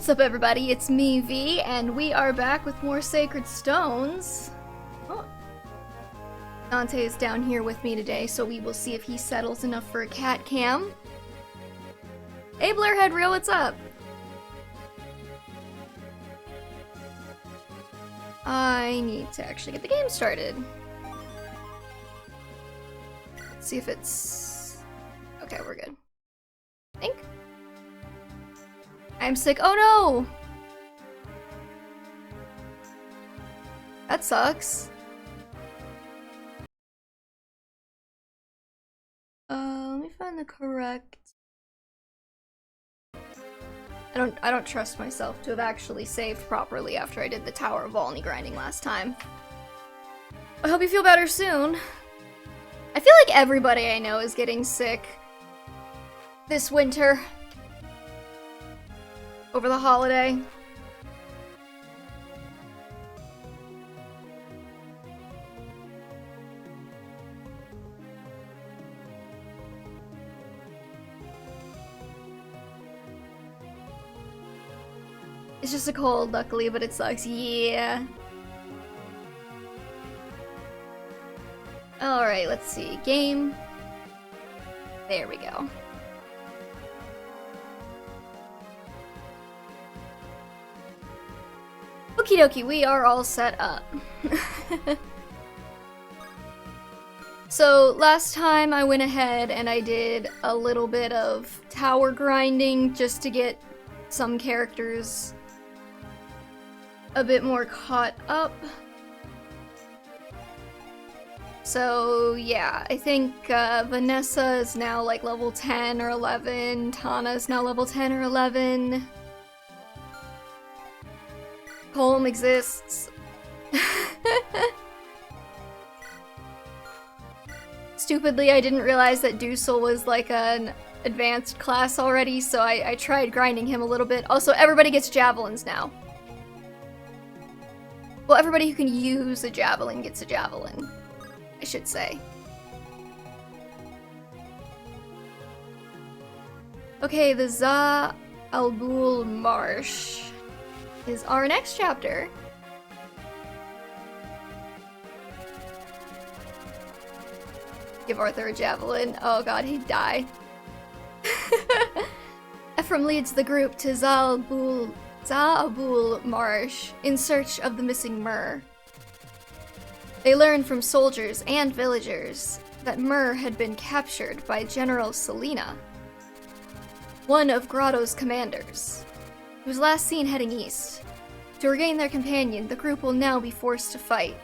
What's up, everybody? It's me, V, and we are back with more Sacred Stones. Oh. Dante is down here with me today, so we will see if he settles enough for a cat cam. Hey, Blairhead Real, what's up? I need to actually get the game started. Let's see if it's... Okay, we're good. I think. I'm sick. Oh no! That sucks. Let me find the correct... I don't trust myself to have actually saved properly after I did the Tower of Volney grinding last time. I hope you feel better soon. I feel like everybody I know is getting sick this winter. Over the holiday. It's just a cold, luckily, but it sucks. Yeah. Alright, let's see. Game. There we go. Okie dokie, we are all set up. So, last time I went ahead and I did a little bit of tower grinding just to get some characters a bit more caught up. So, yeah, I think Vanessa is now like level 10 or 11, Tana is now level 10 or 11. Colm exists. Stupidly, I didn't realize that Dusel was like an advanced class already, so I tried grinding him a little bit. Also, everybody gets javelins now. Well, everybody who can use a javelin gets a javelin, I should say. Okay, the Za Albul Marsh is our next chapter. Give Arthur a javelin. Oh god, he'd die. Ephraim leads the group to Za'abul Marsh in search of the missing Myrrh. They learn from soldiers and villagers that Myrrh had been captured by General Selena, one of Grotto's commanders. He was last seen heading east. To regain their companion, the group will now be forced to fight.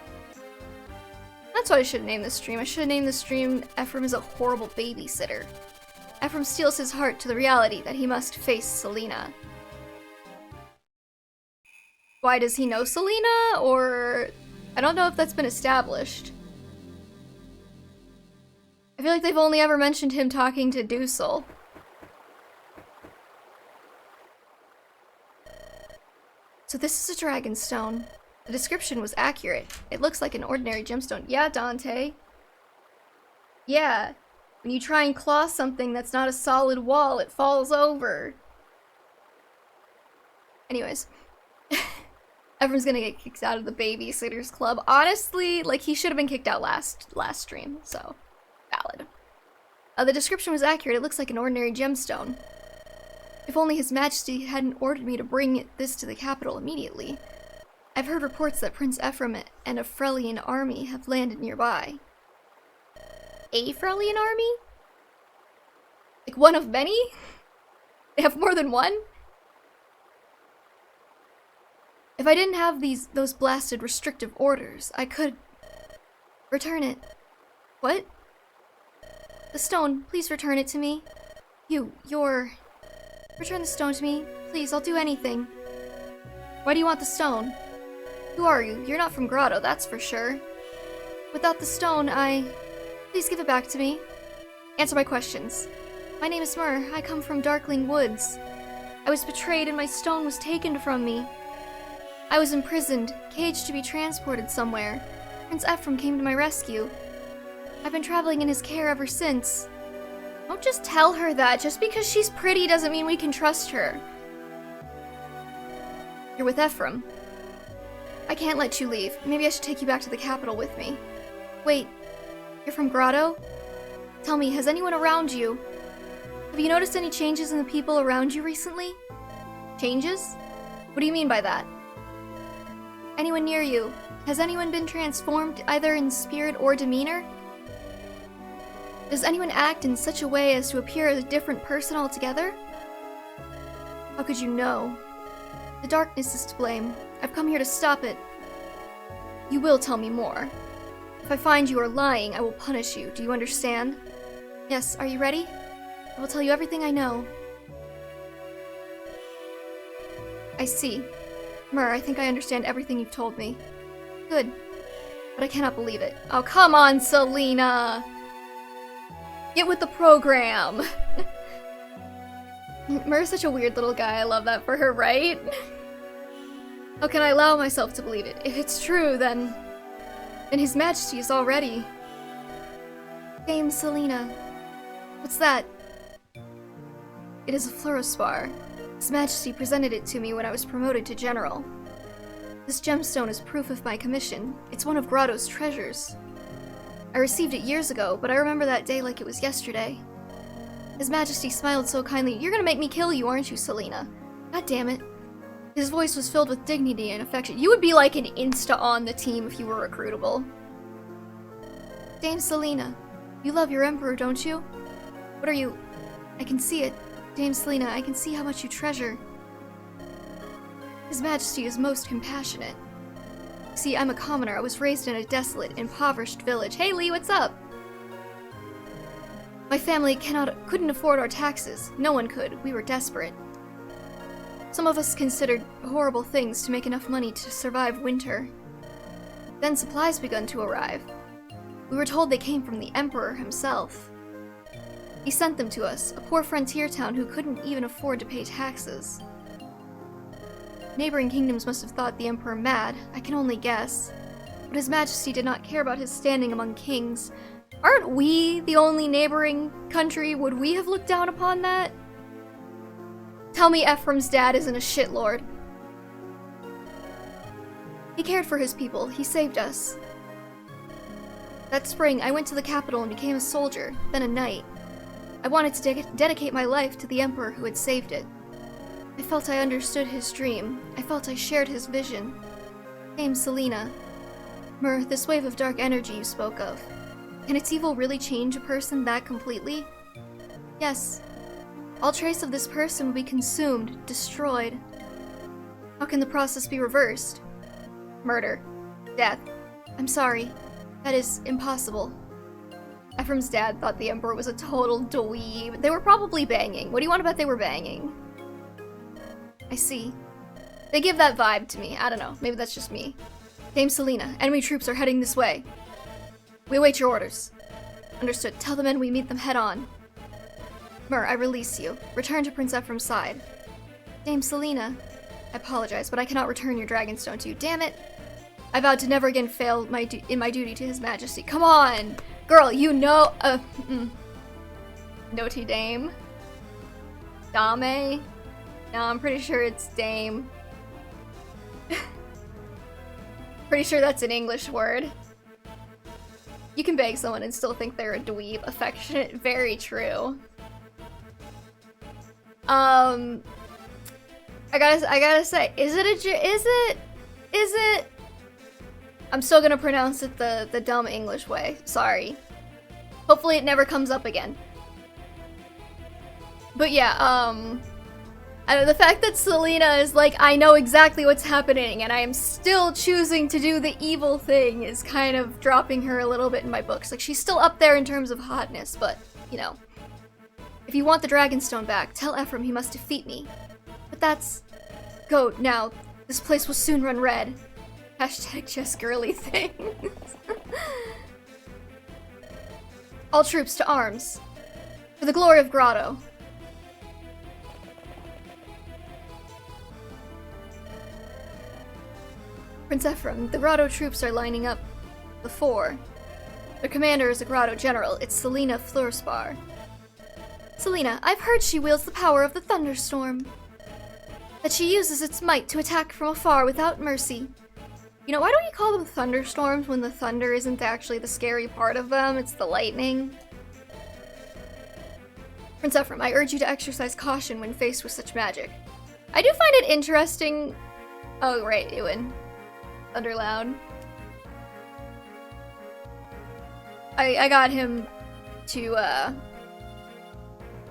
That's what I should have named this stream. I should have named this stream Ephraim is a horrible babysitter. Ephraim steels his heart to the reality that he must face Selena. Why does he know Selena? Or... I don't know if that's been established. I feel like they've only ever mentioned him talking to Dusel. So this is a dragon stone. The description was accurate. It looks like an ordinary gemstone. Yeah, Dante. Yeah. When you try and claw something that's not a solid wall, it falls over. Anyways. Everyone's gonna get kicked out of the Babysitters Club. Honestly, like, he should have been kicked out last stream, so valid. The description was accurate. It looks like an ordinary gemstone. If only His Majesty hadn't ordered me to bring this to the capital immediately. I've heard reports that Prince Ephraim and a Frelian army have landed nearby. A Frelian army? Like one of many? They have more than one? If I didn't have those blasted restrictive orders, I could return it. What? The stone, please return it to me. Return the stone to me. Please, I'll do anything. Why do you want the stone? Who are you? You're not from Grotto, that's for sure. Without the stone, Please give it back to me. Answer my questions. My name is Myrrh. I come from Darkling Woods. I was betrayed and my stone was taken from me. I was imprisoned, caged to be transported somewhere. Prince Ephraim came to my rescue. I've been traveling in his care ever since. Don't just tell her that. Just because she's pretty doesn't mean we can trust her. You're with Ephraim. I can't let you leave. Maybe I should take you back to the capital with me. Wait, you're from Grotto? Tell me, has anyone around you... Have you noticed any changes in the people around you recently? Changes? What do you mean by that? Anyone near you? Has anyone been transformed either in spirit or demeanor? Does anyone act in such a way as to appear as a different person altogether? How could you know? The darkness is to blame. I've come here to stop it. You will tell me more. If I find you are lying, I will punish you. Do you understand? Yes, are you ready? I will tell you everything I know. I see. Myr, I think I understand everything you've told me. Good. But I cannot believe it. Oh, come on, Selena! Get with the program! Myr is such a weird little guy. I love that for her, right? How can I allow myself to believe it? If it's true, then His Majesty is already... Dame Selena. What's that? It is a fluorospar. His Majesty presented it to me when I was promoted to General. This gemstone is proof of my commission. It's one of Grotto's treasures. I received it years ago, but I remember that day like it was yesterday. His Majesty smiled so kindly. You're gonna make me kill you, aren't you, Selena? God damn it. His voice was filled with dignity and affection. You would be like an insta on the team if you were recruitable. Dame Selena, you love your Emperor, don't you? What are you... I can see it. Dame Selena, I can see how much you treasure. His Majesty is most compassionate. See, I'm a commoner. I was raised in a desolate, impoverished village. Hey Lee, what's up? My family couldn't afford our taxes. No one could. We were desperate. Some of us considered horrible things to make enough money to survive winter. Then supplies began to arrive. We were told they came from the Emperor himself. He sent them to us, a poor frontier town who couldn't even afford to pay taxes. Neighboring kingdoms must have thought the Emperor mad, I can only guess. But His Majesty did not care about his standing among kings. Aren't we the only neighboring country? Would we have looked down upon that? Tell me Ephraim's dad isn't a shitlord. He cared for his people. He saved us. That spring, I went to the capital and became a soldier, then a knight. I wanted to dedicate my life to the Emperor who had saved it. I felt I understood his dream. I felt I shared his vision. Dame Selena. Myr, this wave of dark energy you spoke of. Can its evil really change a person that completely? Yes. All trace of this person will be consumed, destroyed. How can the process be reversed? Murder. Death. I'm sorry. That is impossible. Ephraim's dad thought the Emperor was a total dweeb. They were probably banging. What do you want to bet they were banging? I see. They give that vibe to me. I don't know. Maybe that's just me. Dame Selena, enemy troops are heading this way. We await your orders. Understood. Tell the men we meet them head on. Myr, I release you. Return to Prince Ephraim's side. Dame Selena. I apologize, but I cannot return your Dragonstone to you. Damn it. I vowed to never again fail in my duty to His Majesty. Come on! Girl, you know... Naughty Dame? Dame? No, I'm pretty sure it's Dame. Pretty sure that's an English word. You can beg someone and still think they're a dweeb. Affectionate, very true. I gotta say, is it? I'm still gonna pronounce it the dumb English way. Sorry. Hopefully it never comes up again. But yeah, the fact that Selena is like, I know exactly what's happening and I am still choosing to do the evil thing is kind of dropping her a little bit in my books. Like, she's still up there in terms of hotness, but, you know. If you want the Dragonstone back, tell Ephraim he must defeat me. But that's... Go, now. This place will soon run red. Hashtag just girly things. All troops to arms. For the glory of Grotto. Prince Ephraim, the Grotto troops are lining up. The four. Their commander is a Grotto general. It's Selena Fluorspar. Selena, I've heard she wields the power of the thunderstorm. that she uses its might to attack from afar without mercy. You know, why don't you call them thunderstorms when the thunder isn't actually the scary part of them? It's the lightning. Prince Ephraim, I urge you to exercise caution when faced with such magic. I do find it interesting. Oh, right, Ewan. Thunderloud. I got him to,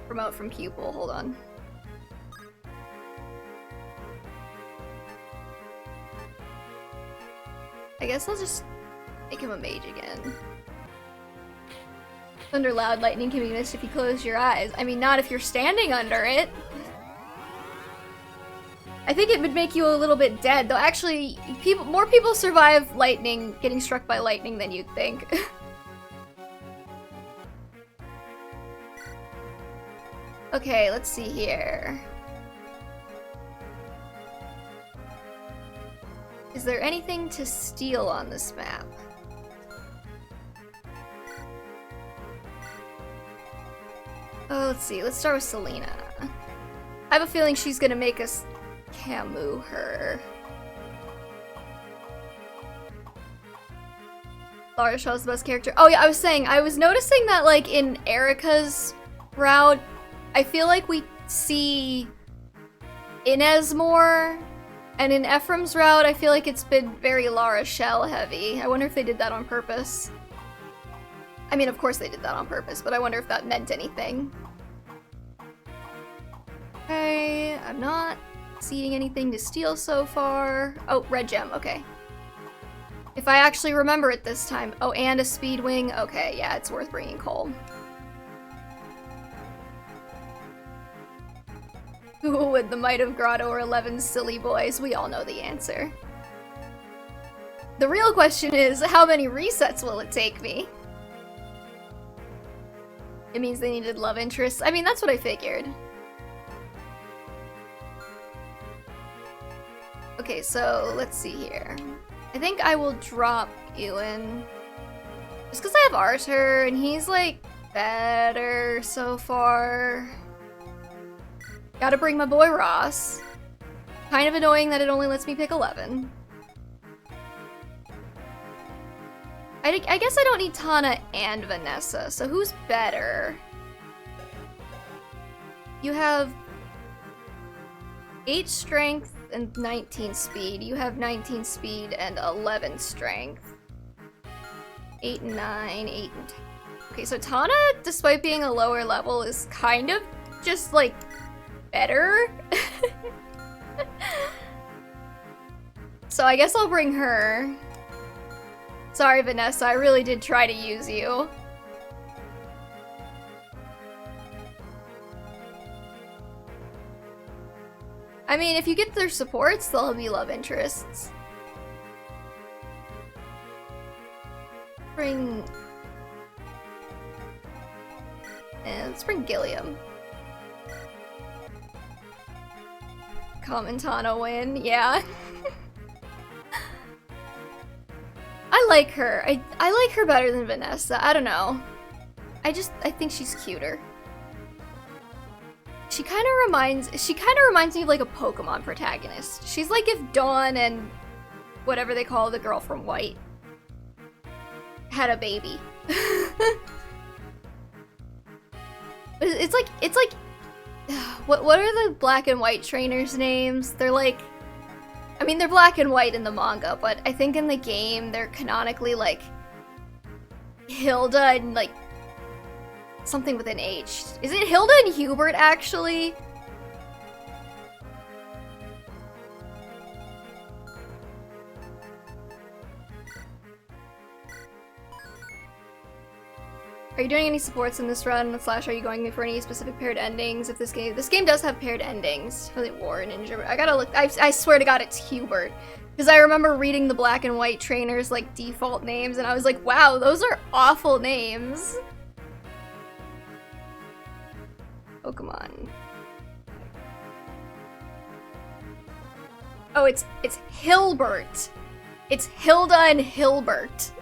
promote from pupil. Hold on. I guess I'll just make him a mage again. Thunder loud, lightning can be missed if you close your eyes. I mean, not if you're standing under it. I think it would make you a little bit dead, though actually, more people survive lightning, getting struck by lightning than you'd think. Okay, let's see here. Is there anything to steal on this map? Oh, let's see. Let's start with Selena. I have a feeling she's gonna make us Camu her. Laura Shaw's the best character. Oh yeah, I was saying, I was noticing that like in Eirika's route, I feel like we see Inez more. And in Ephraim's route, I feel like it's been very Lara Shell heavy. I wonder if they did that on purpose. I mean, of course they did that on purpose, but I wonder if that meant anything. Okay, I'm not seeing anything to steal so far. Oh, red gem, okay. If I actually remember it this time. Oh, and a speed wing. Okay, yeah, it's worth bringing Cole. Who would the might of Grotto or 11 silly boys? We all know the answer. The real question is, how many resets will it take me? It means they needed love interests. I mean, that's what I figured. Okay, so let's see here. I think I will drop Ewan. Just because I have Arthur, and he's like better so far. Gotta bring my boy Ross. Kind of annoying that it only lets me pick 11. I guess I don't need Tana and Vanessa, so who's better? You have 8 strength and 19 speed. You have 19 speed and 11 strength. 8 and 9, 8 and 10. Okay, so Tana, despite being a lower level, is kind of just like better. So I guess I'll bring her. Sorry, Vanessa, I really did try to use you. I mean, if you get their supports, they'll be love interests. Let's bring Gilliam. Commentano win, yeah. I like her. I like her better than Vanessa. I don't know. I think she's cuter. She kind of reminds me of like a Pokemon protagonist. She's like if Dawn and whatever they call the girl from White had a baby. It's like what are the black and white trainers' names? They're like, I mean, they're black and white in the manga, but I think in the game they're canonically like Hilda and like something with an H. Is it Hilda and Hubert actually? Are you doing any supports in this run? Slash, are you going for any specific paired endings? If this game does have paired endings. Really War Ninja. I gotta look. I swear to God, it's Hubert. Because I remember reading the black and white trainers like default names, and I was like, wow, those are awful names. Pokemon. Oh, it's Hilbert. It's Hilda and Hilbert.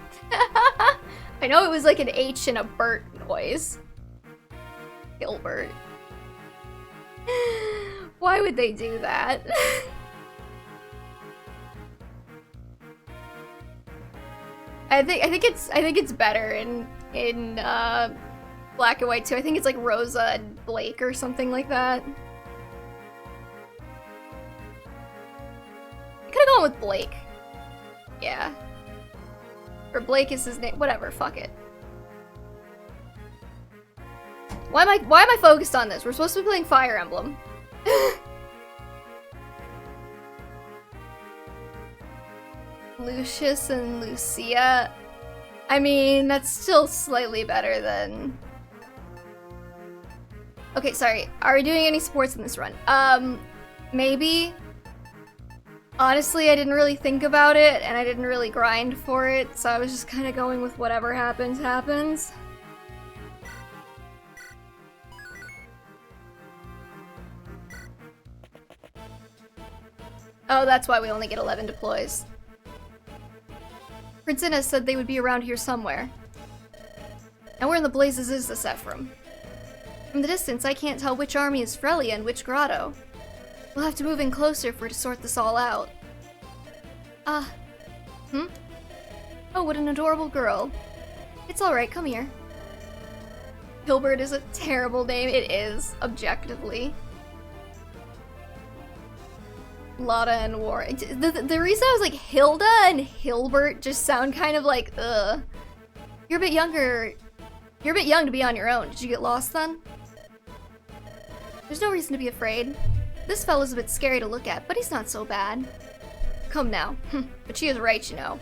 I know it was like an H and a Bert noise. Hilbert. Why would they do that? I think it's better in black and white too. I think it's like Rosa and Blake or something like that. I could have gone with Blake. Yeah. Or Blake is his name. Whatever, fuck it. Why am I focused on this? We're supposed to be playing Fire Emblem. Lucius and Lucia. I mean, that's still slightly better than... Okay, sorry. Are we doing any sports in this run? Maybe. Honestly, I didn't really think about it, and I didn't really grind for it, so I was just kind of going with whatever happens, happens. Oh, that's why we only get 11 deploys. Prince Innes said they would be around here somewhere. And where in the blazes is this Ephraim? From the distance, I can't tell which army is Frelia and which grotto. We'll have to move in closer for to sort this all out. Oh, what an adorable girl. It's alright, come here. Hilbert is a terrible name. It is, objectively. Lotta and Warren. The reason I was like Hilda and Hilbert just sound kind of like, ugh. You're a bit younger. You're a bit young to be on your own. Did you get lost then? There's no reason to be afraid. This fella's a bit scary to look at, but he's not so bad. Come now. But she is right, you know.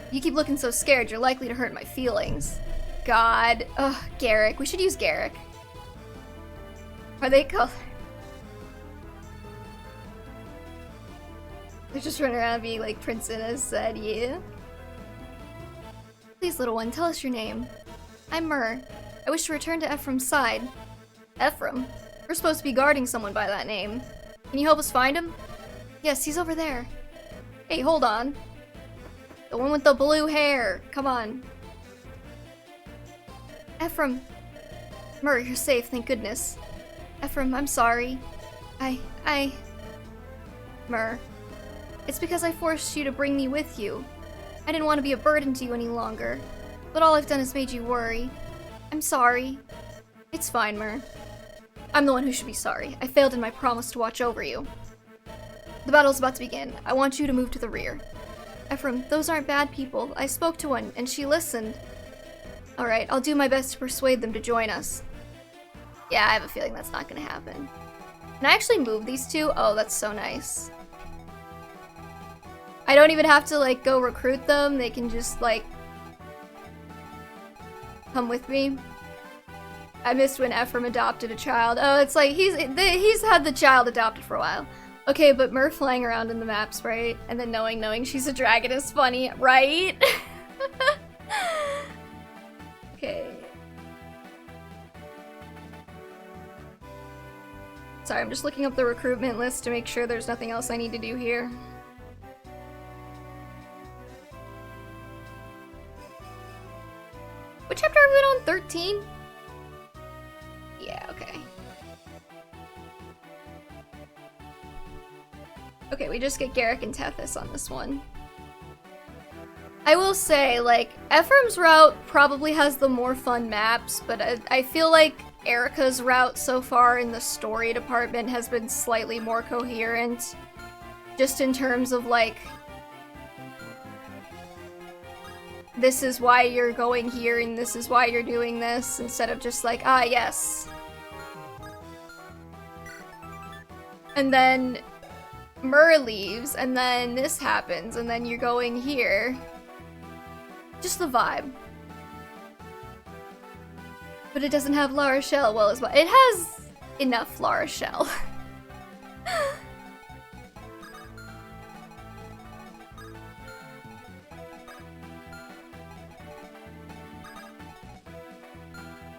You keep looking so scared, you're likely to hurt my feelings. God. Ugh, Garrick. We should use Garrick. Are they called? They're just running around being like, Prince Innes said, yeah. Please, little one, tell us your name. I'm Myr. I wish to return to Ephraim's side. Ephraim? We're supposed to be guarding someone by that name. Can you help us find him? Yes, he's over there. Hey, hold on. The one with the blue hair. Come on. Ephraim. Myr, you're safe, thank goodness. Ephraim, I'm sorry. Myr. It's because I forced you to bring me with you. I didn't want to be a burden to you any longer. But all I've done is made you worry. I'm sorry. It's fine, Myr. I'm the one who should be sorry. I failed in my promise to watch over you. The battle's about to begin. I want you to move to the rear. Ephraim, those aren't bad people. I spoke to one, and she listened. Alright, I'll do my best to persuade them to join us. Yeah, I have a feeling that's not gonna happen. Can I actually move these two? Oh, that's so nice. I don't even have to, like, go recruit them. They can just, like, come with me. I missed when Ephraim adopted a child. Oh, it's like, he's had the child adopted for a while. Okay, but Myr flying around in the maps, right? And then knowing she's a dragon is funny, right? Okay. Sorry, I'm just looking up the recruitment list to make sure there's nothing else I need to do here. What chapter are we on? 13? Yeah, okay. Okay, we just get Garrick and Tethys on this one. I will say, like, Ephraim's route probably has the more fun maps, but I feel like Eirika's route so far in the story department has been slightly more coherent. Just in terms of, like, this is why you're going here and this is why you're doing this, instead of just like, ah, yes. And then Myr leaves, and then this happens, and then you're going here. Just the vibe. But it doesn't have La Rochelle well as well. It has enough La Rochelle.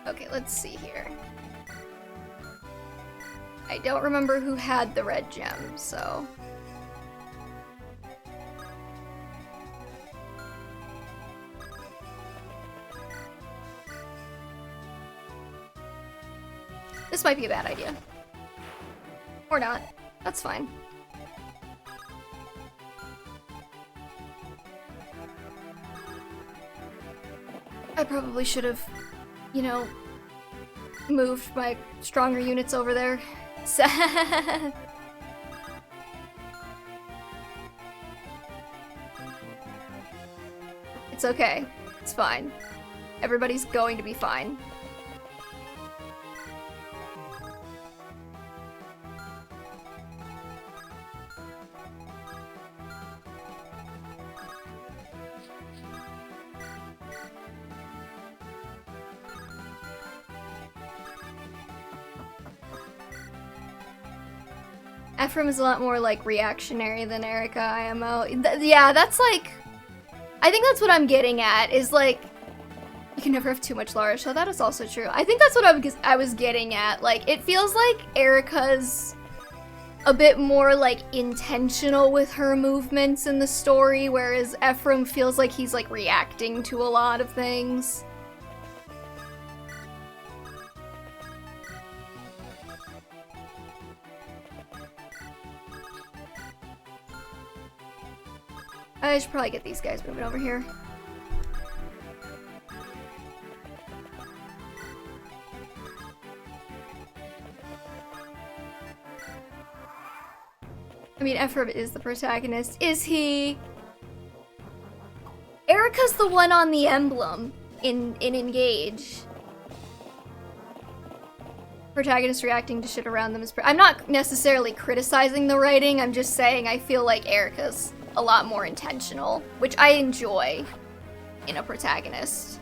Okay, let's see here. I don't remember who had the red gem, so... This might be a bad idea. Or not. That's fine. I probably should have, you know, moved my stronger units over there. It's okay. It's fine. Everybody's going to be fine. Ephraim is a lot more, like, reactionary than Eirika IMO. Yeah, that's, like... I think that's what I'm getting at, is, like... You can never have too much Lara, so that is also true. I think that's what I was getting at. Like, it feels like Eirika's a bit more, like, intentional with her movements in the story, whereas Ephraim feels like he's, like, reacting to a lot of things. I should probably get these guys moving over here. I mean, Ephraim is the protagonist. Is he? Eirika's the one on the emblem in Engage. Protagonist reacting to shit around them is... I'm not necessarily criticizing the writing, I'm just saying I feel like Eirika's a lot more intentional, which I enjoy in a protagonist.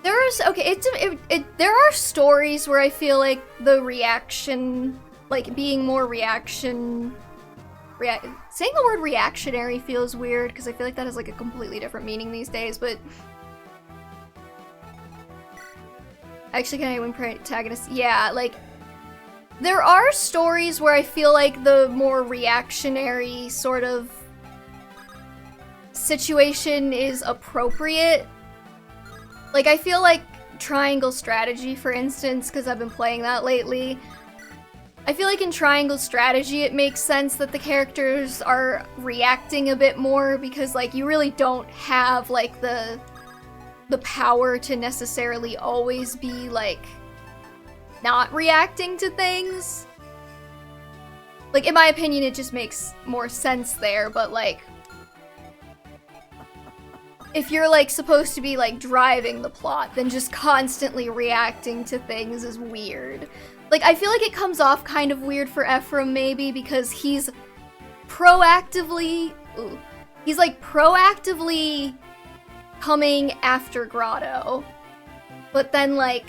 There are stories where I feel like the reaction, like being more reaction... saying the word reactionary feels weird, because I feel like that has like a completely different meaning these days, but... Actually, can I win protagonist? Yeah, like... There are stories where I feel like the more reactionary sort of situation is appropriate. Like, I feel like Triangle Strategy, for instance, because I've been playing that lately, I feel like in Triangle Strategy it makes sense that the characters are reacting a bit more because, like, you really don't have, like, the power to necessarily always be, like, not reacting to things. Like, in my opinion, it just makes more sense there, but, like, if you're, like, supposed to be, like, driving the plot, then just constantly reacting to things is weird. Like, I feel like it comes off kind of weird for Ephraim, maybe, because he's proactively... he's, like, proactively coming after Grotto. But then, like,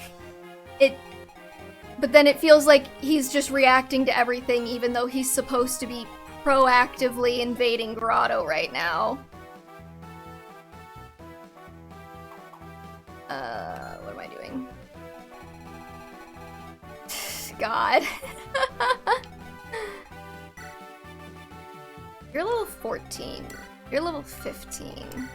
But then it feels like he's just reacting to everything, even though he's supposed to be proactively invading Grotto right now. What am I doing? God. You're level 14. You're level 15.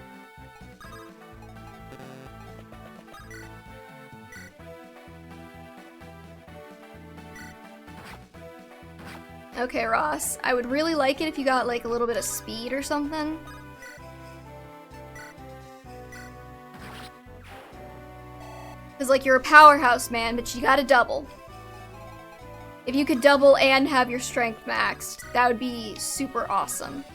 Okay, Ross. I would really like it if you got, like, a little bit of speed or something. Because, like, you're a powerhouse, man, but you gotta double. If you could double and have your strength maxed, that would be super awesome.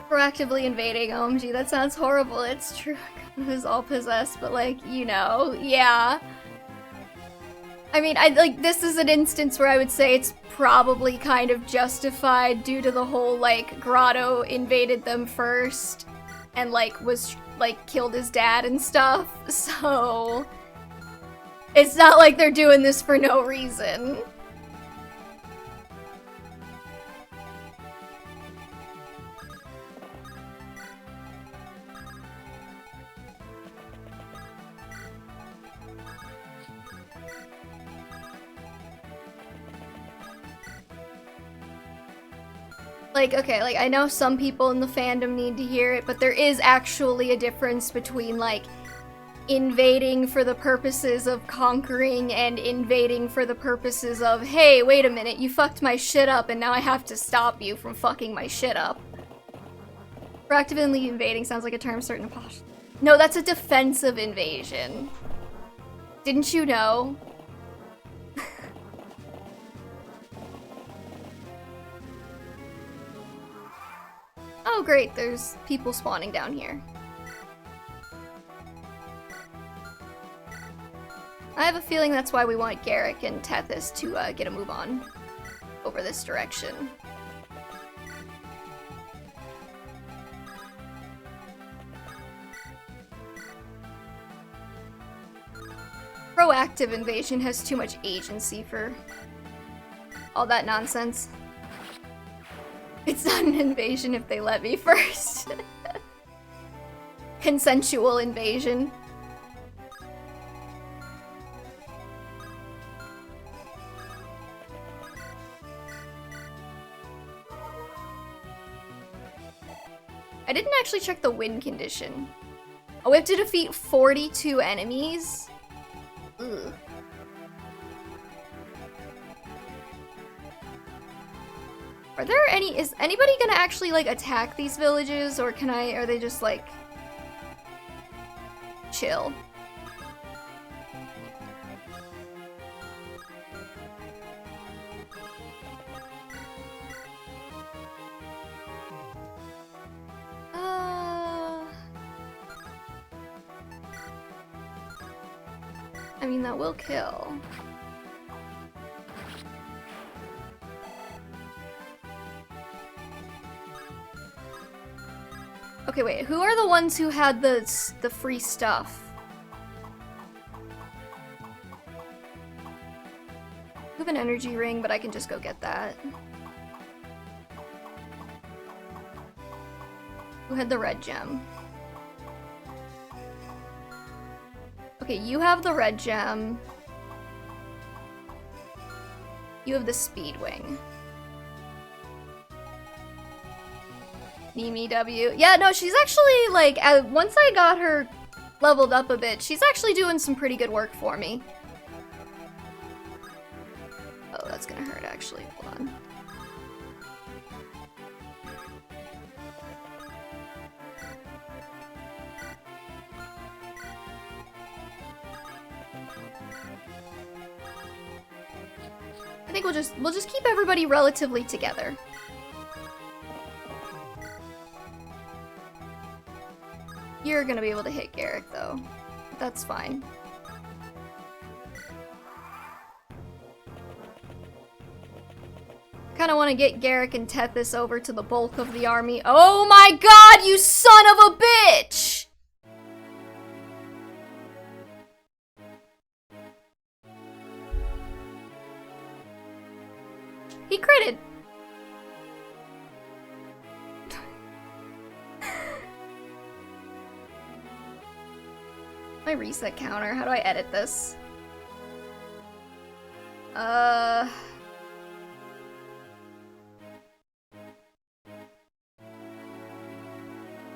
Proactively invading, OMG, that sounds horrible. It's true. It was all possessed, but, like, you know, yeah. I mean, this is an instance where I would say it's probably kind of justified due to the whole, like, Grotto invaded them first and, like, was, like, killed his dad and stuff, so... It's not like they're doing this for no reason. Like, okay, like, I know some people in the fandom need to hear it, but there is actually a difference between, like, invading for the purposes of conquering and invading for the purposes of, hey, wait a minute, you fucked my shit up and now I have to stop you from fucking my shit up. Proactively invading sounds like a term certain posh. No, that's a defensive invasion. Didn't you know? Oh great, there's people spawning down here. I have a feeling that's why we want Garrick and Tethys to get a move on over this direction. Proactive invasion has too much agency for all that nonsense. It's not an invasion if they let me first. Consensual invasion. I didn't actually check the win condition. Oh, we have to defeat 42 enemies? Ugh. Are there any- is anybody gonna actually, like, attack these villages, or are they just, like, chill? I mean, that will kill. Okay, wait, who are the ones who had the free stuff? I have an energy ring, but I can just go get that. Who had the red gem? Okay, you have the red gem. You have the speed wing. Mimi W. Yeah, no, she's actually, like, once I got her leveled up a bit, she's actually doing some pretty good work for me. Oh, that's gonna hurt, actually. Hold on. I think we'll just keep everybody relatively together. You're gonna be able to hit Garrick, though. That's fine. Kinda wanna get Garrick and Tethys over to the bulk of the army. Oh my god, you son of a bitch! He critted. My reset counter. How do I edit this?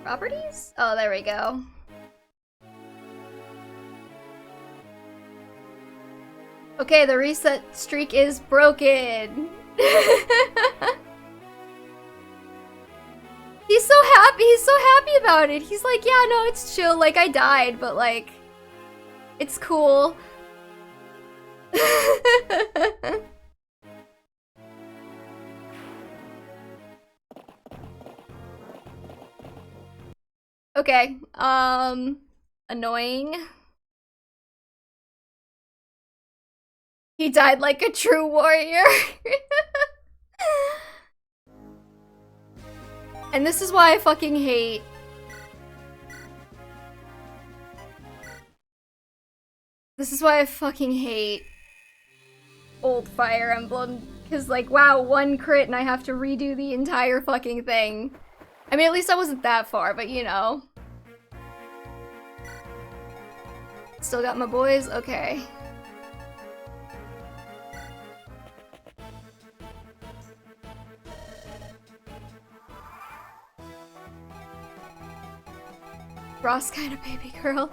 Properties? Oh, there we go. Okay, the reset streak is broken. He's so happy about it. He's like, yeah, no, it's chill. Like, I died, but like, it's cool. Okay, annoying. He died like a true warrior. And this is why I fucking hate... This is why I fucking hate old Fire Emblem. Because, like, wow, one crit and I have to redo the entire fucking thing. I mean, at least I wasn't that far, but you know. Still got my boys? Okay. Ross kind of baby girl.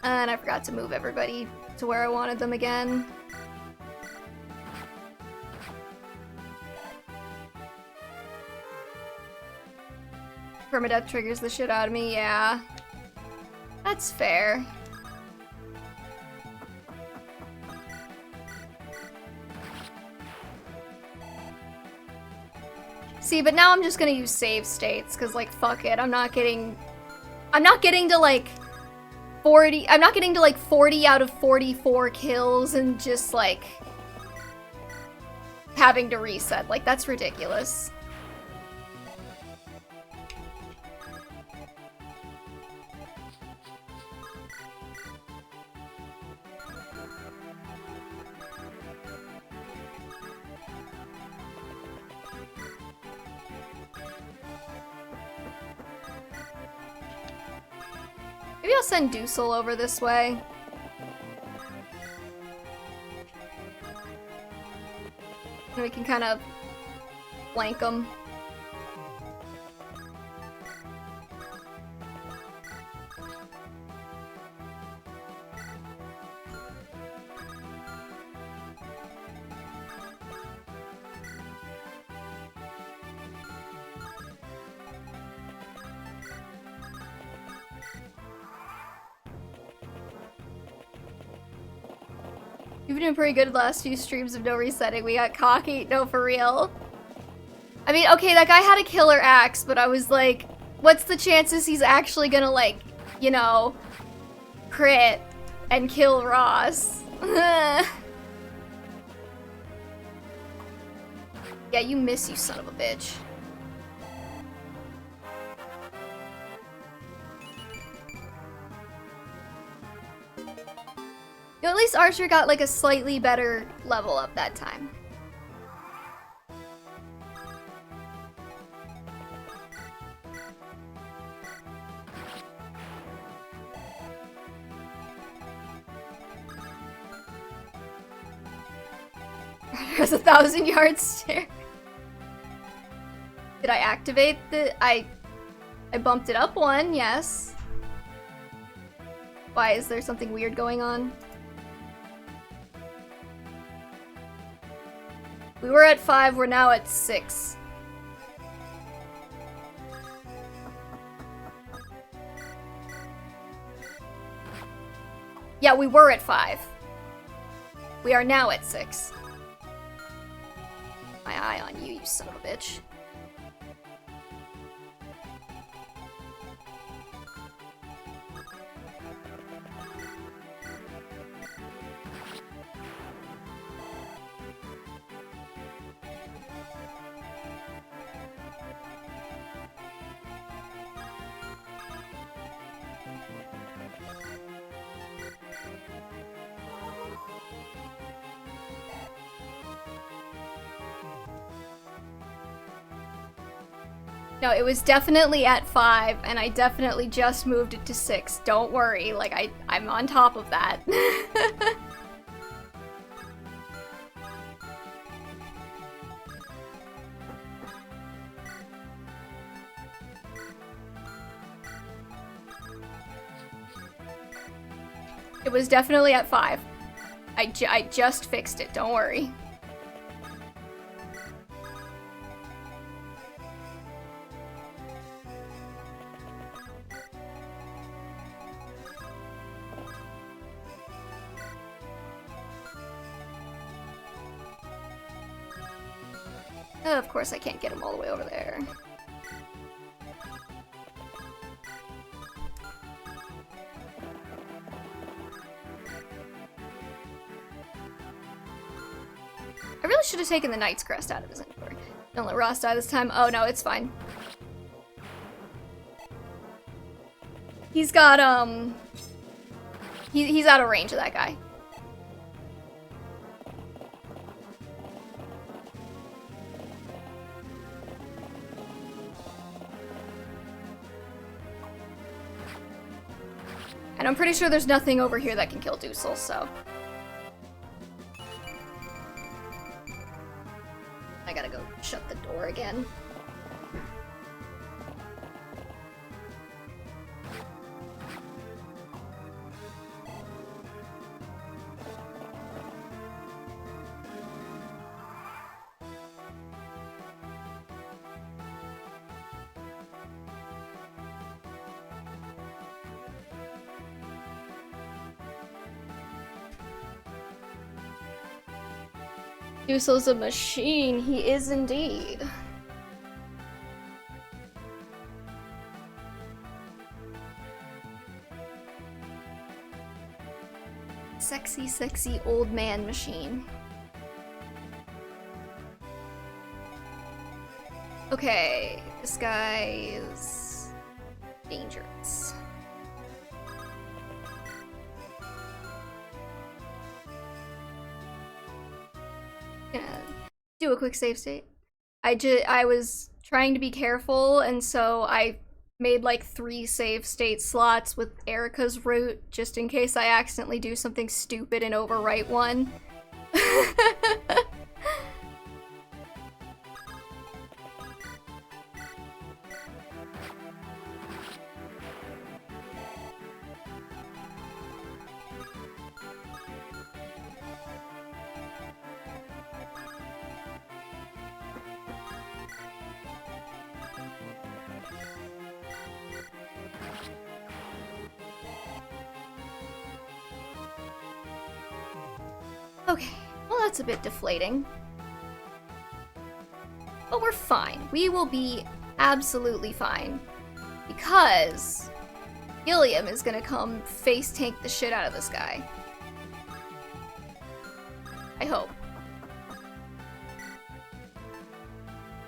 And I forgot to move everybody to where I wanted them again. Permadeath triggers the shit out of me, yeah. That's fair. See, but now I'm just gonna use save states, cause like, fuck it, I'm not getting to like 40, I'm not getting to like 40 out of 44 kills and just like having to reset. Like, that's ridiculous. Maybe I'll send Dusel over this way. And we can kind of flank them. You've been doing pretty good the last few streams of no resetting. We got cocky. No, for real. I mean, okay, that guy had a killer axe, but I was like, what's the chances he's actually gonna, like, you know, crit and kill Ross? Yeah, you miss, you son of a bitch. You know, at least Archer got like a slightly better level up that time. There's a 1,000-yard stare. Did I activate the... I bumped it up one, yes. Why, is there something weird going on? We were at 5, we're now at 6. Yeah, we were at 5. We are now at 6. My eye on you, you son of a bitch. No, it was definitely at 5, and I definitely just moved it to 6. Don't worry, like, I'm on top of that. It was definitely at 5. I just fixed it, don't worry. Of course I can't get him all the way over there. I really should have taken the Knight's Crest out of his inventory. Don't let Ross die this time. Oh no, it's fine. He's got, he's out of range of that guy. And I'm pretty sure there's nothing over here that can kill Dusel, so. I gotta go shut the door again. Dussel's a machine, he is indeed. Sexy, sexy old man machine. Okay, this guy is dangerous. Gonna do a quick save state. I was trying to be careful, and so I made like 3 save state slots with Eirika's route, just in case I accidentally do something stupid and overwrite one. Okay, well that's a bit deflating. But we're fine. We will be absolutely fine. Because Gilliam is gonna come face tank the shit out of this guy. I hope.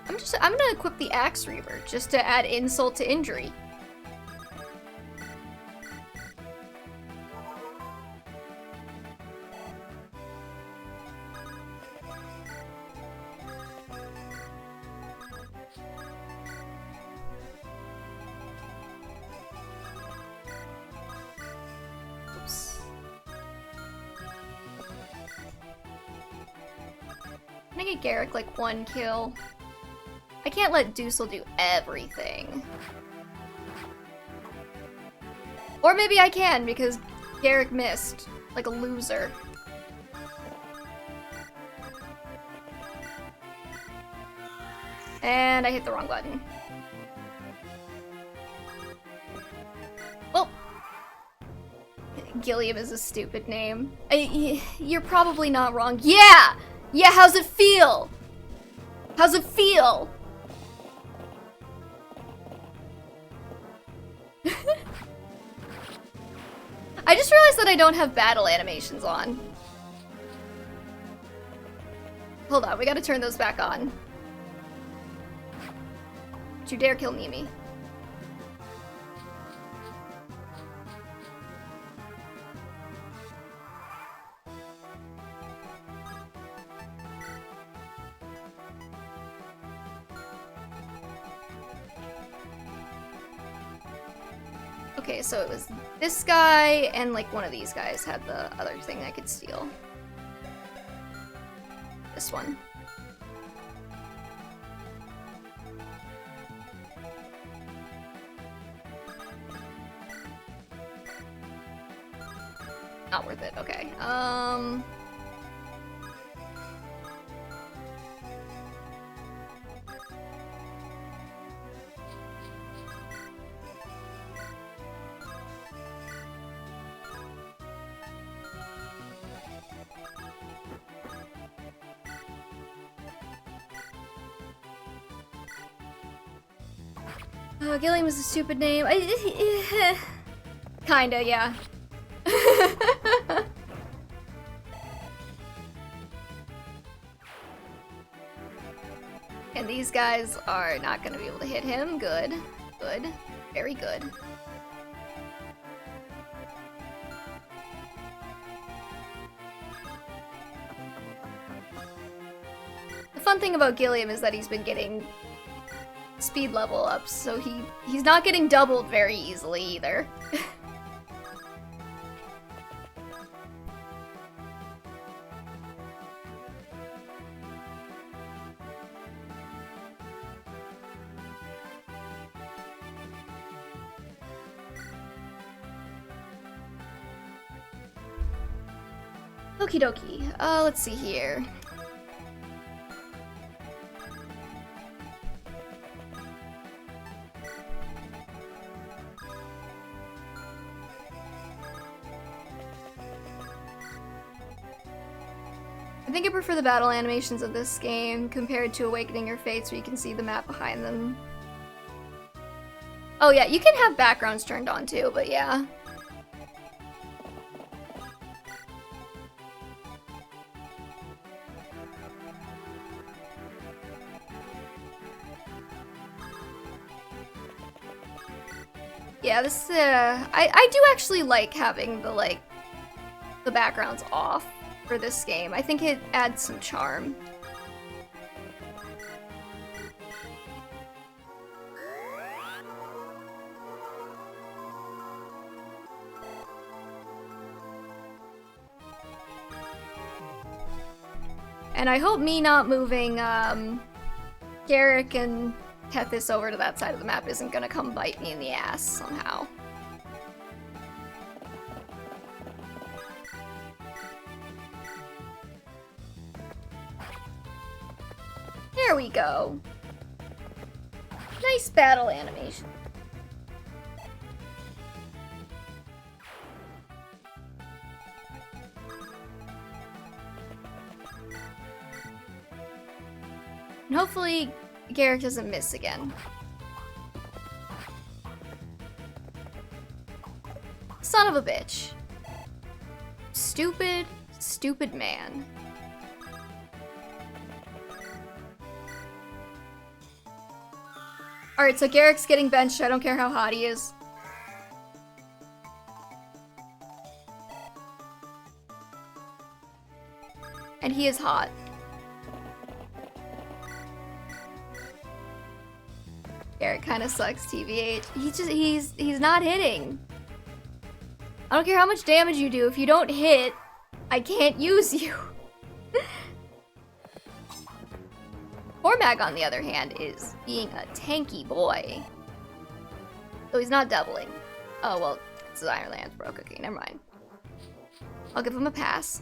I'm gonna equip the Axe Reaver just to add insult to injury. Can I get Garrick like 1 kill? I can't let Dussel do everything. Or maybe I can, because Garrick missed, like a loser. And I hit the wrong button. Well, Gilliam is a stupid name. You're probably not wrong. Yeah! Yeah, how's it feel? How's it feel? I just realized that I don't have battle animations on. Hold on, we gotta turn those back on. Don't you dare kill Mimi. Okay, so it was this guy and like one of these guys had the other thing I could steal. This one. Not worth it, okay. Gilliam is a stupid name. Kinda, yeah. And these guys are not gonna be able to hit him. Good. Good. Very good. The fun thing about Gilliam is that he's been getting speed level ups, so he's not getting doubled very easily either. Okie dokie. Let's see here. I think I prefer the battle animations of this game compared to Awakening Your Fates, where you can see the map behind them. Oh yeah, you can have backgrounds turned on too, but yeah. Yeah, this, I do actually like having the backgrounds off for this game. I think it adds some charm. And I hope me not moving, Garrick and Tethys over to that side of the map isn't gonna come bite me in the ass somehow. There we go. Nice battle animation. And hopefully Garrick doesn't miss again. Son of a bitch. Stupid, stupid man. Alright, so Garrick's getting benched. I don't care how hot he is. And he is hot. Garrick kind of sucks, TBH. He's not hitting. I don't care how much damage you do. If you don't hit, I can't use you. Cormac, on the other hand, is being a tanky boy. So he's not doubling. Oh, well, it's Ironlands broke. Okay, never mind. I'll give him a pass.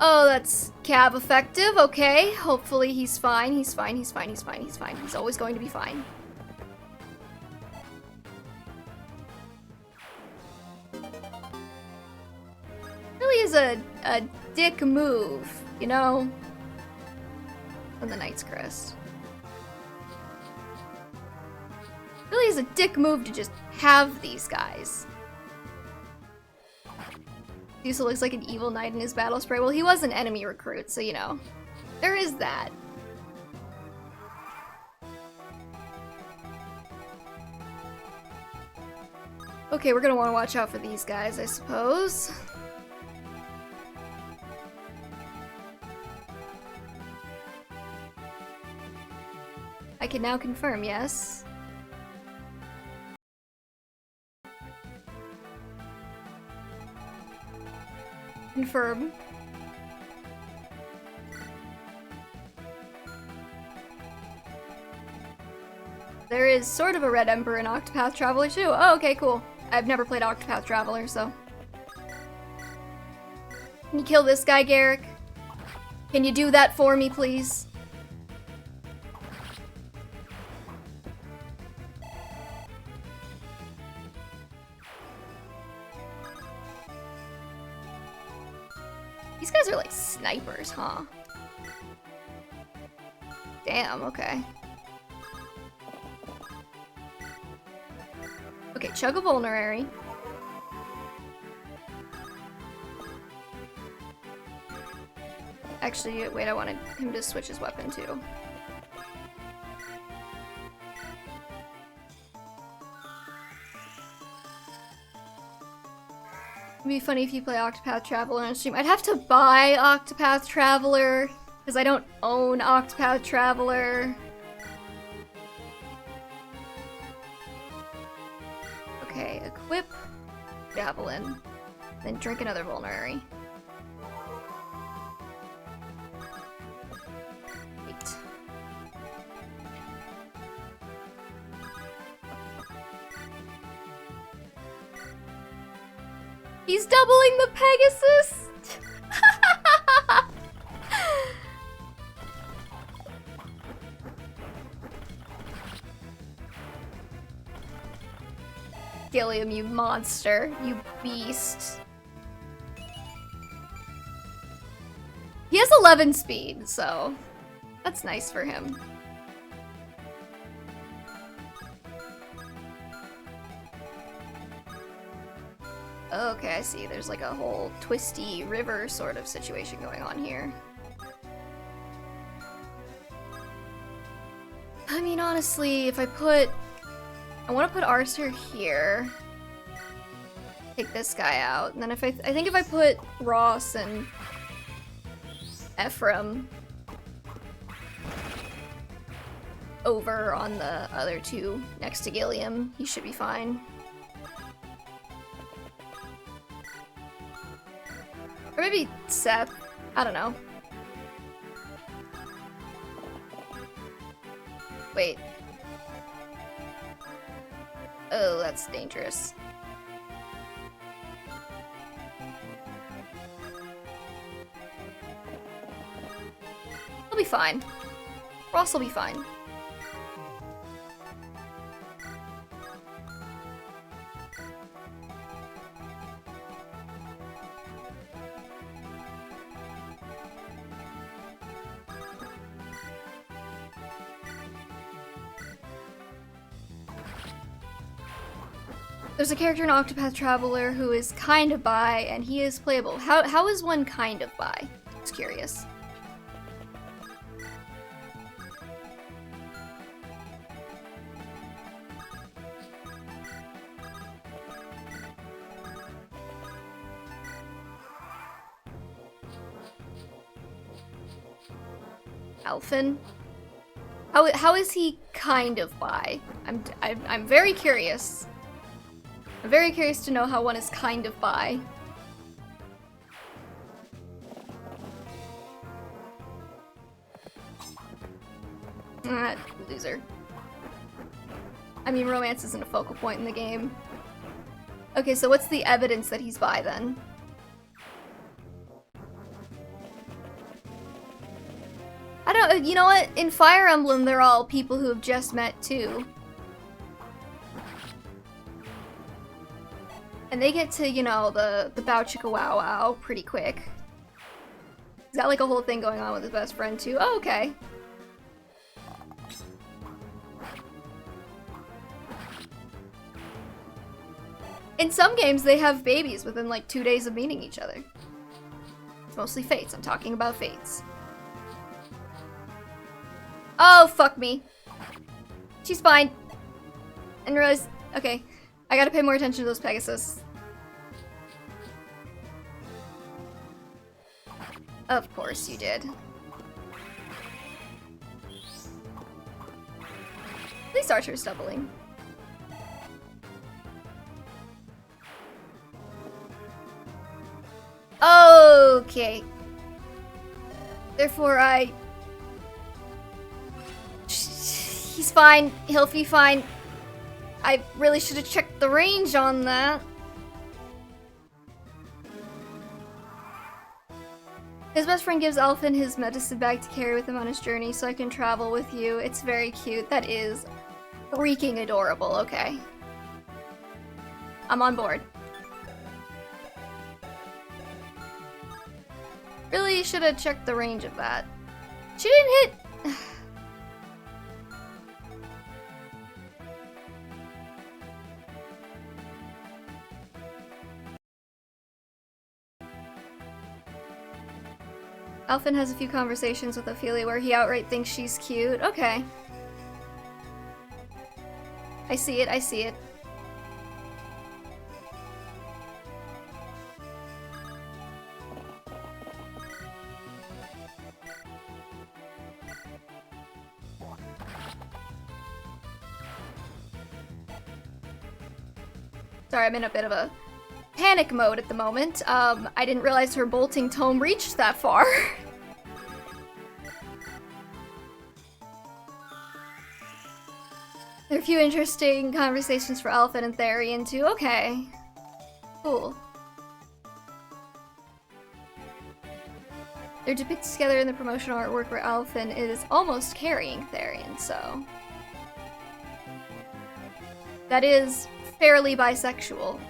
Oh, that's cab effective. Okay, hopefully he's fine. He's fine. He's fine. He's fine. He's fine. He's always going to be fine. Really is a dick move, you know? On the Knight's Crest. Really is a dick move to just have these guys. He also looks like an evil knight in his battle spray. Well, he was an enemy recruit, so you know. There is that. Okay, we're gonna want to watch out for these guys, I suppose. I can now confirm, yes. Confirm. There is sort of a Red Emperor in Octopath Traveler too. Oh, okay, cool. I've never played Octopath Traveler, so. Can you kill this guy, Garrick? Can you do that for me, please? These guys are like snipers, huh? Damn, okay. Okay, chug a vulnerary. Actually, wait, I wanted him to switch his weapon too. It'd be funny if you play Octopath Traveler on stream. I'd have to buy Octopath Traveler, because I don't own Octopath Traveler. Okay, equip Javelin, then drink another vulnerary. Wait. He's doubling the Pegasus! Gilliam, you monster. You beast. He has 11 speed, so that's nice for him. Okay, I see. There's like a whole twisty river sort of situation going on here. I mean, honestly, if I want to put Arthur here. Take this guy out. And then I think if I put Ross and Ephraim over on the other two next to Gilliam, he should be fine. Or maybe Seth. I don't know. Wait. Oh, that's dangerous. He'll be fine. Ross will be fine. There's a character in Octopath Traveler who is kind of bi, and he is playable. How is one kind of bi? Just curious. Alphen? How is he kind of bi? I'm very curious. I'm very curious to know how one is kind of bi. Loser. I mean, romance isn't a focal point in the game. Okay, so what's the evidence that he's bi then? I don't, you know what? In Fire Emblem, they're all people who have just met too. And they get to, you know, the bow chicka wow wow pretty quick. He's got like a whole thing going on with his best friend too. Oh, okay. In some games, they have babies within like 2 days of meeting each other. It's mostly Fates. I'm talking about Fates. Oh, fuck me. She's fine. And realize, okay. I gotta pay more attention to those Pegasus. Of course you did. At least Archer's doubling. Okay. Therefore, he's fine. He'll be fine. I really should have checked the range on that. His best friend gives Alphen his medicine bag to carry with him on his journey so I can travel with you. It's very cute. That is freaking adorable. Okay. I'm on board. Really should have checked the range of that. She didn't hit... Alphen has a few conversations with Ophelia where he outright thinks she's cute. Okay. I see it, I see it. Sorry, I'm in a bit of a panic mode at the moment. I didn't realize her bolting tome reached that far. There are a few interesting conversations for Alphen and Therian too. Okay. Cool. They're depicted together in the promotional artwork where Alphen is almost carrying Therian, so... That is fairly bisexual.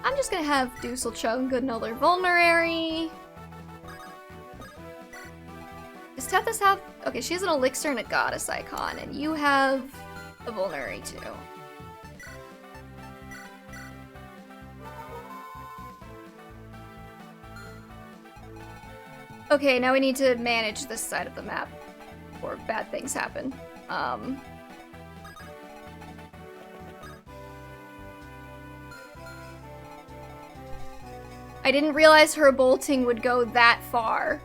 I'm just gonna have Dusel Chung good another vulnerary. Does Tethys have... Okay, she has an elixir and a goddess icon, and you have a vulnerary too. Okay, now we need to manage this side of the map before bad things happen. I didn't realize her bolting would go that far.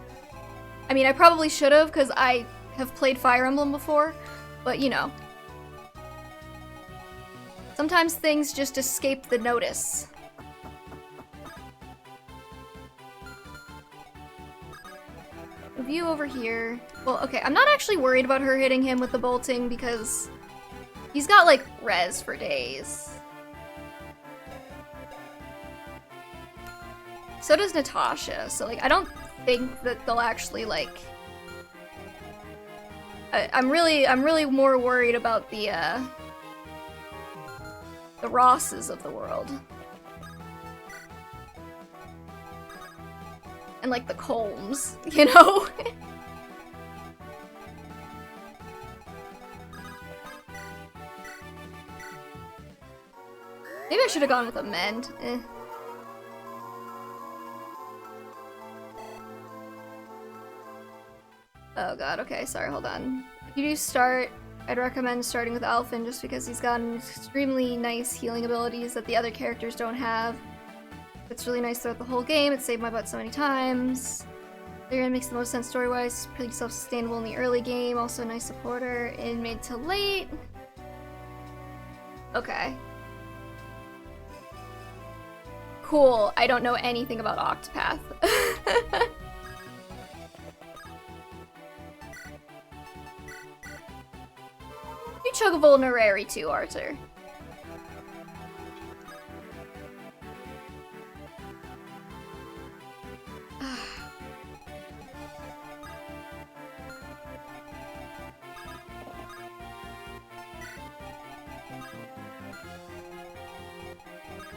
I mean, I probably should have, because I have played Fire Emblem before, but you know. Sometimes things just escape the notice. Move you over here. Well, okay, I'm not actually worried about her hitting him with the bolting, because he's got, like, res for days. So does Natasha, so, like, I don't think that they'll actually, like... I'm really more worried about the Rosses of the world. And, like, the Colms, you know? Maybe I should have gone with a mend. Oh god, okay, sorry, hold on. If you do start, I'd recommend starting with Alphen just because he's got extremely nice healing abilities that the other characters don't have. It's really nice throughout the whole game, it saved my butt so many times. It makes the most sense story-wise, pretty self-sustainable in the early game, also a nice supporter in mid to late. Okay. Cool, I don't know anything about Octopath. You chug a vulnerary too, Arthur.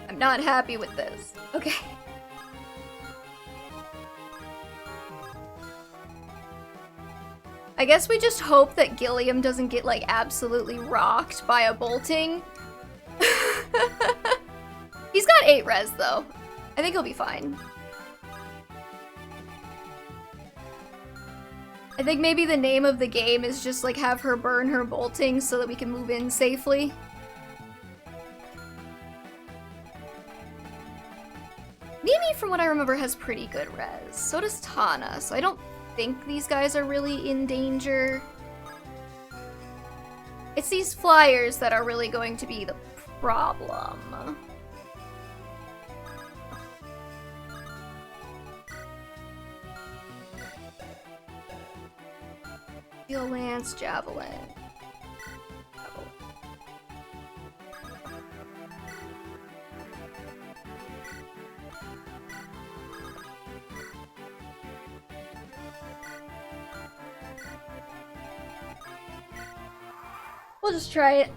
I'm not happy with this. Okay. I guess we just hope that Gilliam doesn't get, like, absolutely rocked by a bolting. He's got 8 res, though. I think he'll be fine. I think maybe the name of the game is just, like, have her burn her bolting so that we can move in safely. Mimi, from what I remember, has pretty good res. So does Tana, so I don't think these guys are really in danger. It's these flyers that are really going to be the problem. Steel Lance, Javelin. We'll just try it.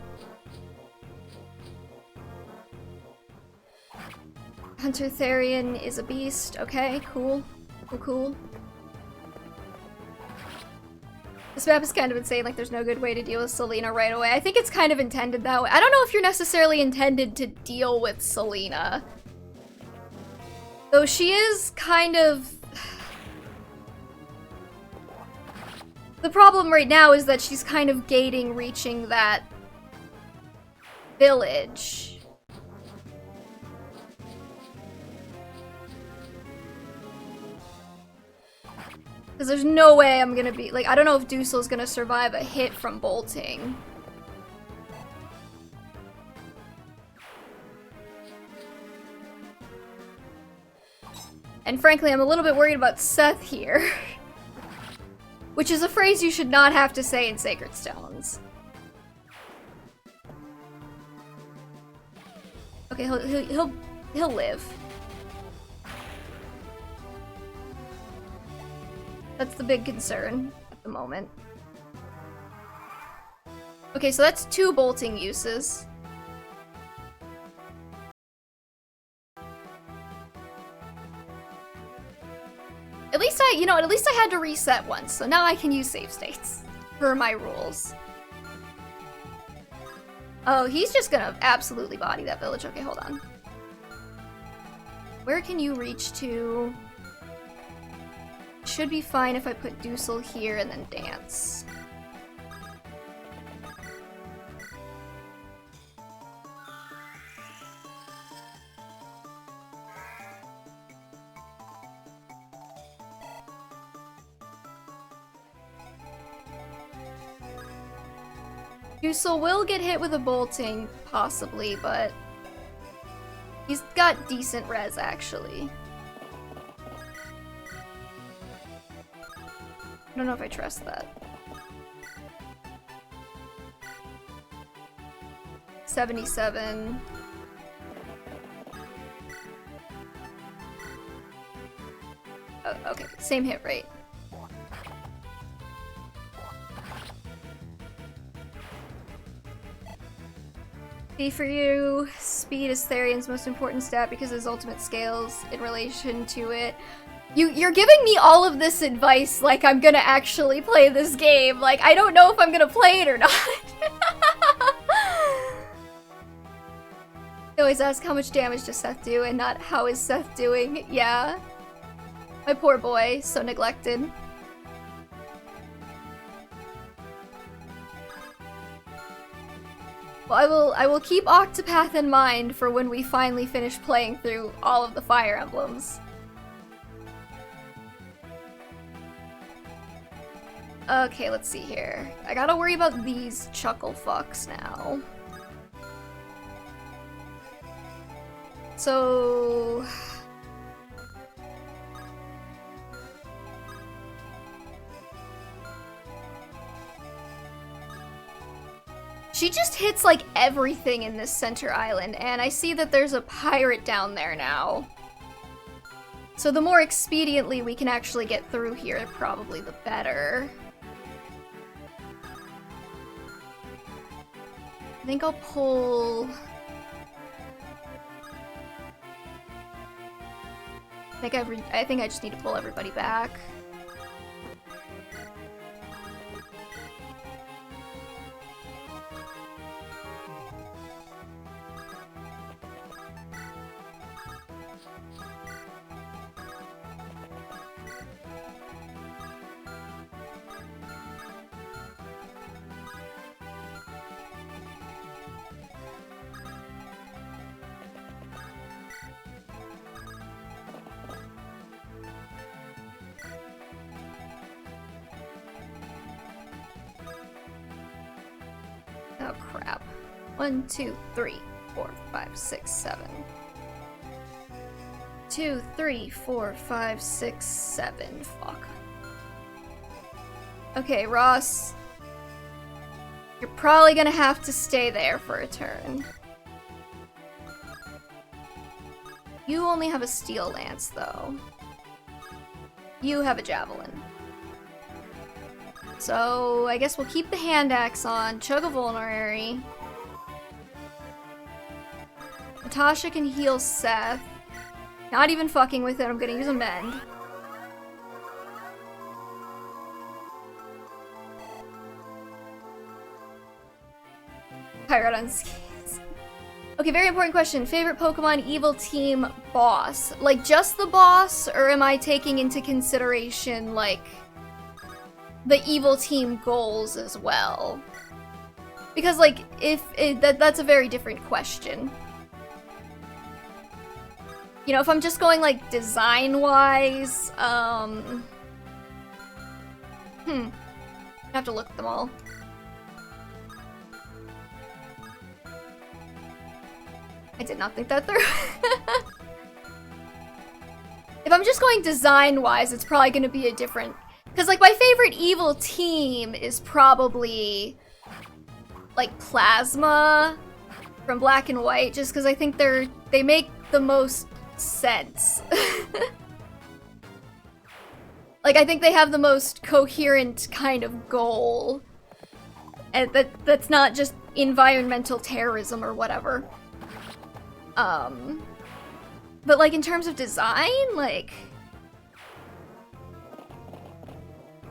Hunter Therian is a beast. Okay, cool. Cool. This map is kind of insane, like there's no good way to deal with Selena right away. I think it's kind of intended that way. I don't know if you're necessarily intended to deal with Selena. Though she is kind of... The problem right now is that she's kind of gating reaching that village. Because there's no way I'm gonna be, like, I don't know if Dusel's gonna survive a hit from bolting. And frankly, I'm a little bit worried about Seth here. Which is a phrase you should not have to say in Sacred Stones. Okay, he'll live. That's the big concern. the moment. Okay, so that's 2 bolting uses. At least I, you know, at least I had to reset once, so now I can use save states for my rules. Oh, he's just gonna absolutely body that village. Okay, hold on. Where can you reach to? Should be fine if I put Dusel here and then dance. Dusel will get hit with a bolting, possibly, but he's got decent res, actually. I don't know if I trust that. 77. Oh, okay, same hit rate. B for you. Speed is Therion's most important stat because his ultimate scales in relation to it. You're giving me all of this advice like I'm gonna actually play this game. Like, I don't know if I'm gonna play it or not. They always ask how much damage does Seth do and not how is Seth doing. Yeah. My poor boy, so neglected. Well, I will keep Octopath in mind for when we finally finish playing through all of the Fire Emblems. Okay, let's see here. I gotta worry about these chuckle fucks now. So... she just hits like everything in this center island, and I see that there's a pirate down there now. So the more expediently we can actually get through here, probably the better. I think I'll pull... I think I just need to pull everybody back. Oh crap. 1, 2, 3, 4, 5, 6, 7. 2, 3, 4, 5, 6, 7. Fuck. Okay, Ross. You're probably gonna have to stay there for a turn. You only have a steel lance, though. You have a javelin. So, I guess we'll keep the hand axe on, chug a vulnerary. Natasha can heal Seth. Not even fucking with it, I'm gonna use a mend. Pirate on skis. Okay, very important question. Favorite Pokemon Evil Team boss? Like, just the boss, or am I taking into consideration, like, the Evil Team goals as well? Because, like, that's a very different question. You know, if I'm just going, like, design-wise, I have to look at them all. I did not think that through. If I'm just going design-wise, it's probably gonna be a different... Because, like, my favorite Evil Team is probably, like, Plasma from Black and White, just because I think they make the most sense. Like, I think they have the most coherent kind of goal. And that's not just environmental terrorism or whatever. But like in terms of design, like...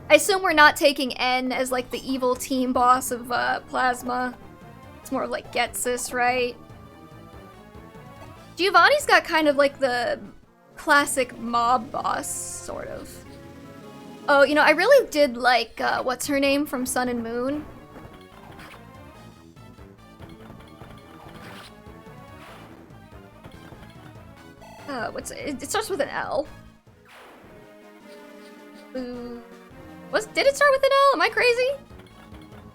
I assume we're not taking N as like the evil team boss of Plasma. It's more like Getsis, right? Giovanni's got kind of like the classic mob boss, sort of. Oh, you know, I really did like, what's her name from Sun and Moon? It starts with an L. Did it start with an L? Am I crazy?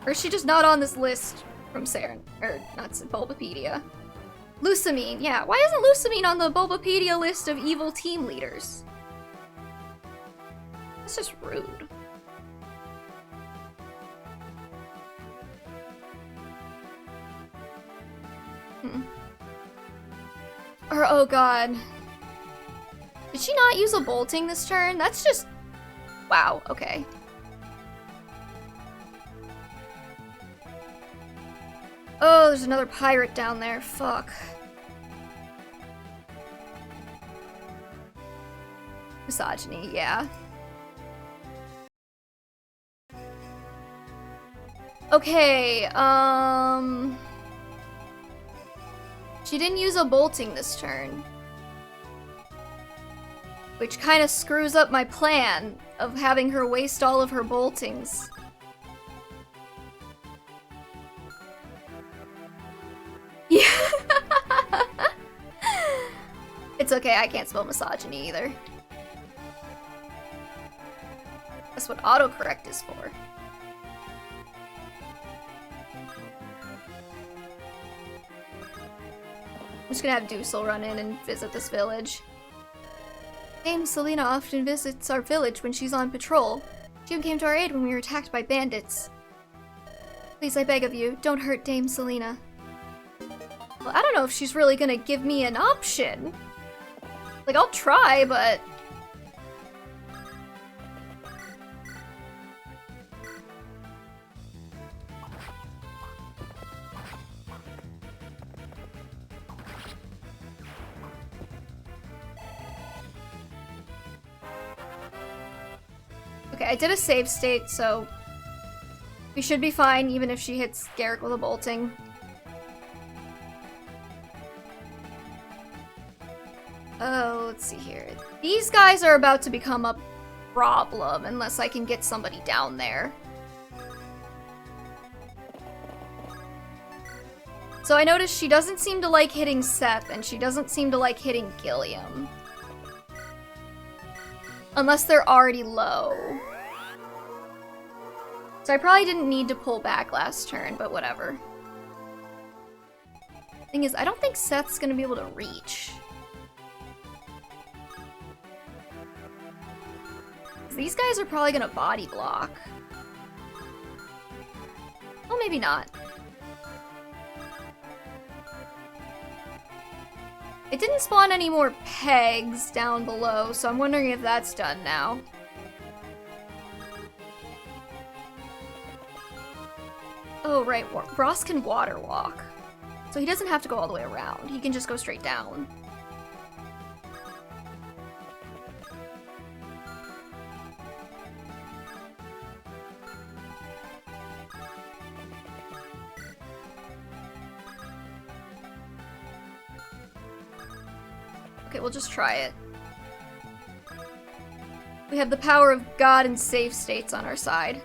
Or is she just not on this list from Saren, or not Bulbapedia? Lusamine, yeah. Why isn't Lusamine on the Bulbapedia list of evil team leaders? That's just rude. Or, oh god. Did she not use a bolting this turn? That's just... Wow, okay. Oh, there's another pirate down there. Fuck. Misogyny, yeah. Okay, she didn't use a bolting this turn. Which kind of screws up my plan of having her waste all of her boltings. Yeah. It's okay, I can't spell misogyny either. That's what autocorrect is for. I'm just gonna have Dusel run in and visit this village. Dame Selena often visits our village when she's on patrol. She even came to our aid when we were attacked by bandits. Please, I beg of you, don't hurt Dame Selena. Well, I don't know if she's really gonna give me an option. Like, I'll try, but... Okay, I did a save state, so we should be fine even if she hits Garrick with a bolting. Oh, let's see here. These guys are about to become a problem unless I can get somebody down there. So I noticed she doesn't seem to like hitting Seth, and she doesn't seem to like hitting Gilliam. Unless they're already low. So I probably didn't need to pull back last turn, but whatever. Thing is, I don't think Seth's gonna be able to reach. These guys are probably gonna body block. Well, maybe not. It didn't spawn any more pegs down below, so I'm wondering if that's done now. Oh, right, Ross can water walk. So he doesn't have to go all the way around. He can just go straight down. Okay, we'll just try it. We have the power of God and save states on our side.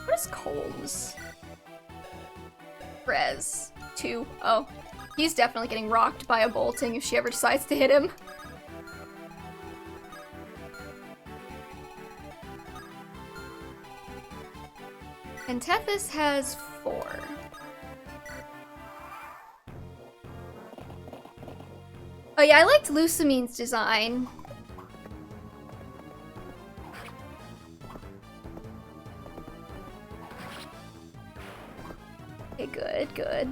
What is Colmes? Rez. 2. Oh. He's definitely getting rocked by a bolting if she ever decides to hit him. And Tethys has 4. Oh yeah, I liked Lusamine's design. good.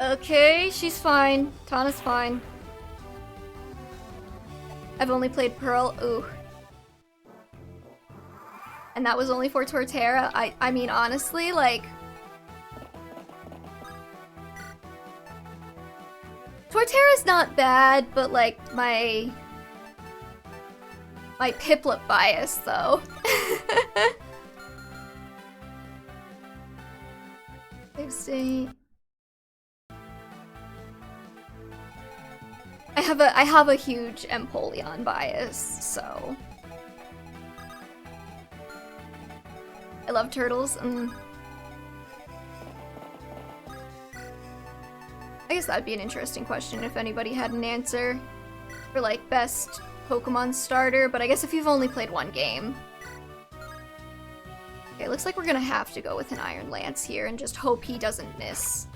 Okay, she's fine. Tana's fine. I've only played Pearl. Ooh. And that was only for Torterra. I mean, honestly, like... Torterra's not bad, but like, my Piplup bias, though. Save state. I have a huge Empoleon bias, so... I love turtles. I guess that'd be an interesting question if anybody had an answer for, like, best Pokemon starter, but I guess if you've only played one game. Okay, looks like we're gonna have to go with an Iron Lance here and just hope he doesn't miss.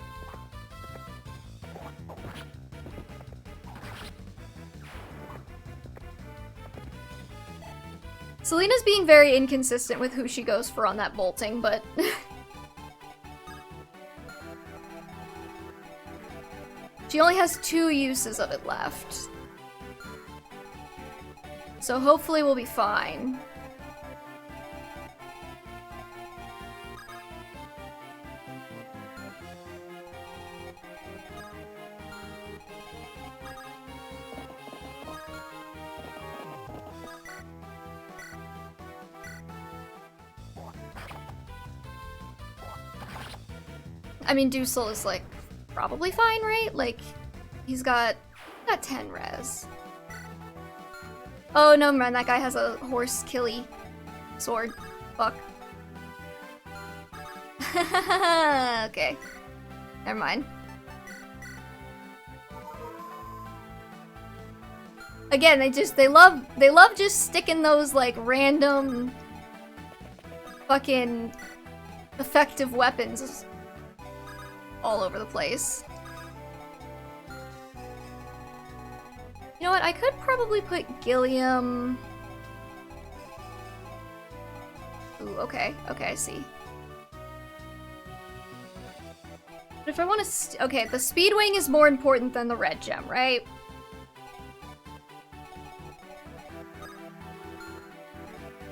Selena's being very inconsistent with who she goes for on that bolting, but... She only has 2 uses of it left. So hopefully we'll be fine. I mean, Dusel is, like, probably fine, right? Like, he's got 10 res. Oh, no, man, that guy has a horse killy sword. Fuck. Okay. Never mind. Again, they love just sticking those, like, random fucking effective weapons all over the place. You know what? I could probably put Gilliam... Ooh, okay. Okay, I see. But if I want to... Okay, the Speed Wing is more important than the Red Gem, right?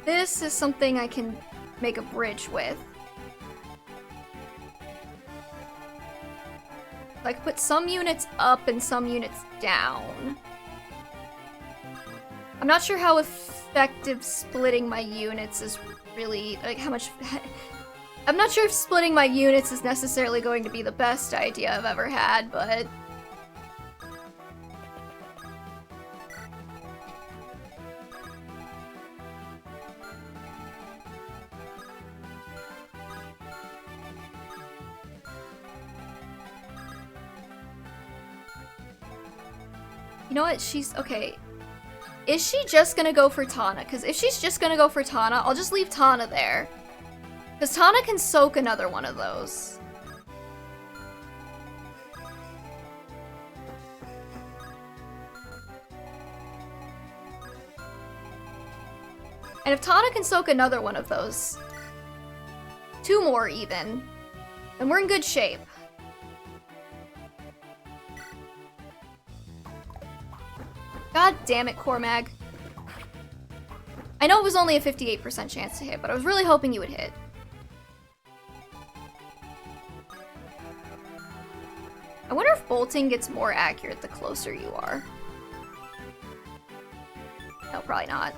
This is something I can make a bridge with. I could put some units up and some units down. I'm not sure how effective splitting my units is really, like, how much... I'm not sure if splitting my units is necessarily going to be the best idea I've ever had, but... You know what? She's... Okay. Is she just gonna go for Tana? Because if she's just gonna go for Tana, I'll just leave Tana there. Because Tana can soak another one of those. And if Tana can soak another one of those, 2 more even, then we're in good shape. God damn it, Cormag. I know it was only a 58% chance to hit, but I was really hoping you would hit. I wonder if bolting gets more accurate the closer you are. No, probably not.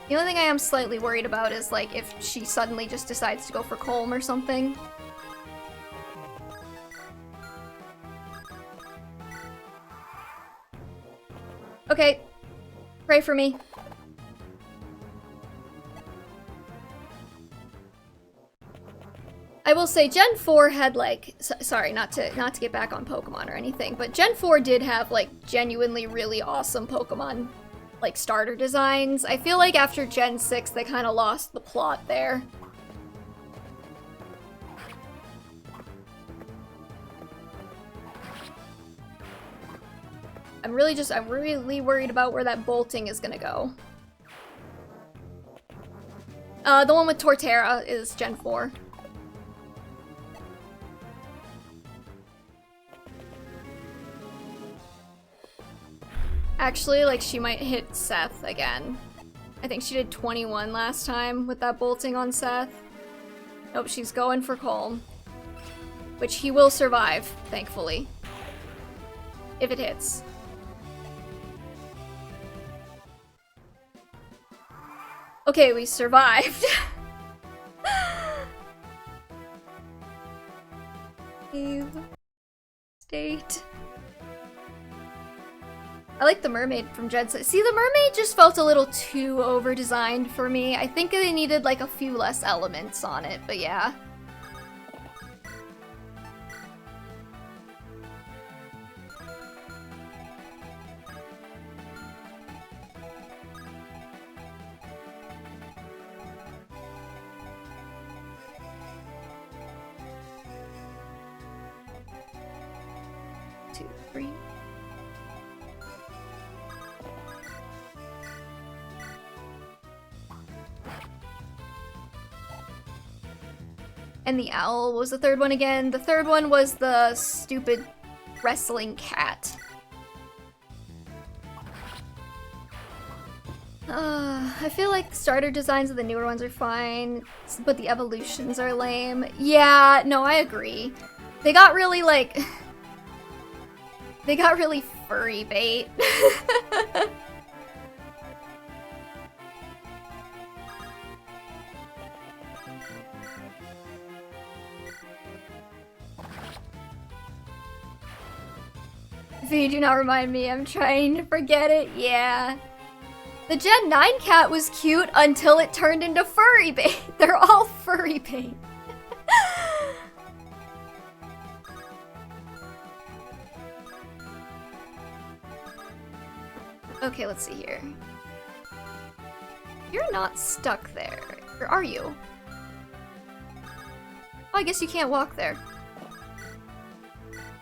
The only thing I am slightly worried about is, like, if she suddenly just decides to go for Colm or something. Okay. Pray for me. I will say Gen 4 had, like, sorry, not to get back on Pokemon or anything, but Gen 4 did have, like, genuinely really awesome Pokemon, like, starter designs. I feel like after Gen 6, they kind of lost the plot there. I'm really worried about where that bolting is gonna go. The one with Torterra is Gen 4. Actually, like, she might hit Seth again. I think she did 21 last time with that bolting on Seth. Nope, she's going for Colm. Which he will survive, thankfully. If it hits. Okay, we survived. Save state. I like the mermaid from Gen 6. See, the mermaid just felt a little too over-designed for me. I think they needed like a few less elements on it, but yeah. And the owl was the third one again. The third one was the stupid wrestling cat. I feel like starter designs of the newer ones are fine, but the evolutions are lame. Yeah, no, I agree. They got really like... they got really furry bait. V, do not remind me, I'm trying to forget it, yeah. The Gen 9 cat was cute until it turned into furry bait. They're all furry bait. Okay, let's see here. You're not stuck there, or are you? Oh, I guess you can't walk there.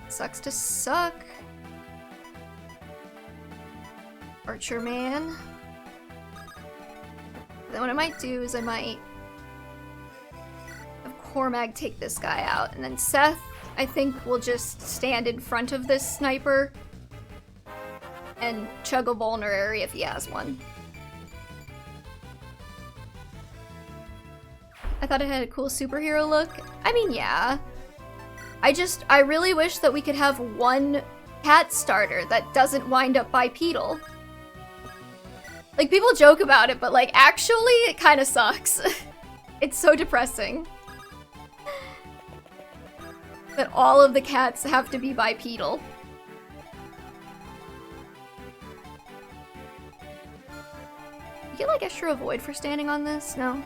Sucks to suck. Archer man. Then what I might do is I might have Cormag take this guy out, and then Seth, I think, will just stand in front of this sniper and chug a vulnerary if he has one. I thought it had a cool superhero look. I mean, yeah. I really wish that we could have one cat starter that doesn't wind up bipedal. Like, people joke about it, but, like, actually, it kind of sucks. It's so depressing. That all of the cats have to be bipedal. You get, like, extra avoid for standing on this? No?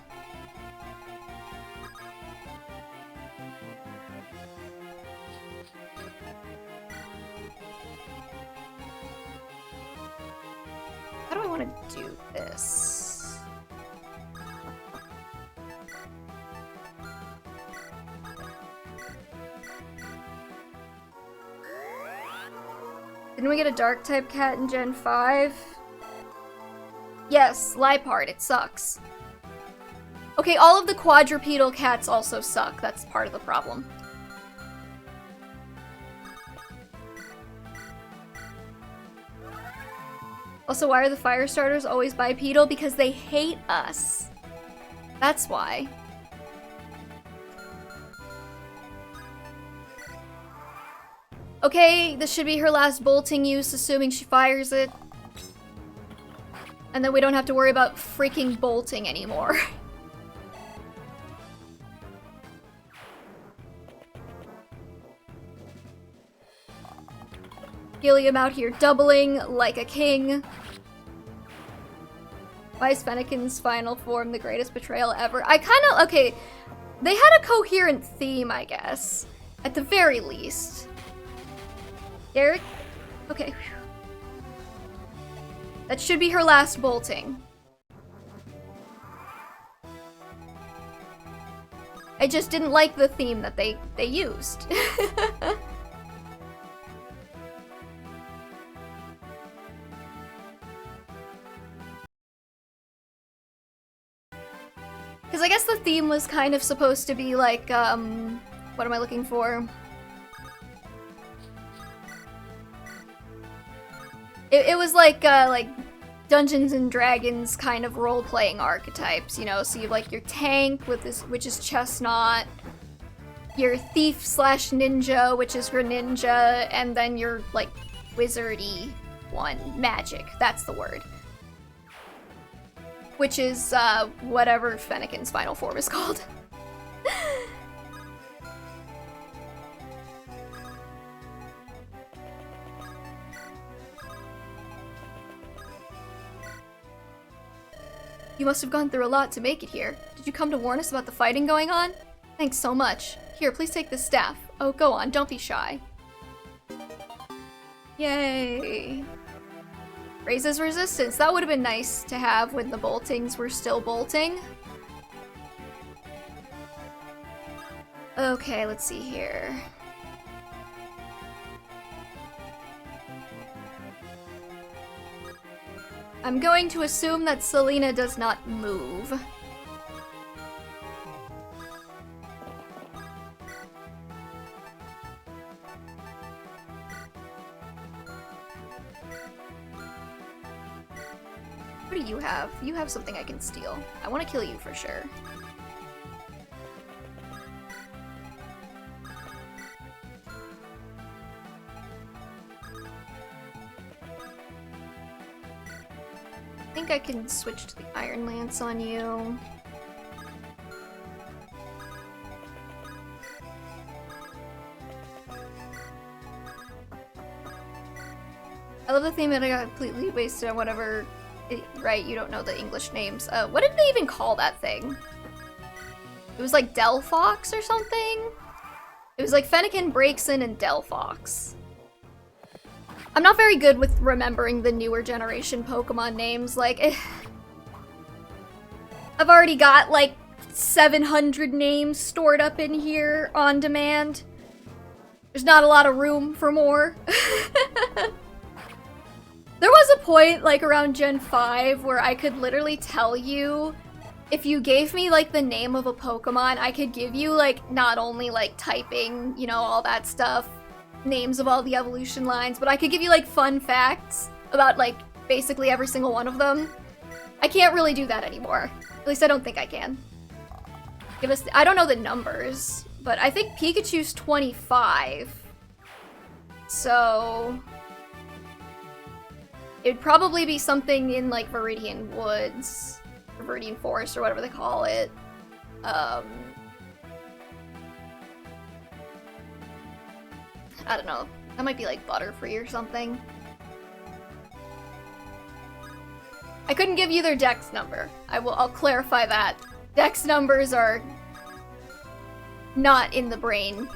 How do I want to do this? Didn't we get a dark type cat in Gen 5? Yes, Lipard, it sucks. Okay, all of the quadrupedal cats also suck. That's part of the problem. Also, why are the fire starters always bipedal? Because they hate us. That's why. Okay, this should be her last bolting use, assuming she fires it. And then we don't have to worry about freaking bolting anymore. Gilliam out here doubling like a king. Why is Fennekin's final form the greatest betrayal ever? Okay, they had a coherent theme, I guess. At the very least. Derek? Okay. That should be her last bolting. I just didn't like the theme that they used. Because I guess the theme was kind of supposed to be like, what am I looking for? It was like Dungeons and Dragons kind of role-playing archetypes, you know? So you have like your tank, with this, which is Chestnut, your thief slash ninja, which is Greninja, and then your like wizardy one, magic, that's the word. Which is whatever Fennekin's final form is called. You must have gone through a lot to make it here. Did you come to warn us about the fighting going on? Thanks so much. Here, please take this staff. Oh, go on, don't be shy. Yay. Raises resistance. That would have been nice to have when the boltings were still bolting. Okay, let's see here. I'm going to assume that Selena does not move. What do you have? You have something I can steal. I want to kill you for sure. I think I can switch to the Iron Lance on you. I love the theme that I got completely wasted on whatever. Right, you don't know the English names. What did they even call that thing? It was like Delphox or something? It was like Fennekin, Braixen, and Delphox. I'm not very good with remembering the newer generation Pokemon names. Like, I've already got like 700 names stored up in here on demand. There's not a lot of room for more. There was a point, like, around Gen 5 where I could literally tell you, if you gave me, like, the name of a Pokemon, I could give you, like, not only, like, typing, you know, all that stuff, names of all the evolution lines, but I could give you, like, fun facts about, like, basically every single one of them. I can't really do that anymore. At least I don't think I can. I don't know the numbers, but I think Pikachu's 25. So it'd probably be something in, like, Viridian Woods, or Viridian Forest, or whatever they call it. I don't know. That might be, like, Butterfree or something. I couldn't give you their Dex number. I'll clarify that. Dex numbers are not in the brain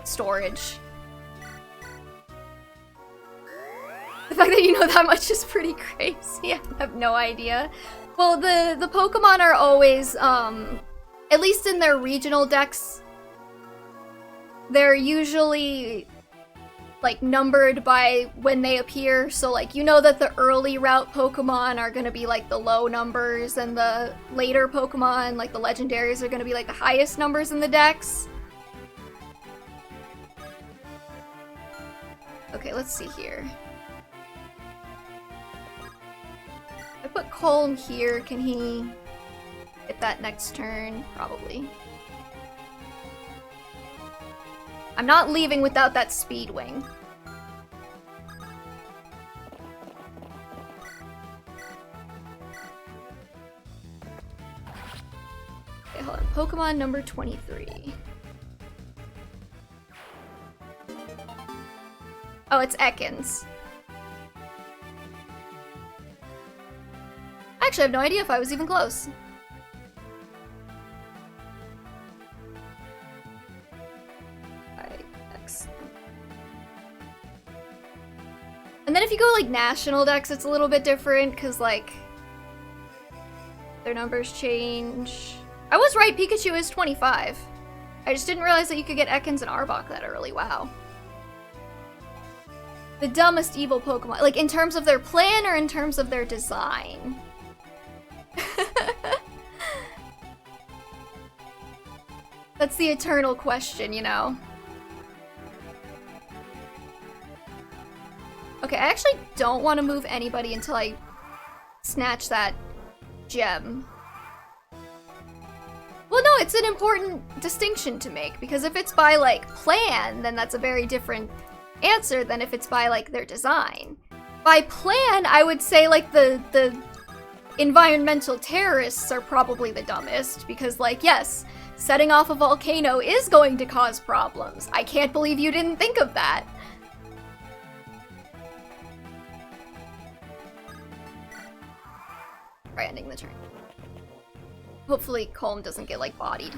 storage. The fact that you know that much is pretty crazy. I have no idea. Well, the Pokemon are always, at least in their regional decks, they're usually, like, numbered by when they appear. So, like, you know that the early route Pokemon are gonna be, like, the low numbers, and the later Pokemon, like the legendaries, are gonna be, like, the highest numbers in the decks. Okay, let's see here. I put Colm here. Can he hit that next turn? Probably. I'm not leaving without that Speed Wing. Okay, hold on. Pokemon number 23. Oh, it's Ekans. Actually, I have no idea if I was even close. And then if you go, like, national decks, it's a little bit different, because, like, their numbers change. I was right, Pikachu is 25. I just didn't realize that you could get Ekans and Arbok that early, wow. The dumbest evil Pokemon, like, in terms of their plan or in terms of their design? That's the eternal question, you know? Okay, I actually don't want to move anybody until I snatch that gem. Well, no, it's an important distinction to make, because if it's by, like, plan, then that's a very different answer than if it's by, like, their design. By plan, I would say, like, the environmental terrorists are probably the dumbest, because, like, yes, setting off a volcano is going to cause problems. I can't believe you didn't think of that. Right, ending the turn. Hopefully Colm doesn't get, like, bodied.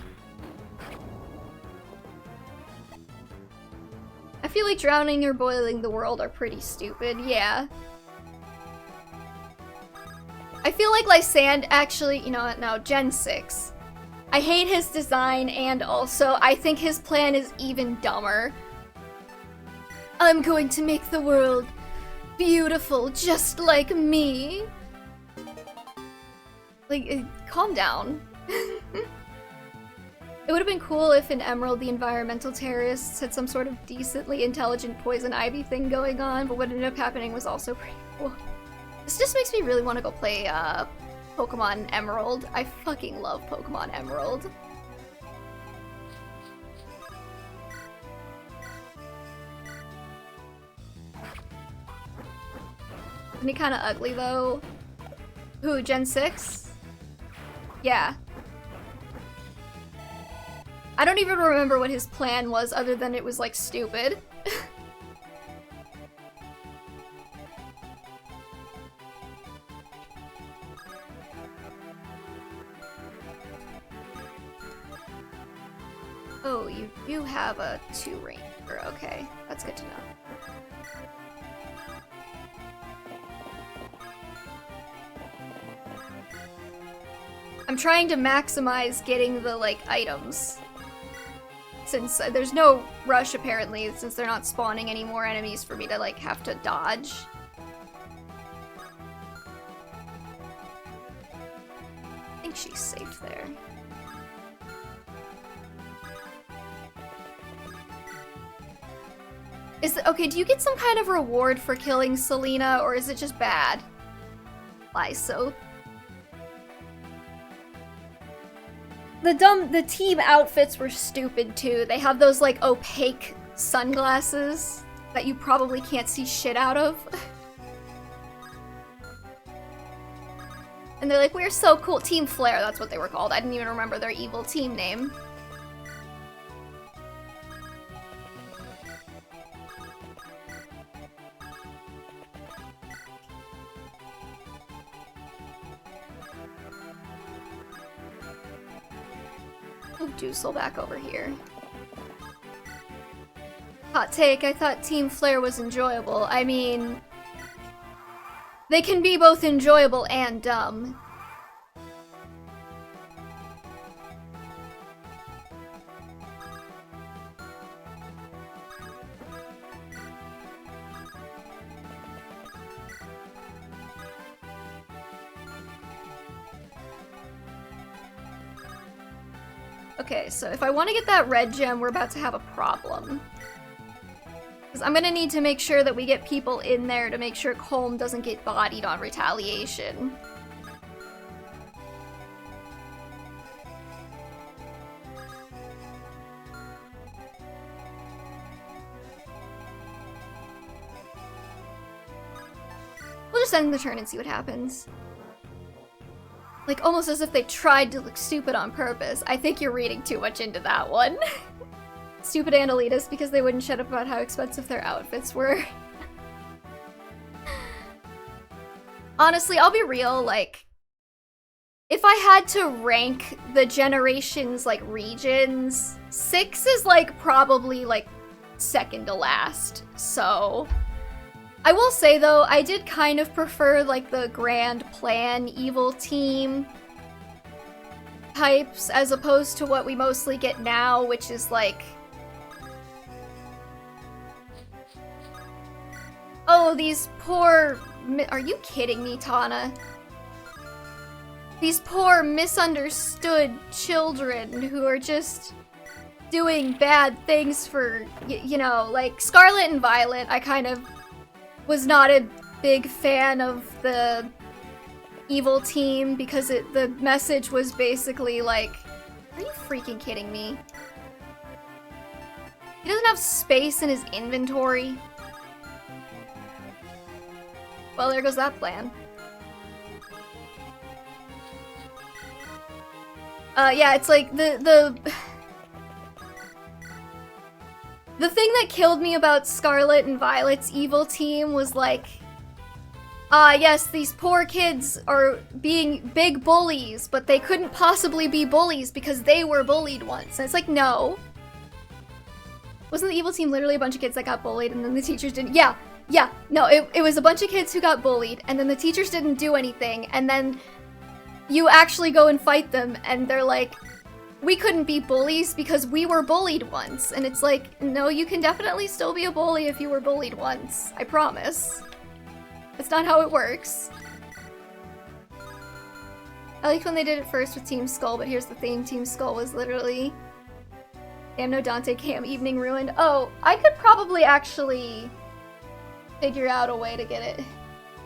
I feel like drowning or boiling the world are pretty stupid, yeah. I feel like Lysand actually, you know what, no, Gen 6. I hate his design, and also I think his plan is even dumber. I'm going to make the world beautiful just like me. Like, calm down. It would have been cool if in Emerald the environmental terrorists had some sort of decently intelligent poison ivy thing going on, but what ended up happening was also pretty cool. This just makes me really want to go play Pokemon Emerald. I fucking love Pokemon Emerald. Isn't he kind of ugly though? Who, Gen 6? Yeah. I don't even remember what his plan was other than it was, like, stupid. Oh, you do have a 2 ranger. Okay, that's good to know. I'm trying to maximize getting the, like, items. Since there's no rush, apparently, since they're not spawning any more enemies for me to, like, have to dodge. I think she's safe there. Okay, do you get some kind of reward for killing Selena, or is it just bad? Lyso. The team outfits were stupid too. They have those, like, opaque sunglasses that you probably can't see shit out of. And they're like, we're so cool. Team Flare, that's what they were called. I didn't even remember their evil team name. Juicel back over here. Hot take, I thought Team Flare was enjoyable. I mean, they can be both enjoyable and dumb. Okay, so if I want to get that red gem, we're about to have a problem. Because I'm gonna need to make sure that we get people in there to make sure Colm doesn't get bodied on retaliation. We'll just end the turn and see what happens. Like, almost as if they tried to look stupid on purpose. I think you're reading too much into that one. Stupid and elitist because they wouldn't shut up about how expensive their outfits were. Honestly, I'll be real, like, if I had to rank the generation's, like, regions, 6 is, like, probably, like, second to last, so... I will say, though, I did kind of prefer, like, the Grand Plan evil team types as opposed to what we mostly get now, which is, like... Oh, these poor... Are you kidding me, Tana? These poor misunderstood children who are just doing bad things for, you know, like Scarlet and Violet, I kind of was not a big fan of the evil team because the message was basically like, are you freaking kidding me? He doesn't have space in his inventory. Well, there goes that plan. Yeah, it's like the thing that killed me about Scarlet and Violet's evil team was like, yes, these poor kids are being big bullies, but they couldn't possibly be bullies because they were bullied once. And it's like, no. Wasn't the evil team literally a bunch of kids that got bullied and then the teachers didn't? Yeah, no, it was a bunch of kids who got bullied and then the teachers didn't do anything and then you actually go and fight them and they're like, we couldn't be bullies because we were bullied once. And it's like, no, you can definitely still be a bully if you were bullied once. I promise. That's not how it works. I liked when they did it first with Team Skull, but here's the thing. Team Skull was literally... Damn, no Dante Cam, evening ruined. Oh, I could probably actually figure out a way to get it.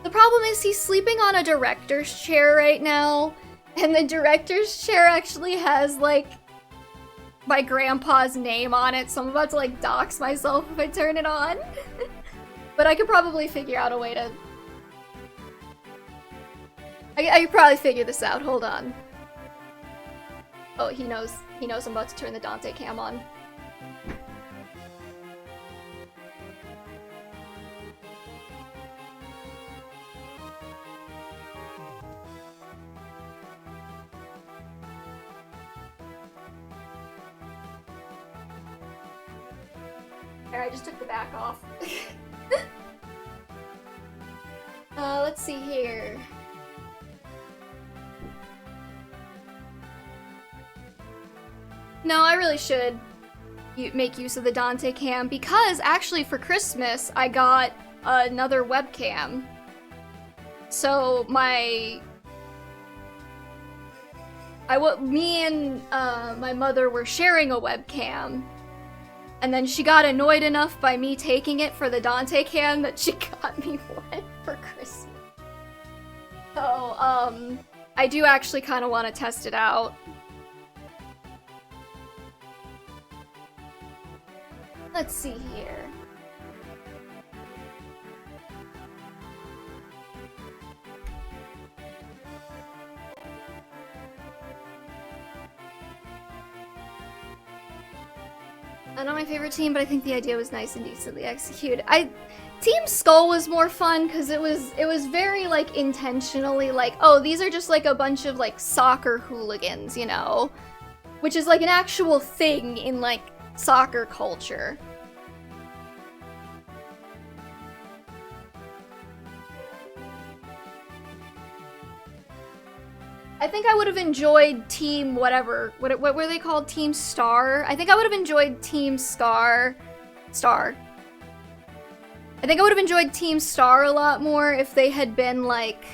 The problem is he's sleeping on a director's chair right now, and the director's chair actually has, like, my grandpa's name on it, so I'm about to, like, dox myself if I turn it on. But I could probably figure out a way to... I could probably figure this out, hold on. Oh, he knows I'm about to turn the Dante cam on. There, I just took the back off. Let's see here. No, I really should make use of the Dante cam because actually for Christmas I got another webcam. So me and my mother were sharing a webcam, and then she got annoyed enough by me taking it for the Dante cam that she got me one for Christmas. So I do actually kind of want to test it out. Let's see here. Not my favorite team, but I think the idea was nice and decently executed. Team Skull was more fun because it was very like intentionally like, oh, these are just like a bunch of like soccer hooligans, you know, which is like an actual thing in like soccer culture. I think I would have enjoyed Team whatever. What were they called? Team Star? I think I would have enjoyed Team Star. I think I would have enjoyed Team Star a lot more if they had been like...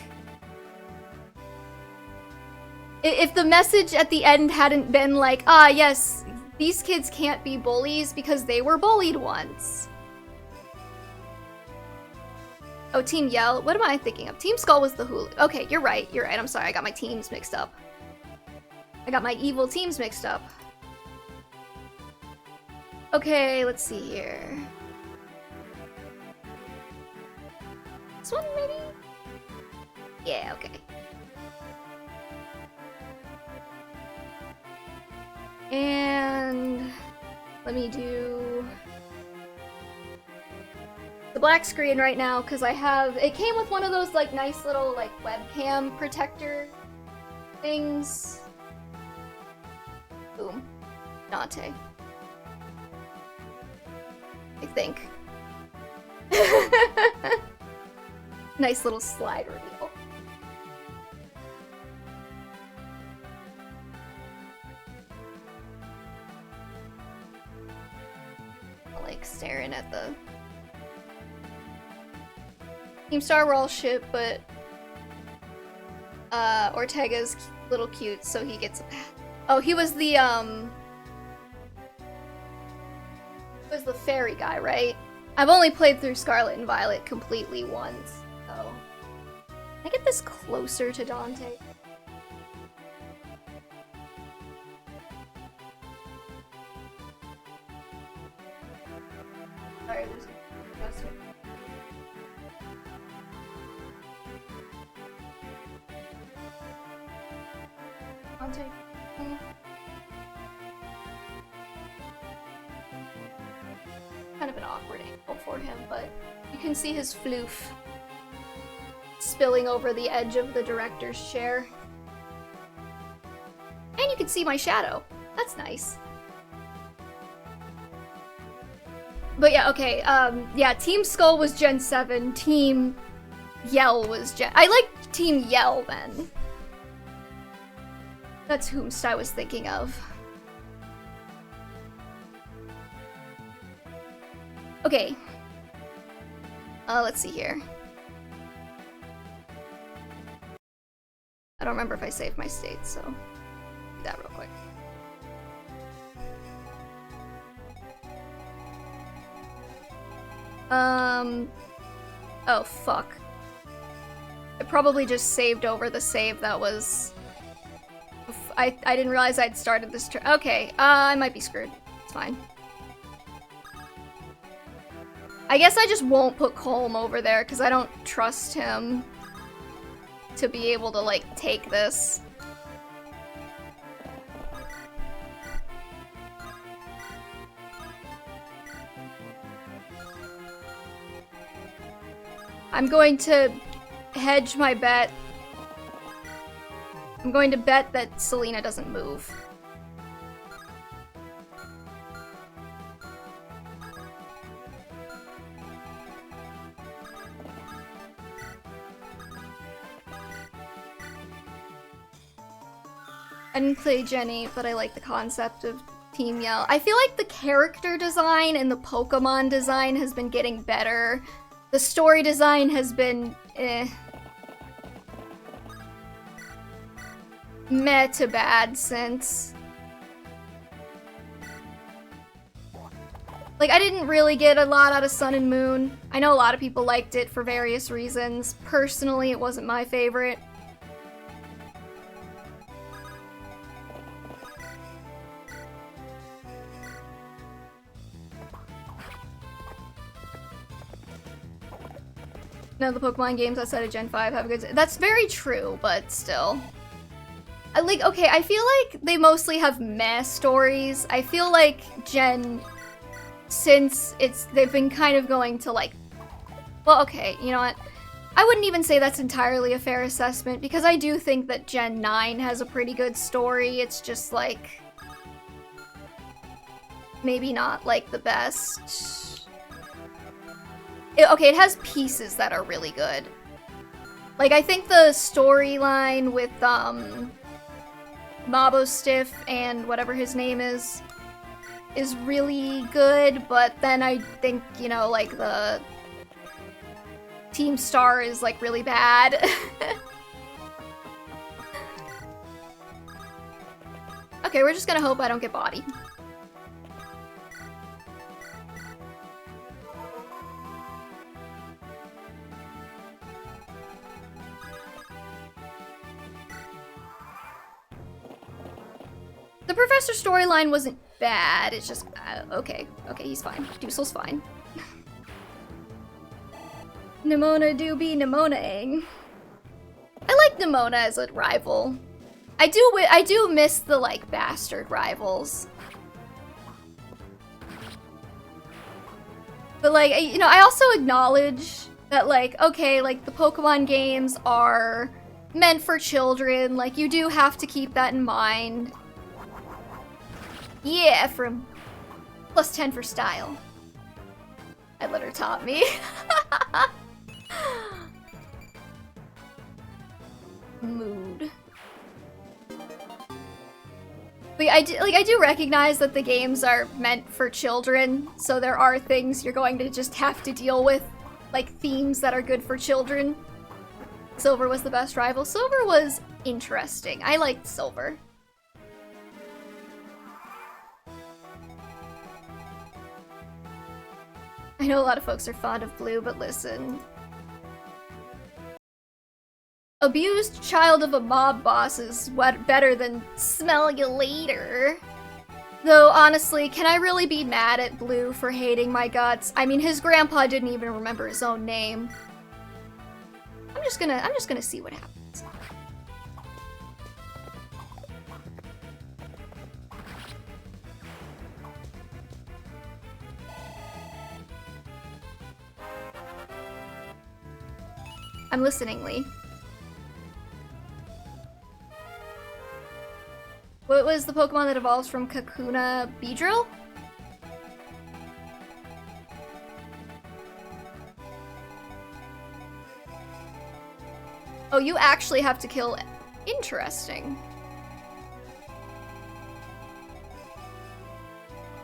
If the message at the end hadn't been like, ah, yes, these kids can't be bullies because they were bullied once. Oh, Team Yell. What am I thinking of? Team Skull was the hooligan. Okay, you're right. I'm sorry. I got my teams mixed up. I got my evil teams mixed up. Okay, let's see here. This one, maybe? Yeah, okay. And let me do the black screen right now because it came with one of those like nice little like webcam protector things. Boom. Dante. I think. Nice little slide reveal. Like staring at the Team Star were all shit, but Ortega's little cute, so he gets a pass. Oh, he was the was the fairy guy, right? I've only played through Scarlet and Violet completely once, so... Can I get this closer to Dante? Sorry, there's closer. Dante. Kind of an awkward angle for him, but you can see his floof spilling over the edge of the director's chair. And you can see my shadow. That's nice. But yeah, okay, yeah, Team Skull was Gen 7, Team Yell was Gen... I liked Team Yell then. That's whomst I was thinking of. Okay. Let's see here. I don't remember if I saved my state, so do that real quick. Oh fuck. I probably just saved over the save that was... I didn't realize I'd started this turn. Okay, I might be screwed. It's fine. I guess I just won't put Colm over there because I don't trust him to be able to, like, take this. I'm going to hedge my bet. I'm going to bet that Selena doesn't move. I didn't play Jenny, but I like the concept of Team Yell. I feel like the character design and the Pokemon design has been getting better. The story design has been, meh to bad since. Like, I didn't really get a lot out of Sun and Moon. I know a lot of people liked it for various reasons. Personally, it wasn't my favorite. None of the Pokemon games outside of Gen 5 have good... That's very true, but still. Okay, I feel like they mostly have meh stories. I feel like Gen... Since they've been kind of going to, like... Well, okay, you know what? I wouldn't even say that's entirely a fair assessment, because I do think that Gen 9 has a pretty good story. It's just, like... Maybe not, like, the best... Okay, it has pieces that are really good. Like, I think the storyline with, Mabostiff and whatever his name is really good, but then I think, you know, like, the Team Star is, like, really bad. Okay, we're just gonna hope I don't get bodied. The Professor storyline wasn't bad, it's just, okay, he's fine. Doosel's fine. Nimona do be Nimona-ing. I like Nimona as a rival. I do miss the, like, bastard rivals. But, like, you know, I also acknowledge that, like, okay, like, the Pokemon games are meant for children, like, you do have to keep that in mind. Yeah, Ephraim. Plus 10 for style. I let her top me. Mood. But I do recognize that the games are meant for children, so there are things you're going to just have to deal with, like themes that are good for children. Silver was the best rival. Silver was interesting. I liked Silver. I know a lot of folks are fond of Blue, but listen. Abused child of a mob boss is better than smell you later. Though, honestly, can I really be mad at Blue for hating my guts? I mean, his grandpa didn't even remember his own name. I'm just gonna see what happens. I'm listening, Lee. What was the Pokemon that evolves from Kakuna Beedrill? Oh, you actually have to kill... Interesting.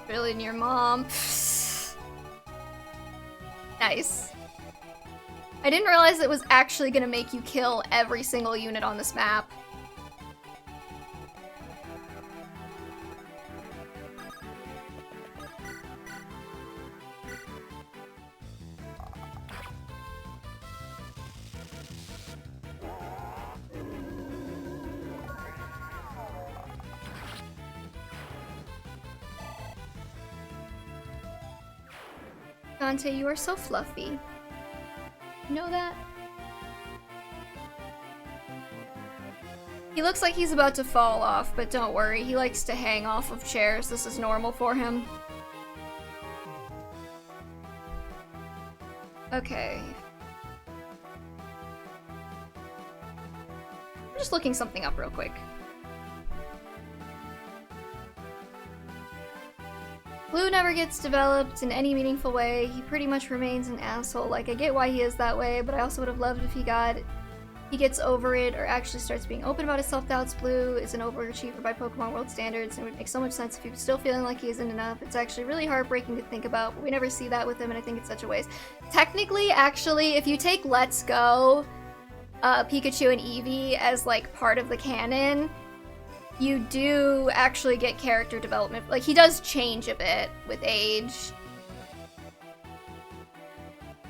Really, your mom. Nice. I didn't realize it was actually gonna make you kill every single unit on this map. Dante, you are so fluffy. You know that? He looks like he's about to fall off, but don't worry, he likes to hang off of chairs. This is normal for him. Okay. I'm just looking something up real quick. Blue never gets developed in any meaningful way. He pretty much remains an asshole. Like, I get why he is that way, but I also would have loved if he gets over it or actually starts being open about his self-doubts. Blue is an overachiever by Pokemon World standards, and it would make so much sense if he was still feeling like he isn't enough. It's actually really heartbreaking to think about, but we never see that with him, and I think it's such a waste. Technically, actually, if you take Let's Go, Pikachu and Eevee as, like, part of the canon, you do actually get character development. Like, he does change a bit with age.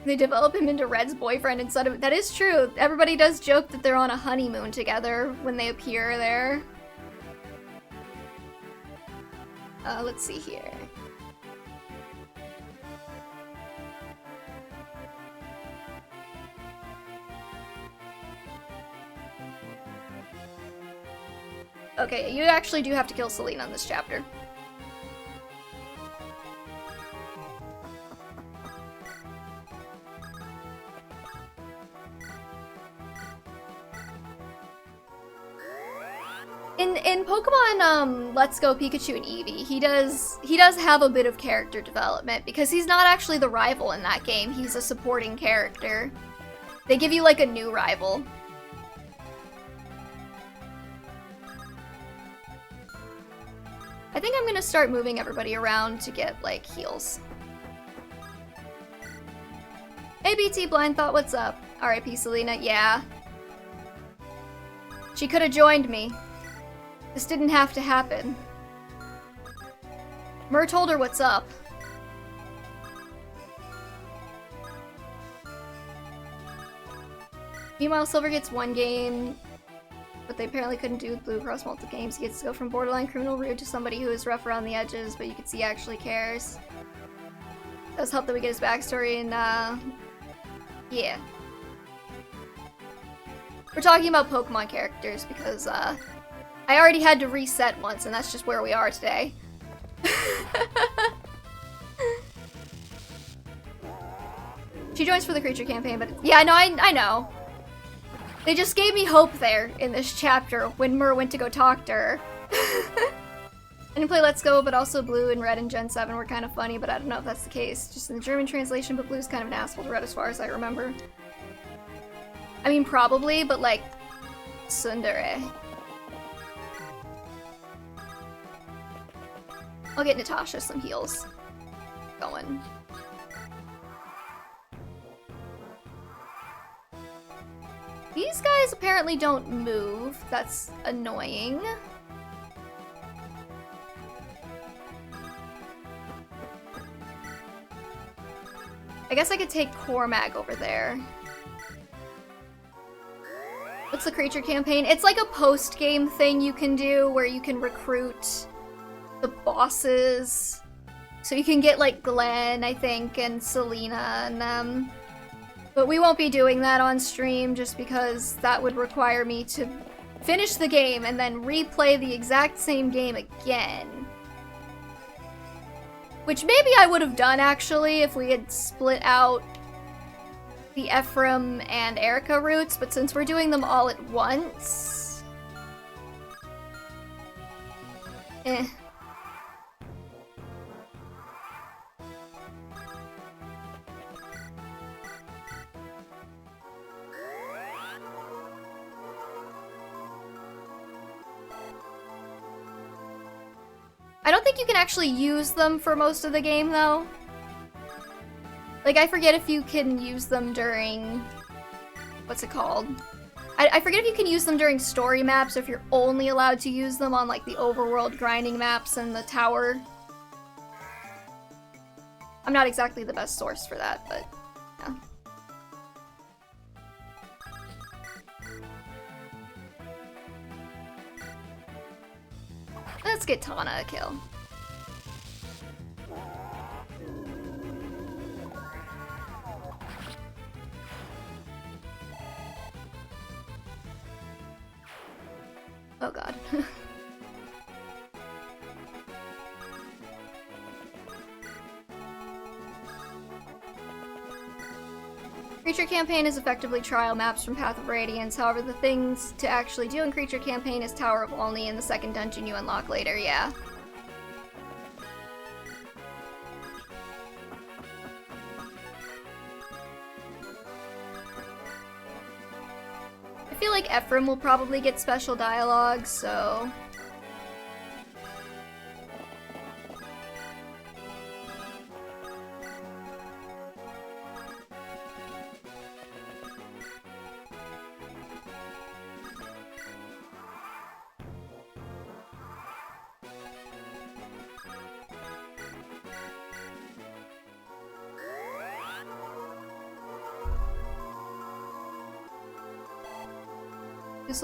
They develop him into Red's boyfriend instead of... That is true. Everybody does joke that they're on a honeymoon together when they appear there. Let's see here. Okay, you actually do have to kill Selena in this chapter. In Pokemon Let's Go Pikachu and Eevee, he does have a bit of character development because he's not actually the rival in that game. He's a supporting character. They give you like a new rival. I think I'm gonna start moving everybody around to get, like, heals. Hey, BT Blind Thought, what's up? RIP Selena, yeah. She could have joined me. This didn't have to happen. Mur told her what's up. Meanwhile, Silver gets one game, but they apparently couldn't do Blue across multiple games. He gets to go from borderline criminal rude to somebody who is rough around the edges, but you can see he actually cares. It does help that we get his backstory, and yeah. We're talking about Pokemon characters because I already had to reset once, and that's just where we are today. She joins for the creature campaign, but yeah, no, I know. They just gave me hope there in this chapter when Mur went to go talk to her. I didn't play Let's Go, but also Blue and Red and Gen 7 were kind of funny, but I don't know if that's the case. Just in the German translation, but Blue's kind of an asshole to Red as far as I remember. I mean, probably, but like, tsundere. I'll get Natasha some heals going. These guys apparently don't move. That's annoying. I guess I could take Cormag over there. What's the creature campaign? It's like a post-game thing you can do where you can recruit the bosses. So you can get like Glenn, I think, and Selena and them. But we won't be doing that on stream just because that would require me to finish the game and then replay the exact same game again. Which maybe I would have done actually if we had split out the Ephraim and Eirika routes, but since we're doing them all at once... Eh. I don't think you can actually use them for most of the game, though. Like, I forget if you can use them during... What's it called? I forget if you can use them during story maps, or if you're only allowed to use them on, like, the overworld grinding maps and the tower. I'm not exactly the best source for that, but, yeah. Let's get Tana a kill. Oh god. Creature Campaign is effectively trial maps from Path of Radiance, however the things to actually do in Creature Campaign is Tower of Olney and the second dungeon you unlock later, yeah. I feel like Ephraim will probably get special dialogue, so...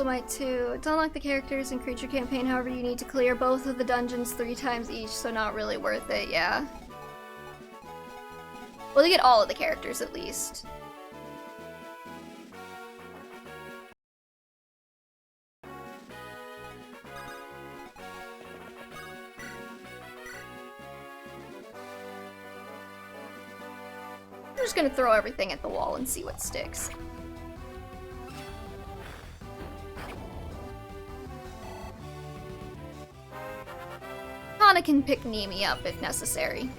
Might too. To unlock the characters in Creature Campaign, however, you need to clear both of the dungeons 3 times each, so not really worth it, yeah. Well, to get all of the characters, at least. I'm just gonna throw everything at the wall and see what sticks. Tana can pick Nemi up if necessary.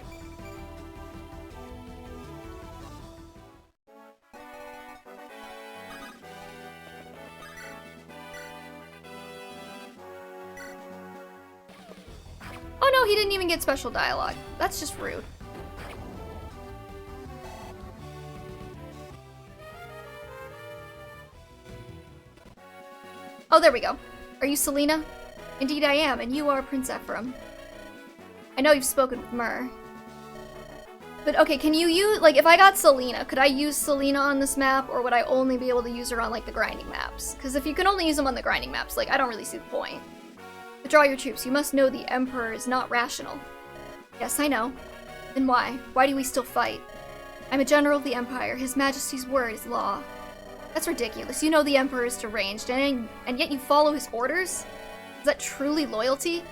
Oh no, he didn't even get special dialogue. That's just rude. Oh, there we go. Are you Selena? Indeed I am, and you are Prince Ephraim. I know you've spoken with Myr. But okay, can you use, like, if I got Selena, could I use Selena on this map, or would I only be able to use her on, like, the grinding maps? Because if you can only use them on the grinding maps, like, I don't really see the point. Withdraw your troops. You must know the Emperor is not rational. Yes, I know. Then why? Why do we still fight? I'm a general of the Empire. His Majesty's word is law. That's ridiculous. You know the Emperor is deranged, and yet you follow his orders? Is that truly loyalty?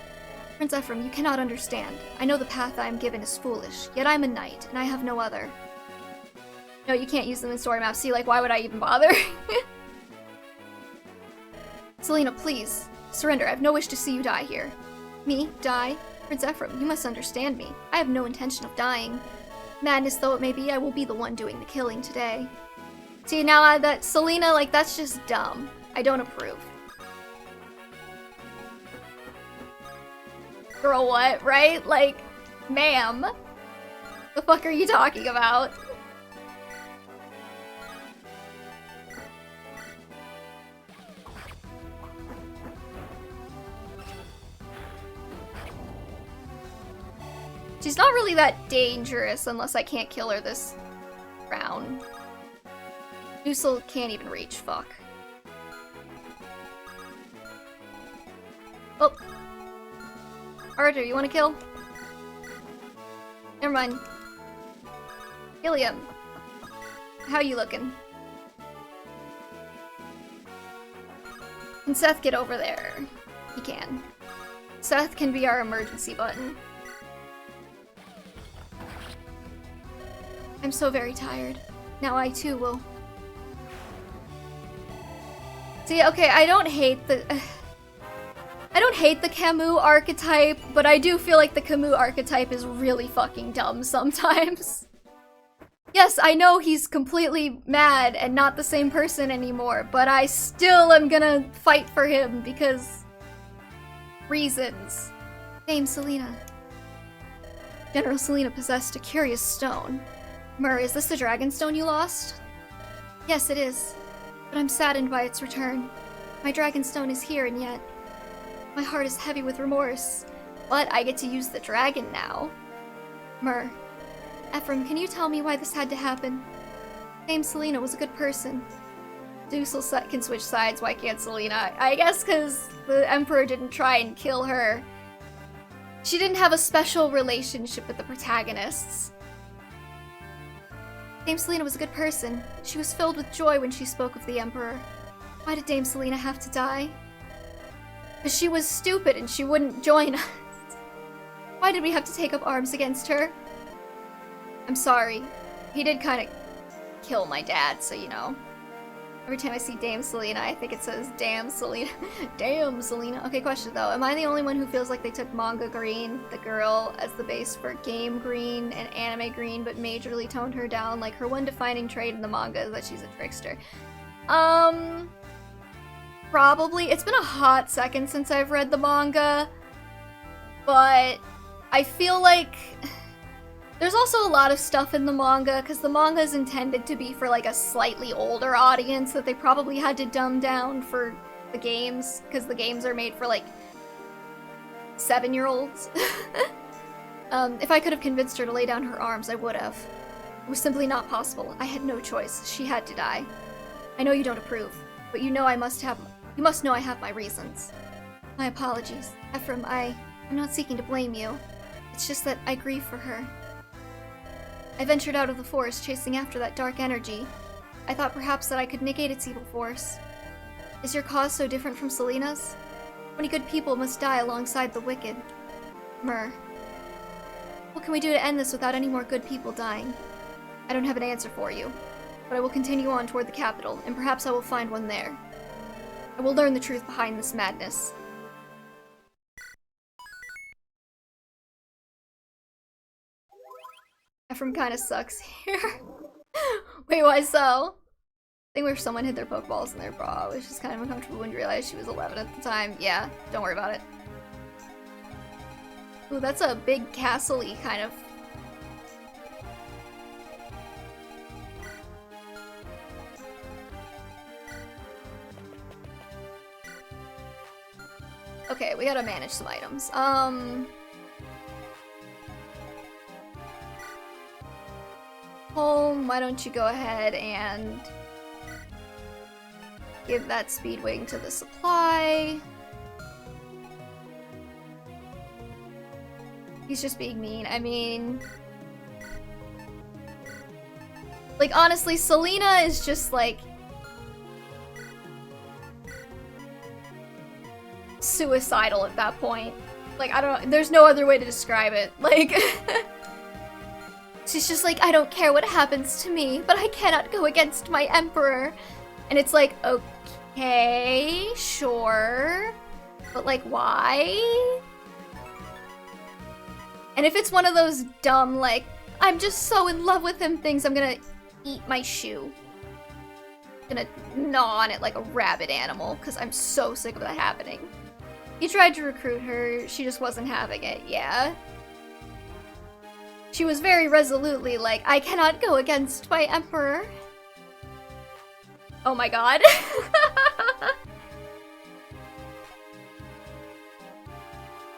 Prince Ephraim, you cannot understand. I know the path I am given is foolish, yet I am a knight, and I have no other. No, you can't use them in story maps. See, like, why would I even bother? Selena, please. Surrender. I have no wish to see you die here. Me? Die? Prince Ephraim, you must understand me. I have no intention of dying. Madness though it may be, I will be the one doing the killing today. See, now that Selena, like, that's just dumb. I don't approve. Girl, what, right? Like, ma'am. The fuck are you talking about? She's not really that dangerous unless I can't kill her this Dussel can't even reach, fuck. Oh. Arthur, you wanna kill? Never mind. Gilliam. How you looking? Can Seth get over there? He can. Seth can be our emergency button. I'm so very tired. Now I too will. See, okay, I don't hate the Camus archetype, but I do feel like the Camus archetype is really fucking dumb sometimes. Yes, I know he's completely mad and not the same person anymore, but I still am gonna fight for him because... reasons. Dame Selena. General Selena possessed a curious stone. Myrrh, is this the dragon stone you lost? Yes, it is. But I'm saddened by its return. My dragon stone is here, and yet... my heart is heavy with remorse. But I get to use the dragon now. Myrrh. Ephraim, can you tell me why this had to happen? Dame Selena was a good person. Dussel can switch sides, why can't Selena? I guess because the Emperor didn't try and kill her. She didn't have a special relationship with the protagonists. Dame Selena was a good person. She was filled with joy when she spoke of the Emperor. Why did Dame Selena have to die? Because she was stupid and she wouldn't join us. Why did we have to take up arms against her? I'm sorry. He did kind of kill my dad, so you know. Every time I see Dame Selena, I think it says, damn Selena. Damn Selena. Okay, question though. Am I the only one who feels like they took manga green, the girl, as the base for game green and anime green, but majorly toned her down? Like, her one defining trait in the manga is that she's a trickster. Probably. It's been a hot second since I've read the manga, but I feel like... there's also a lot of stuff in the manga, because the manga is intended to be for, like, a slightly older audience that they probably had to dumb down for the games, because the games are made for, like, 7-year-olds. If I could have convinced her to lay down her arms, I would have. It was simply not possible. I had no choice. She had to die. I know you don't approve, but you know you must know I have my reasons. My apologies. Ephraim, I'm not seeking to blame you. It's just that I grieve for her. I ventured out of the forest chasing after that dark energy. I thought perhaps that I could negate its evil force. Is your cause so different from Selena's? Many good people must die alongside the wicked. Myrrh. What can we do to end this without any more good people dying? I don't have an answer for you, but I will continue on toward the capital, and perhaps I will find one there. I will learn the truth behind this madness. Ephraim kinda sucks here. Wait, why so? I think where someone hid their Pokeballs in their bra, which is kind of uncomfortable when you realize she was 11 at the time. Yeah, don't worry about it. Ooh, that's a big castle-y kind of... Okay, we gotta manage some items. Home, why don't you go ahead and give that speed wing to the supply. He's just being mean. I mean... like, honestly, Selena is just, like... suicidal at that point. Like, I don't... there's no other way to describe it. Like... she's just like, I don't care what happens to me, but I cannot go against my emperor. And it's like, okay, sure. But, like, why? And if it's one of those dumb, like, I'm just so in love with him things, I'm gonna eat my shoe. I'm gonna gnaw on it like a rabid animal, because I'm so sick of that happening. He tried to recruit her, she just wasn't having it, yeah. She was very resolutely like, I cannot go against my emperor. Oh my god.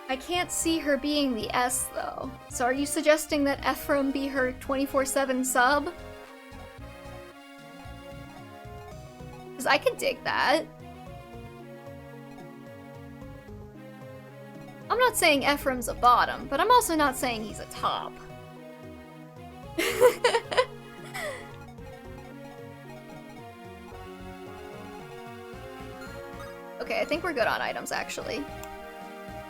I can't see her being the S, though. So are you suggesting that Ephraim be her 24/7 sub? Because I could dig that. I'm not saying Ephraim's a bottom, but I'm also not saying he's a top. Okay, I think we're good on items, actually.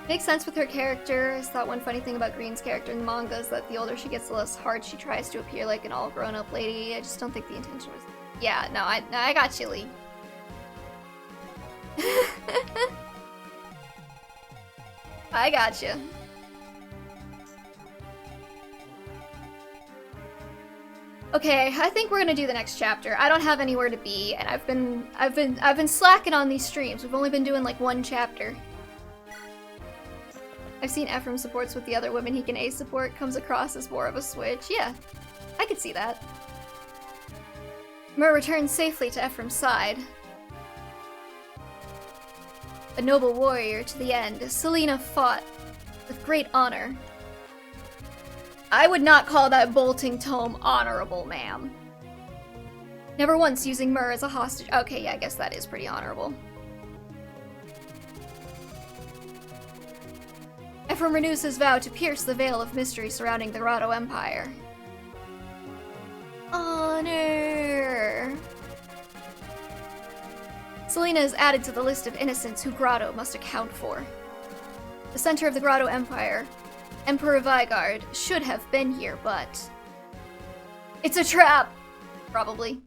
Makes sense with her character. I thought one funny thing about Green's character in the manga is that the older she gets, the less hard she tries to appear like an all-grown-up lady. I just don't think the intention was... Yeah, no, I got chilly. I gotcha. Okay, I think we're gonna do the next chapter. I don't have anywhere to be, and I've been slacking on these streams. We've only been doing like one chapter. I've seen Ephraim supports with the other women he can A support, comes across as more of a switch. Yeah, I could see that. Myr returns safely to Ephraim's side. A noble warrior to the end, Selena fought with great honor. I would not call that bolting tome honorable, ma'am. Never once using Myr as a hostage. Okay, yeah, I guess that is pretty honorable. Ephraim renews his vow to pierce the veil of mystery surrounding the Grotto Empire. Honor! Selena is added to the list of innocents who Grotto must account for. The center of the Grotto Empire, Emperor Vigard, should have been here, but... It's a trap! Probably.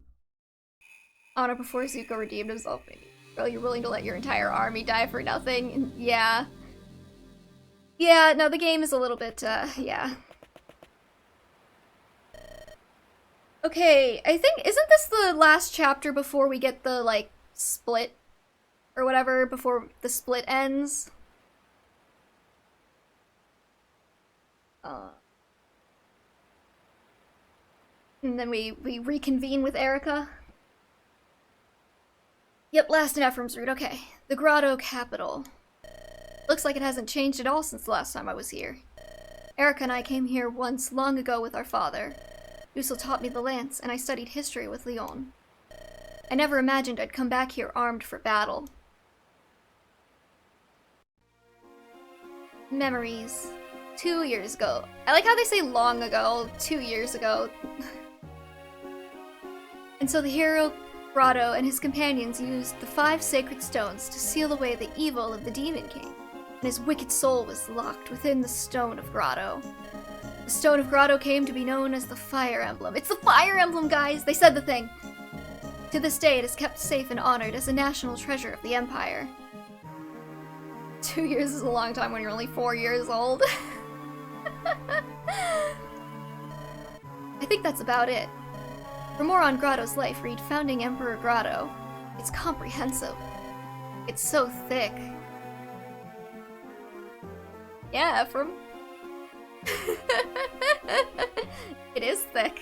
Honor before Zuko redeemed himself. Girl, you're willing to let your entire army die for nothing? And yeah. Yeah, no, the game is a little bit, yeah. Okay, I think, isn't this the last chapter before we get the, like, split? Or whatever, before the split ends? And then we reconvene with Eirika? Yep, last in Ephraim's route, okay. The Grotto capital. Looks like it hasn't changed at all since the last time I was here. Eirika and I came here once long ago with our father. Usul taught me the lance, and I studied history with Leon. I never imagined I'd come back here armed for battle. Memories. 2 years ago. I like how they say long ago, 2 years ago. And so the hero Grotto and his companions used the 5 sacred stones to seal away the evil of the Demon King, and his wicked soul was locked within the Stone of Grotto. The Stone of Grotto came to be known as the Fire Emblem. It's the Fire Emblem, guys! They said the thing! To this day, it is kept safe and honored as a national treasure of the Empire. 2 years is a long time when you're only 4 years old. I think that's about it. For more on Grotto's life, read Founding Emperor Grotto. It's comprehensive. It's so thick. Yeah, Ephraim. It is thick.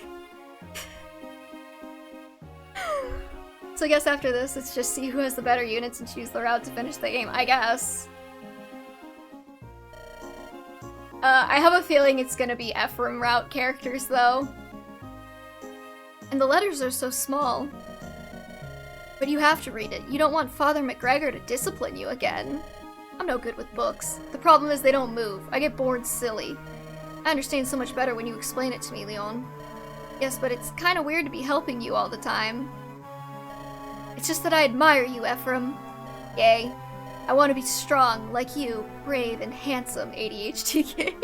So I guess after this, it's just see who has the better units and choose the route to finish the game, I guess. I have a feeling it's gonna be Ephraim route characters, though. And the letters are so small. But you have to read it. You don't want Father McGregor to discipline you again. I'm no good with books. The problem is they don't move. I get bored silly. I understand so much better when you explain it to me, Leon. Yes, but it's kinda weird to be helping you all the time. It's just that I admire you, Ephraim. Yay. I want to be strong, like you, brave and handsome, ADHD King.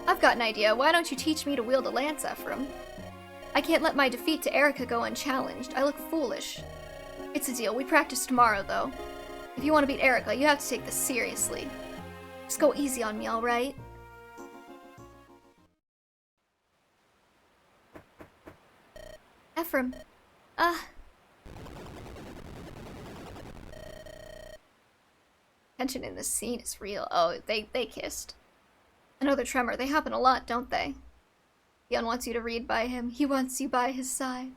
I've got an idea. Why don't you teach me to wield a lance, Ephraim? I can't let my defeat to Eirika go unchallenged. I look foolish. It's a deal. We practice tomorrow, though. If you want to beat Eirika, you have to take this seriously. Just go easy on me, alright? Ephraim. Tension in this scene is real. Oh, they kissed. Another tremor. They happen a lot, don't they? Leon wants you to read by him. He wants you by his side.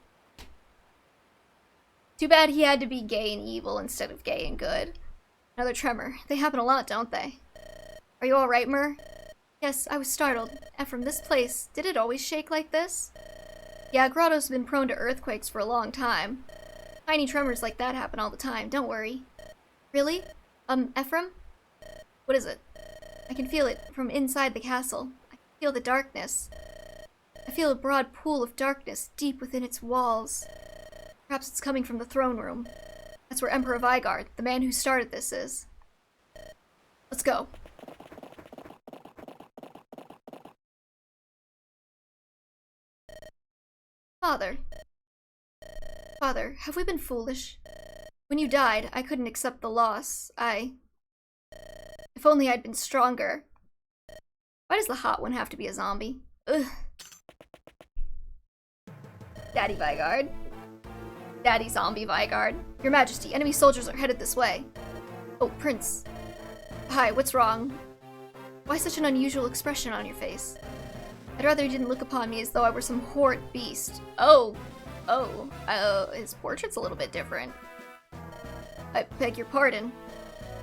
Too bad he had to be gay and evil instead of gay and good. Another tremor. They happen a lot, don't they? Are you alright, Myr? Yes, I was startled. Ephraim, this place, did it always shake like this? Yeah, Grotto's been prone to earthquakes for a long time. Tiny tremors like that happen all the time, don't worry. Really? Ephraim? What is it? I can feel it from inside the castle. I can feel the darkness. I feel a broad pool of darkness deep within its walls. Perhaps it's coming from the throne room. That's where Emperor Vigard, the man who started this, is. Let's go. Father. Father, have we been foolish? When you died, I couldn't accept the loss. If only I'd been stronger. Why does the hot one have to be a zombie? Ugh. Daddy Vigard. Daddy Zombie Vigard. Your Majesty, enemy soldiers are headed this way. Oh, Prince. Hi, what's wrong? Why such an unusual expression on your face? I'd rather you didn't look upon me as though I were some horrid beast. Oh, his portrait's a little bit different. I beg your pardon.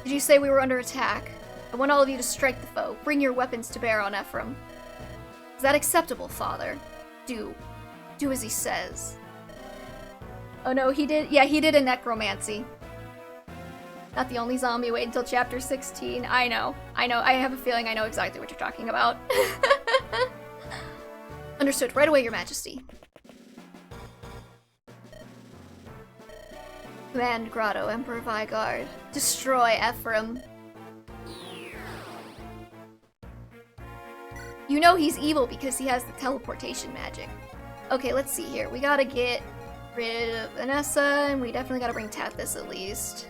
Did you say we were under attack? I want all of you to strike the foe. Bring your weapons to bear on Ephraim. Is that acceptable, Father? Do as he says. Oh no, he did a necromancy. Not the only zombie, wait until chapter 16. I know, I have a feeling I know exactly what you're talking about. Understood, right away, Your Majesty. Command Grotto, Emperor Vigard. Destroy Ephraim. You know he's evil because he has the teleportation magic. Okay, let's see here. We gotta get rid of Vanessa, and we definitely gotta bring Tathis at least.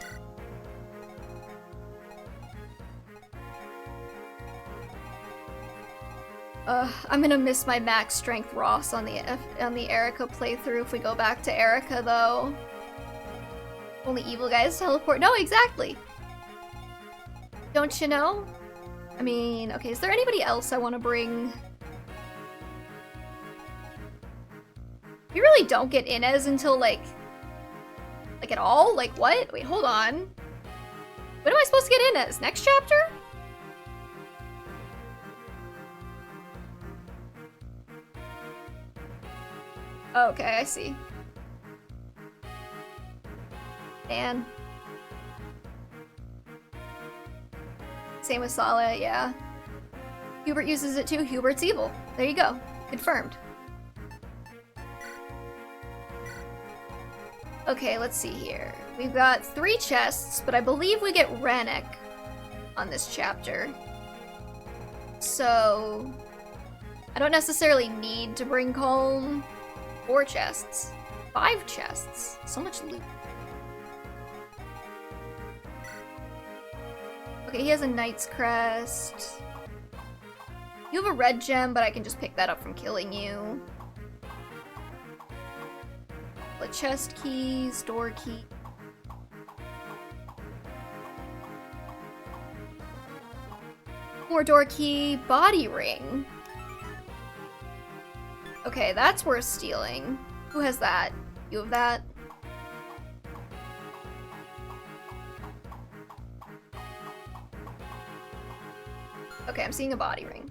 I'm gonna miss my max strength Ross on the Eirika playthrough if we go back to Eirika, though. Only evil guys teleport. No, exactly. Don't you know? I mean, okay, is there anybody else I want to bring? We really don't get Inez until, like at all? Like, what? Wait, hold on. When am I supposed to get Inez? Next chapter? Okay, I see. And same with Sala, yeah. Hubert uses it too. Hubert's evil. There you go. Confirmed. Okay, let's see here. We've got 3 chests, but I believe we get Rannoch on this chapter. So I don't necessarily need to bring home 4 chests. 5 chests. So much loot. Okay, he has a Knight's Crest. You have a red gem, but I can just pick that up from killing you. The chest keys, door key. More door key, body ring. Okay, that's worth stealing. Who has that? You have that? Okay, I'm seeing a body ring.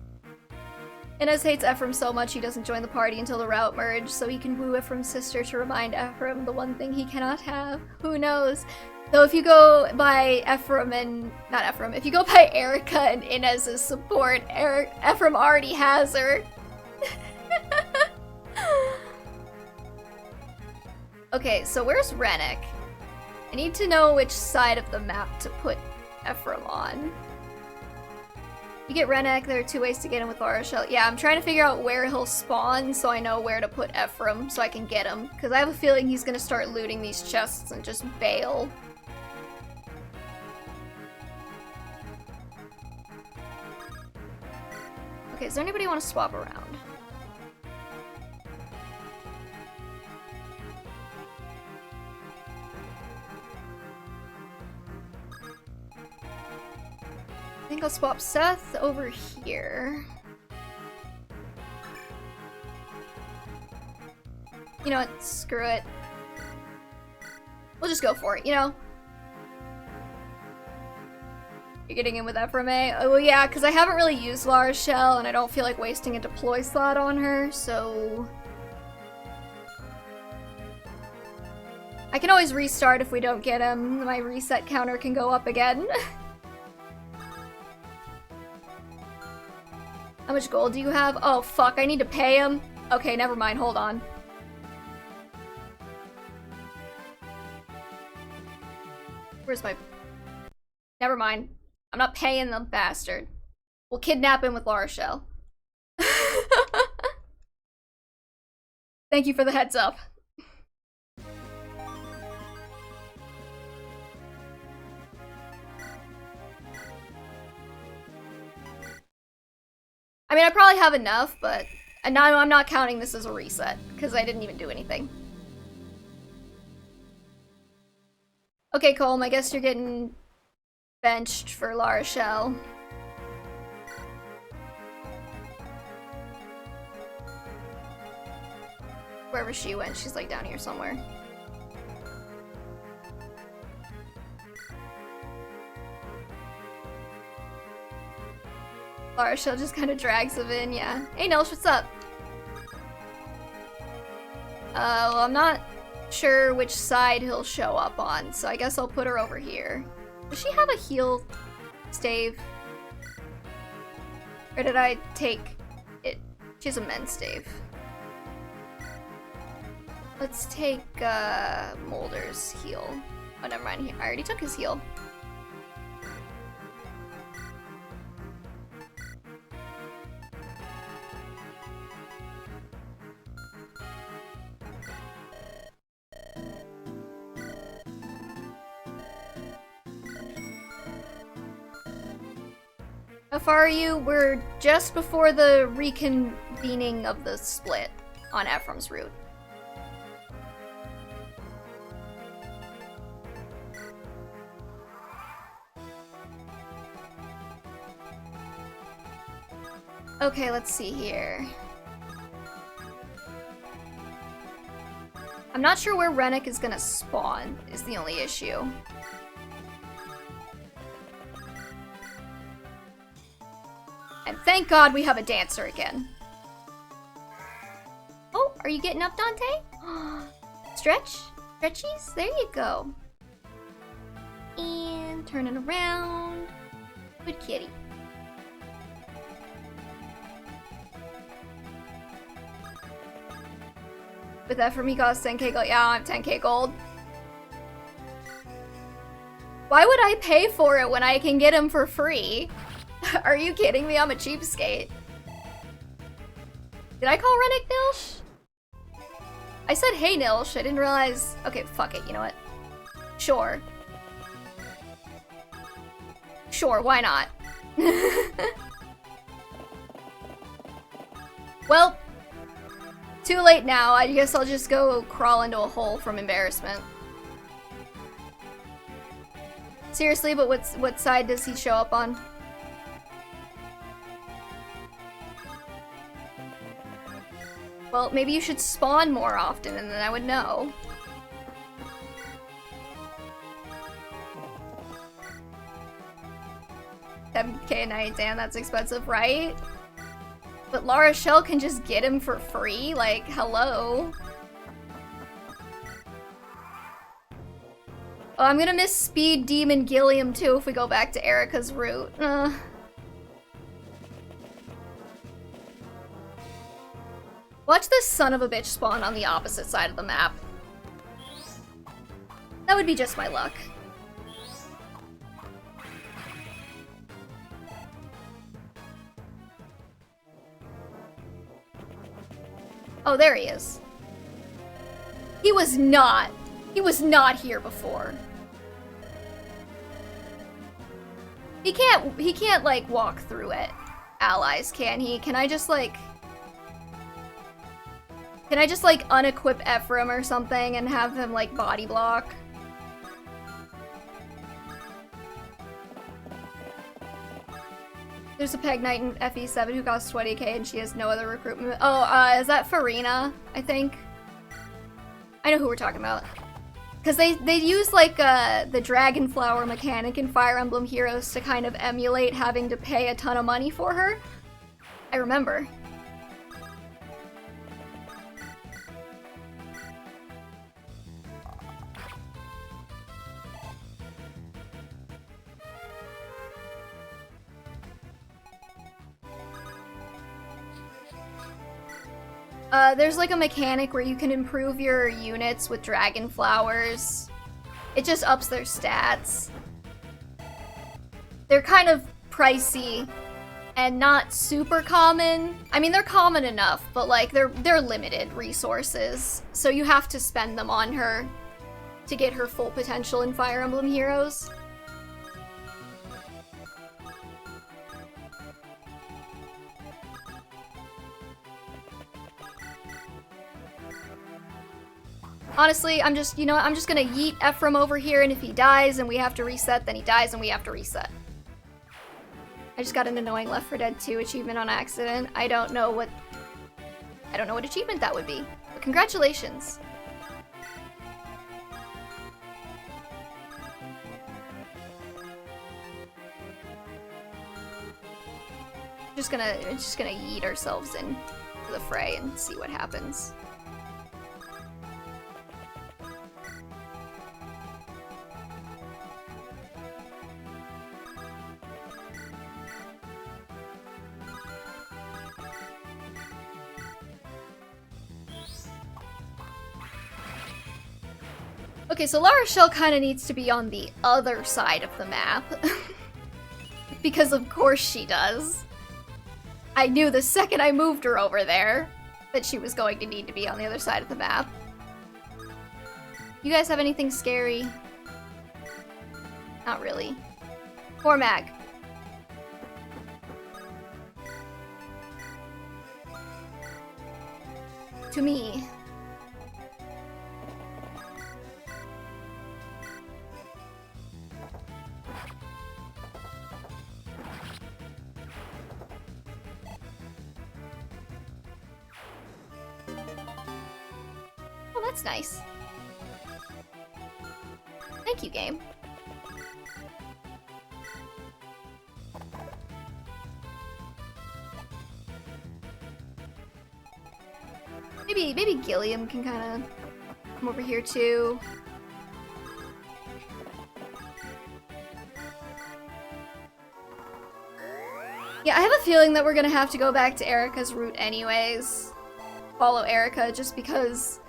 Inez hates Ephraim so much he doesn't join the party until the route merge, so he can woo Ephraim's sister to remind Ephraim the one thing he cannot have. Who knows? Though if you go by Ephraim and... not Ephraim. If you go by Eirika and Inez's support, Ephraim already has her. Okay, so where's Rannoch? I need to know which side of the map to put Ephraim on. You get Rannoch, there are 2 ways to get him with Laura Shell. Yeah, I'm trying to figure out where he'll spawn so I know where to put Ephraim so I can get him. Because I have a feeling he's going to start looting these chests and just bail. Okay, is there anybody want to swap around? I think I'll swap Seth over here. You know what? Screw it. We'll just go for it, you know? You're getting in with Ephraim, eh? Oh, well, yeah, because I haven't really used Lara Shell, and I don't feel like wasting a deploy slot on her, so... I can always restart if we don't get him. My reset counter can go up again. How much gold do you have? Oh, fuck, I need to pay him? Okay, never mind, hold on. Where's my... Never mind. I'm not paying the bastard. We'll kidnap him with La Rochelle. Thank you for the heads up. I mean, I probably have enough, but now I'm not counting this as a reset, because I didn't even do anything. Okay, Colm, I guess you're getting benched for La Rochelle. Wherever she went, she's like down here somewhere. La Rochelle just kind of drags him in, yeah. Hey Nilsh, what's up? Well, I'm not sure which side he'll show up on, so I guess I'll put her over here. Does she have a heal stave? Or did I take it? She has a men's stave. Let's take Molder's heal. Oh, never mind. I already took his heal. How far are you? We're just before the reconvening of the split on Ephraim's route. Okay, let's see here. I'm not sure where Rennick is gonna spawn, is the only issue. And thank God we have a dancer again. Oh, are you getting up, Dante? Stretch? Stretchies? There you go. And turn it around. Good kitty. With Ephraim, he costs 10k gold. Yeah, I'm 10k gold. Why would I pay for it when I can get him for free? Are you kidding me? I'm a cheapskate. Did I call Rennick Nilsh? I said, hey Nilsh. I didn't realize. Okay, fuck it. You know what? Sure. Sure, why not? Well, too late now. I guess I'll just go crawl into a hole from embarrassment. Seriously, but what side does he show up on? Well, maybe you should spawn more often and then I would know. $7k a night, damn, that's expensive, right? But La Rochelle can just get him for free? Like, hello? Oh, I'm gonna miss Speed Demon Gilliam too if we go back to Eirika's route. Watch this son of a bitch spawn on the opposite side of the map. That would be just my luck. Oh, there he is. He was not here before. He can't like walk through it. Allies, can he? Can I just like unequip Ephraim or something and have him like body block? There's a Peg Knight in FE7 who costs 20k and she has no other recruitment. Oh, is that Farina, I think? I know who we're talking about. Because they use like the Dragon Flower mechanic in Fire Emblem Heroes to kind of emulate having to pay a ton of money for her. I remember. There's like a mechanic where you can improve your units with dragon flowers. It just ups their stats. They're kind of pricey and not super common. I mean, they're common enough, but like they're limited resources. So you have to spend them on her to get her full potential in Fire Emblem Heroes. Honestly, I'm just gonna yeet Ephraim over here, and if he dies and we have to reset, then he dies and we have to reset. I just got an annoying Left 4 Dead 2 achievement on accident. I don't know what achievement that would be, but congratulations. We're just gonna yeet ourselves into the fray and see what happens. Okay, so La Rochelle kind of needs to be on the other side of the map. Because of course she does. I knew the second I moved her over there that she was going to need to be on the other side of the map. You guys have anything scary? Not really. Cormac. To me. Oh, that's nice. Thank you, game. Maybe Gilliam can kind of come over here too. Yeah, I have a feeling that we're gonna have to go back to Eirika's route anyways. Follow Eirika, just because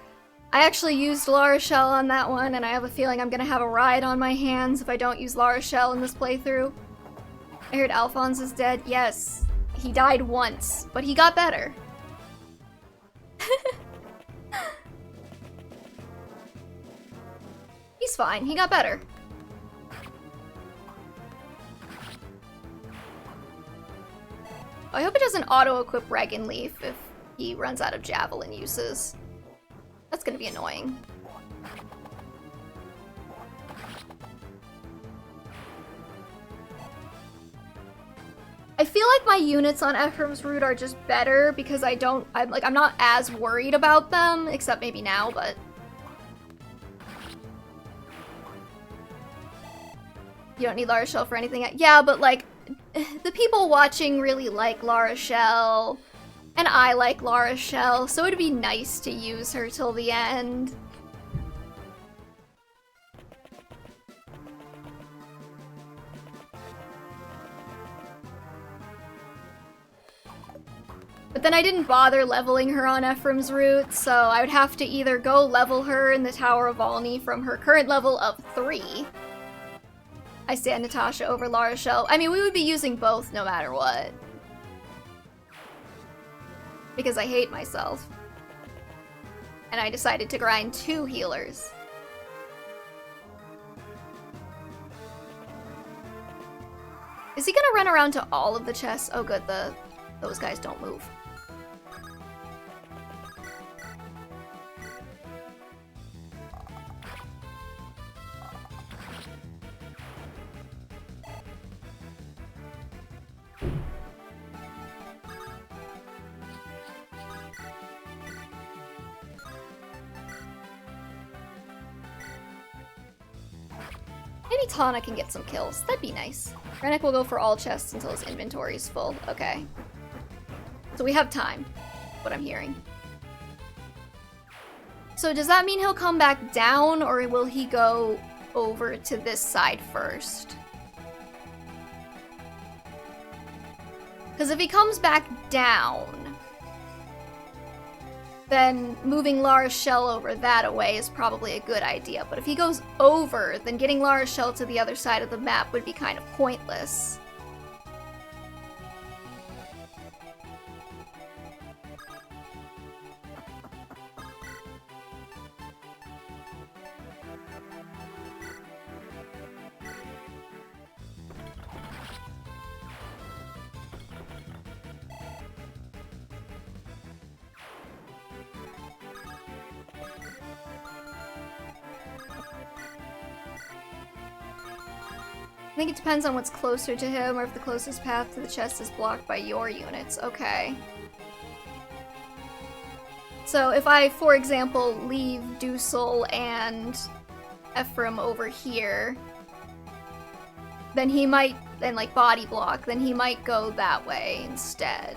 I actually used La Rochelle on that one, and I have a feeling I'm gonna have a ride on my hands if I don't use La Rochelle in this playthrough. I heard Alphonse is dead. Yes, he died once, but he got better. He's fine, he got better. I hope it doesn't auto-equip Regan Leaf if he runs out of Javelin uses. That's gonna be annoying. I feel like my units on Ephraim's route are just better because I'm not as worried about them, except maybe now, but you don't need La Rochelle for anything. Yeah, but like the people watching really like La Rochelle, and I like La Rochelle, so it'd be nice to use her till the end. But then I didn't bother leveling her on Ephraim's route, so I would have to either go level her in the Tower of Volney from her current level of 3. I stand Natasha over La Rochelle. I mean, we would be using both no matter what. Because I hate myself. And I decided to grind 2 healers. Is he gonna run around to all of the chests? Oh good, those guys don't move. Maybe Tana can get some kills. That'd be nice. Rennick will go for all chests until his inventory is full. Okay. So we have time, what I'm hearing. So does that mean he'll come back down, or will he go over to this side first? Because if he comes back down, then moving Lara's shell over that away is probably a good idea. But if he goes over, then getting Lara's shell to the other side of the map would be kind of pointless. I think it depends on what's closer to him, or if the closest path to the chest is blocked by your units. Okay. So if I, for example, leave Dusel and Ephraim over here, then he might, and like body block, then he might go that way instead.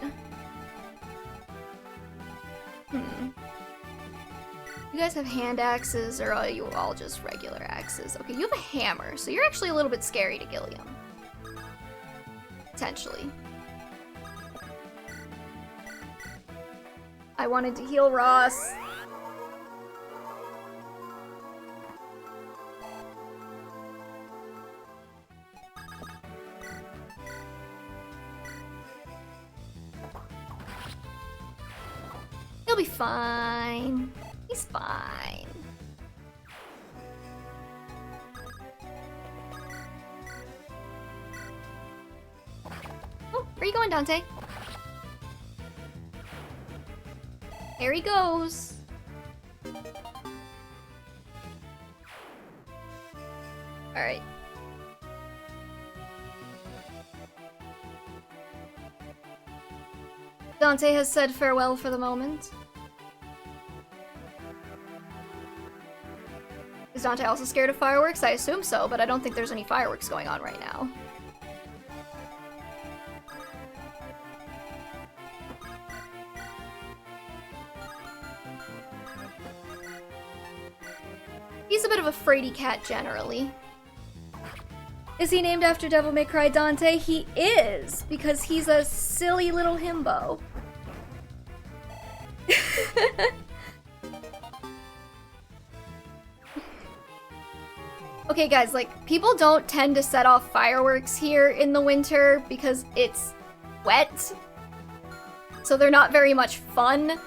You guys have hand axes, or are you all just regular axes? Okay, you have a hammer, so you're actually a little bit scary to Gilliam. Potentially. I wanted to heal Ross. He'll be fine. He's fine. Oh, where are you going, Dante? There he goes. Alright. Dante has said farewell for the moment. Is Dante also scared of fireworks? I assume so, but I don't think there's any fireworks going on right now. He's a bit of a fraidy cat generally. Is he named after Devil May Cry Dante? He is, because he's a silly little himbo. Okay guys, like, people don't tend to set off fireworks here in the winter because it's wet. So they're not very much fun.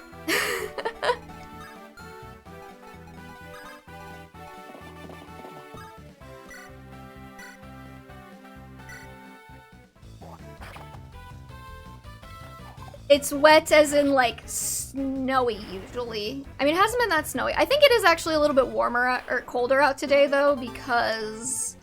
It's wet as in, like, snowy, usually. I mean, it hasn't been that snowy. I think it is actually a little bit warmer, or colder out today, though, because...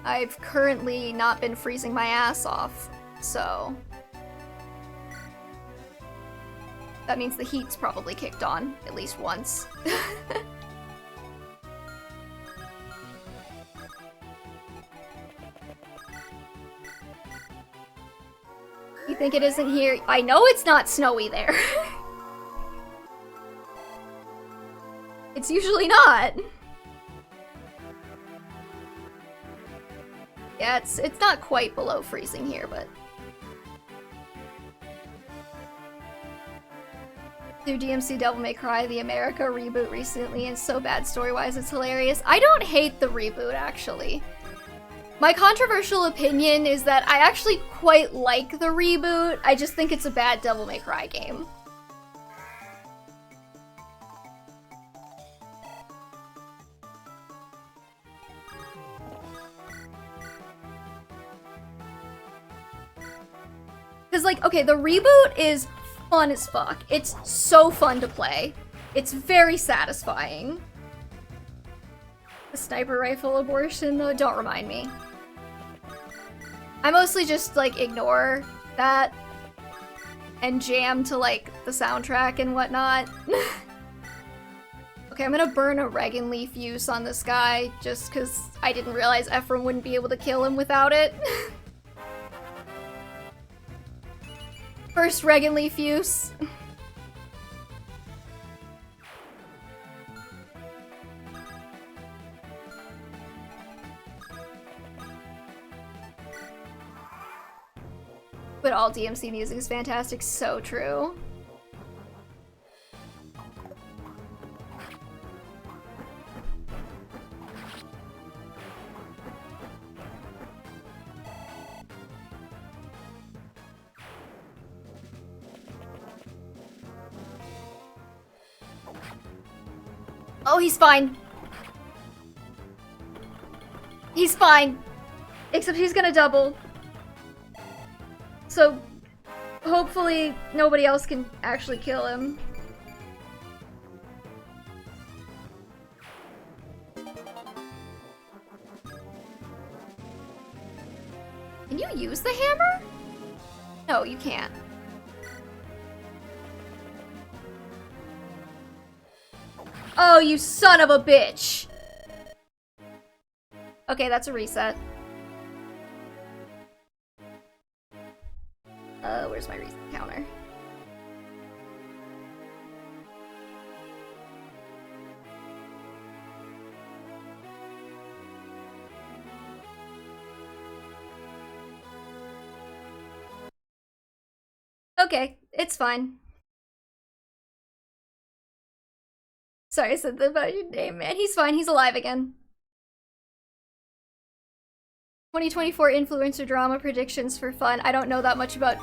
I've currently not been freezing my ass off, so... That means the heat's probably kicked on, at least once. You think it isn't here? I know it's not snowy there. It's usually not. Yeah, it's not quite below freezing here, but... Through DMC Devil May Cry, the America reboot recently, and so bad story-wise, it's hilarious. I don't hate the reboot, actually. My controversial opinion is that I actually quite like the reboot, I just think it's a bad Devil May Cry game. Because, like, okay, the reboot is fun as fuck. It's so fun to play. It's very satisfying. The sniper rifle abortion, though, don't remind me. I mostly just, like, ignore that and jam to, like, the soundtrack and whatnot. Okay, I'm gonna burn a Regan Leaf use on this guy just because I didn't realize Ephraim wouldn't be able to kill him without it. First Regan Leaf use. But all DMC music is fantastic. So true. Oh, he's fine. He's fine. Except he's gonna double. So, hopefully nobody else can actually kill him. Can you use the hammer? No, you can't. Oh, you son of a bitch! Okay, that's a reset. Where's my reset counter? Okay, it's fine. Sorry, I said that about your name, man. He's fine, he's alive again. 2024 influencer drama predictions for fun. I don't know that much about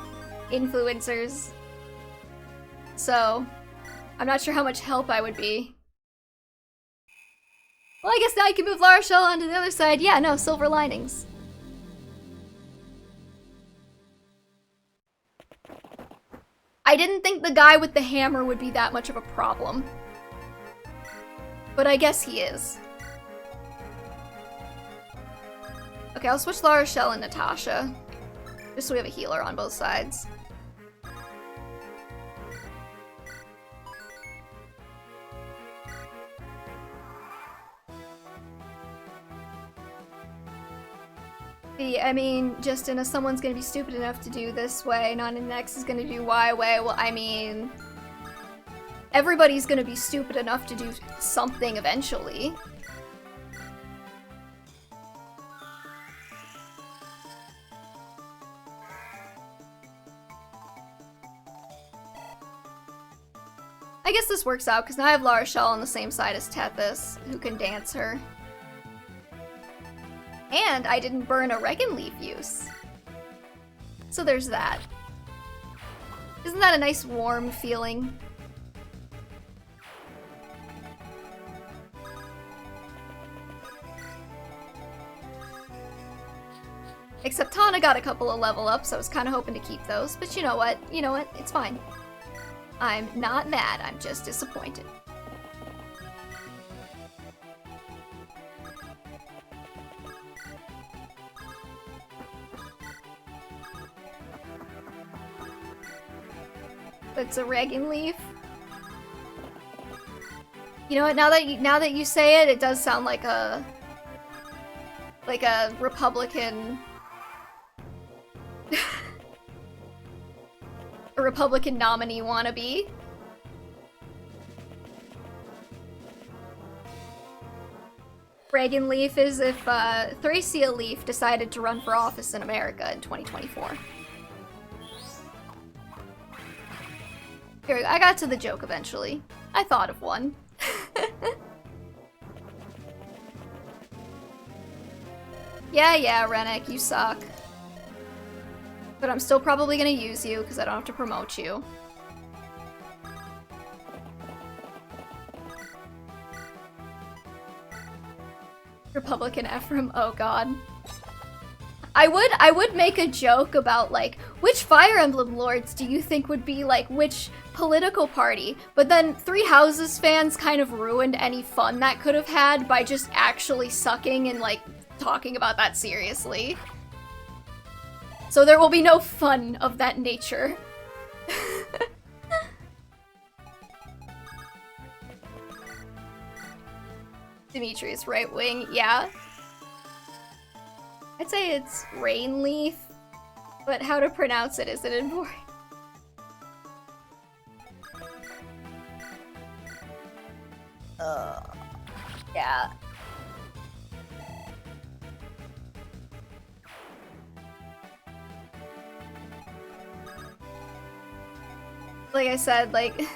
influencers, so I'm not sure how much help I would be. Well, I guess now I can move Lara Shell onto the other side. Yeah, no, silver linings. I didn't think the guy with the hammer would be that much of a problem, but I guess he is. Okay, I'll switch Lara Shell and Natasha, just so we have a healer on both sides. I mean, just in a someone's gonna be stupid enough to do this way, not in X is gonna do Y way. Well, I mean, everybody's gonna be stupid enough to do something eventually. I guess this works out, because now I have Lara Shell on the same side as Tethys, who can dance her. And I didn't burn a Regan Leaf use. So there's that. Isn't that a nice warm feeling? Except Tana got a couple of level ups, so I was kind of hoping to keep those. But you know what? You know what? It's fine. I'm not mad, I'm just disappointed. It's a Regan Leaf. You know what? Now that you say it, it does sound like a Republican a Republican nominee wannabe. Regan Leaf is if Thracia Leaf decided to run for office in America in 2024. Here, I got to the joke eventually. I thought of one. Yeah, Rennick, you suck. But I'm still probably gonna use you, because I don't have to promote you. Republican Ephraim, oh god. I would make a joke about, like, which Fire Emblem lords do you think would be, like, which political party? But then Three Houses fans kind of ruined any fun that could have had by just actually sucking and, like, talking about that seriously. So there will be no fun of that nature. Dimitri's right wing, yeah. I'd say it's Rain Leaf, but how to pronounce it isn't important. Yeah. like I said, like...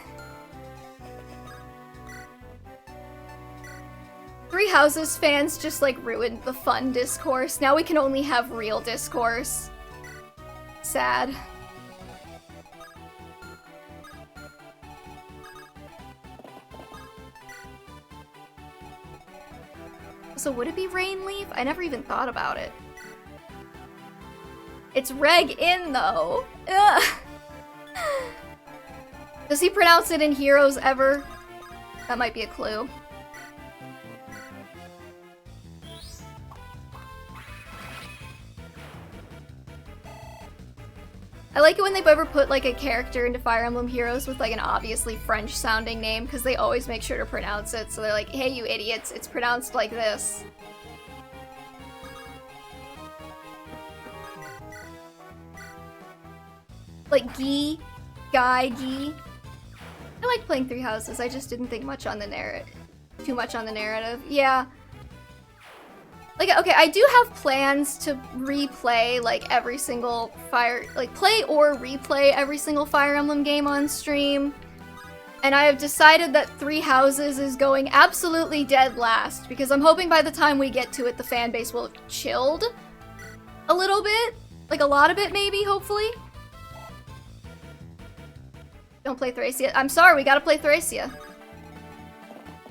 Three Houses fans just, like, ruined the fun discourse. Now we can only have real discourse. Sad. So would it be Rain Leaf? I never even thought about it. It's Reg In, though. Ugh. Does he pronounce it in Heroes ever? That might be a clue. I like it when they've ever put like a character into Fire Emblem Heroes with like an obviously French sounding name, because they always make sure to pronounce it. So they're like, hey you idiots, it's pronounced like this. Like Guy, Guy. I like playing Three Houses, I just didn't think much on the too much on the narrative. Yeah. Like, okay, I do have plans to replay, like, every single play or replay every single Fire Emblem game on stream. And I have decided that Three Houses is going absolutely dead last, because I'm hoping by the time we get to it, the fan base will have chilled a little bit. Like, a lot of it, maybe, hopefully. Don't play Thracia. I'm sorry, we gotta play Thracia.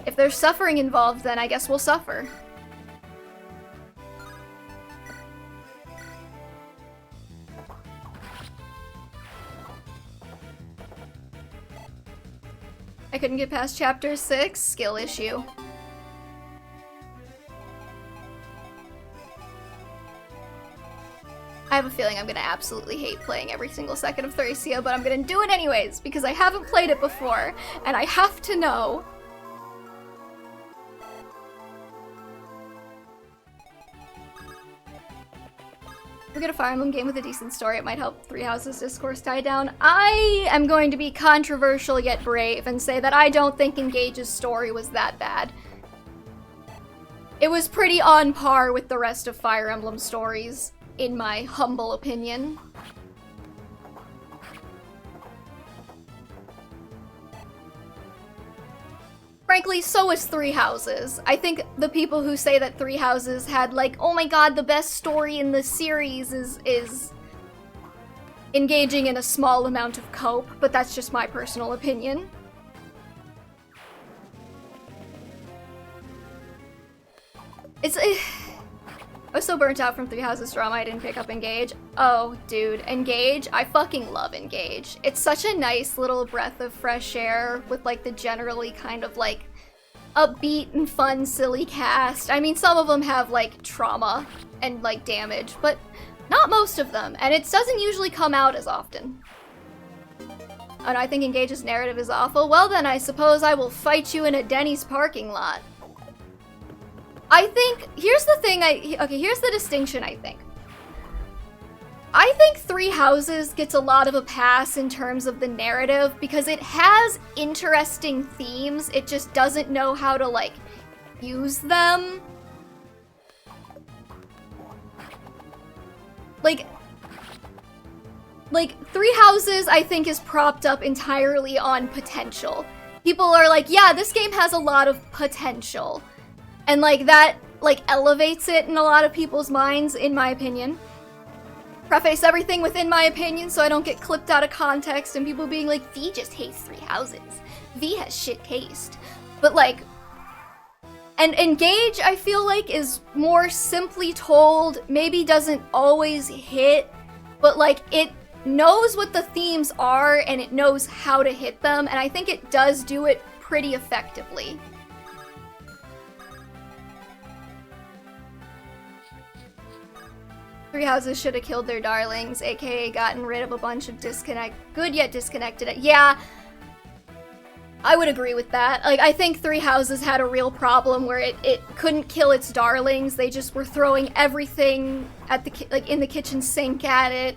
If there's suffering involved, then I guess we'll suffer. I couldn't get past chapter 6, skill issue. I have a feeling I'm gonna absolutely hate playing every single second of Thracia, but I'm gonna do it anyways, because I haven't played it before, and I have to know. If we get a Fire Emblem game with a decent story, it might help Three Houses discourse die down. I am going to be controversial yet brave and say that I don't think Engage's story was that bad. It was pretty on par with the rest of Fire Emblem stories, in my humble opinion. Frankly, so is Three Houses. I think the people who say that Three Houses had, like, oh my god, the best story in the series is engaging in a small amount of cope, but that's just my personal opinion. I was so burnt out from Three Houses drama I didn't pick up Engage. Oh, dude, Engage, I fucking love Engage. It's such a nice little breath of fresh air with, like, the generally kind of, like, upbeat and fun, silly cast. I mean, some of them have, like, trauma and, like, damage, but not most of them, and it doesn't usually come out as often. Oh no, I think Engage's narrative is awful. Well then, I suppose I will fight you in a Denny's parking lot. I think, here's the thing here's the distinction, I think. I think Three Houses gets a lot of a pass in terms of the narrative because it has interesting themes, it just doesn't know how to, like, use them. Like, Three Houses, I think, is propped up entirely on potential. People are like, yeah, this game has a lot of potential. And, like, that, like, elevates it in a lot of people's minds, in my opinion. Preface everything with "in my opinion" so I don't get clipped out of context and people being like, V just hates Three Houses. V has shit taste. But, like, and Engage, I feel like, is more simply told, maybe doesn't always hit, but, like, it knows what the themes are and it knows how to hit them, and I think it does do it pretty effectively. Three Houses should have killed their darlings, aka gotten rid of a bunch of good yet disconnected. Yeah, I would agree with that. Like, I think Three Houses had a real problem where it couldn't kill its darlings. They just were throwing everything at in the kitchen sink at it.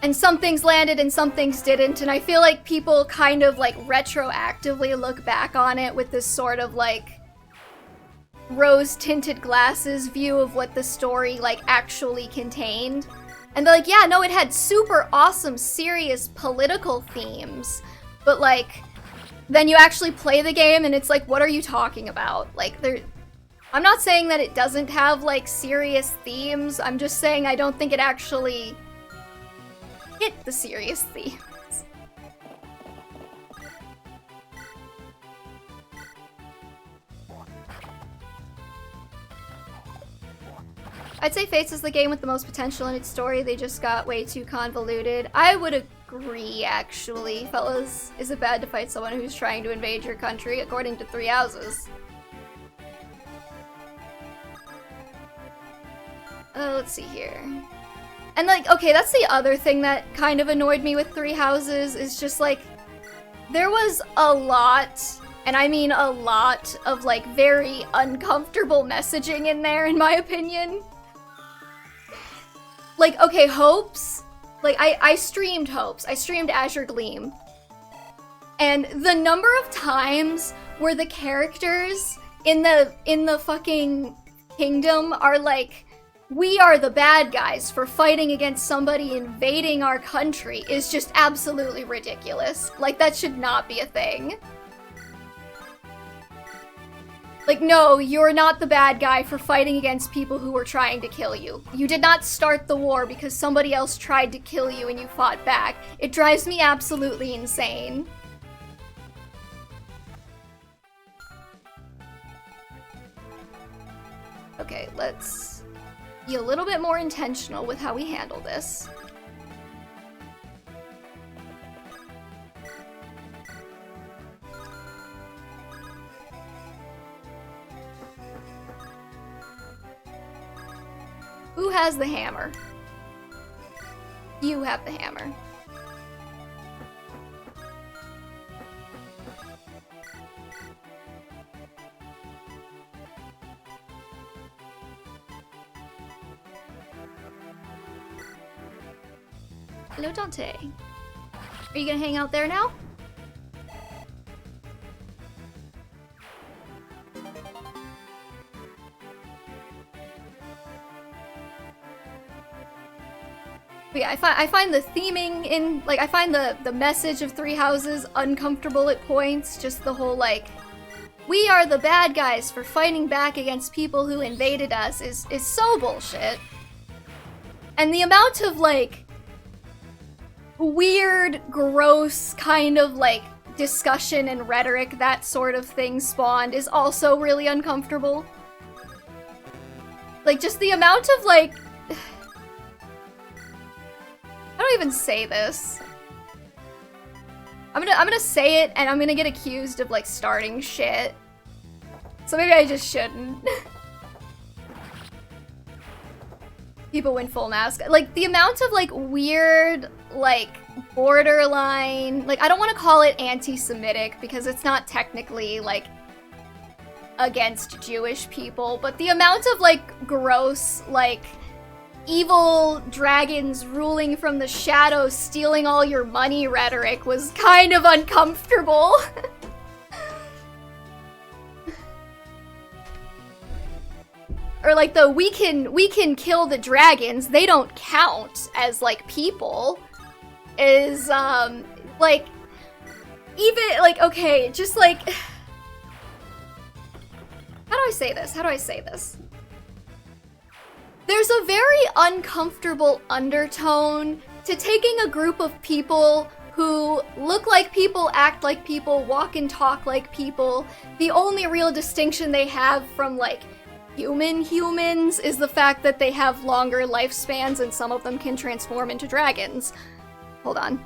And some things landed and some things didn't, and I feel like people kind of, like, retroactively look back on it with this sort of, like, rose-tinted glasses view of what the story, like, actually contained. And they're like, yeah, no, it had super awesome, serious political themes. But, like, then you actually play the game and it's like, what are you talking about? Like, I'm not saying that it doesn't have, like, serious themes. I'm just saying I don't think it actually hit the serious themes. I'd say Fates is the game with the most potential in its story. They just got way too convoluted. I would agree, actually. Fellas, is it bad to fight someone who's trying to invade your country, according to Three Houses? Let's see here. And, like, okay, that's the other thing that kind of annoyed me with Three Houses, is just, like, there was a lot, and I mean a lot, of, like, very uncomfortable messaging in there, in my opinion. Like, okay, Hopes, like, I streamed Hopes. I streamed Azure Gleam. And the number of times where the characters in the fucking kingdom are like, we are the bad guys for fighting against somebody invading our country is just absolutely ridiculous. Like, that should not be a thing. Like, no, you're not the bad guy for fighting against people who were trying to kill you. You did not start the war because somebody else tried to kill you and you fought back. It drives me absolutely insane. Okay, let's be a little bit more intentional with how we handle this. Who has the hammer? You have the hammer. Hello, Dante. Are you gonna hang out there now? But yeah, I find the theming in, like, I find the message of Three Houses uncomfortable at points. Just the whole, like, we are the bad guys for fighting back against people who invaded us is so bullshit. And the amount of, like, weird, gross kind of, like, discussion and rhetoric that sort of thing spawned is also really uncomfortable. Like, just the amount of, like... I don't even say this. I'm gonna say it, and I'm gonna get accused of, like, starting shit. So maybe I just shouldn't. People win full mask. Like, the amount of, like, weird, like, borderline... Like, I don't want to call it anti-Semitic, because it's not technically, like, against Jewish people, but the amount of, like, gross, like... evil dragons ruling from the shadows, stealing all your money rhetoric was kind of uncomfortable. Or like the we can kill the dragons, they don't count as like people, is like even like okay, just like how do I say this? There's a very uncomfortable undertone to taking a group of people who look like people, act like people, walk and talk like people. The only real distinction they have from, like, humans is the fact that they have longer lifespans and some of them can transform into dragons. Hold on.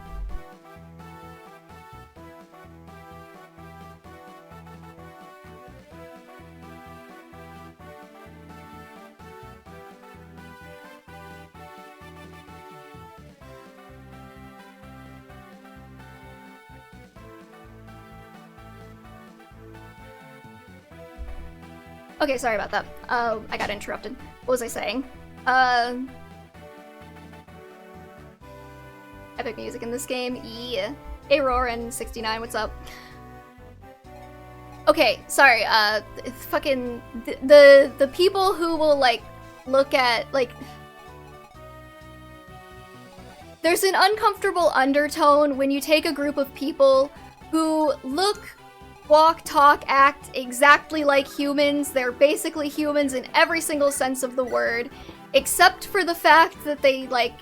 Okay, sorry about that. I got interrupted. What was I saying? Epic music in this game, yeah. Hey, Roran69, what's up? Okay, sorry, fucking... The people who will, like, look at, like... There's an uncomfortable undertone when you take a group of people who look, walk, talk, act exactly like humans. They're basically humans in every single sense of the word, except for the fact that they, like,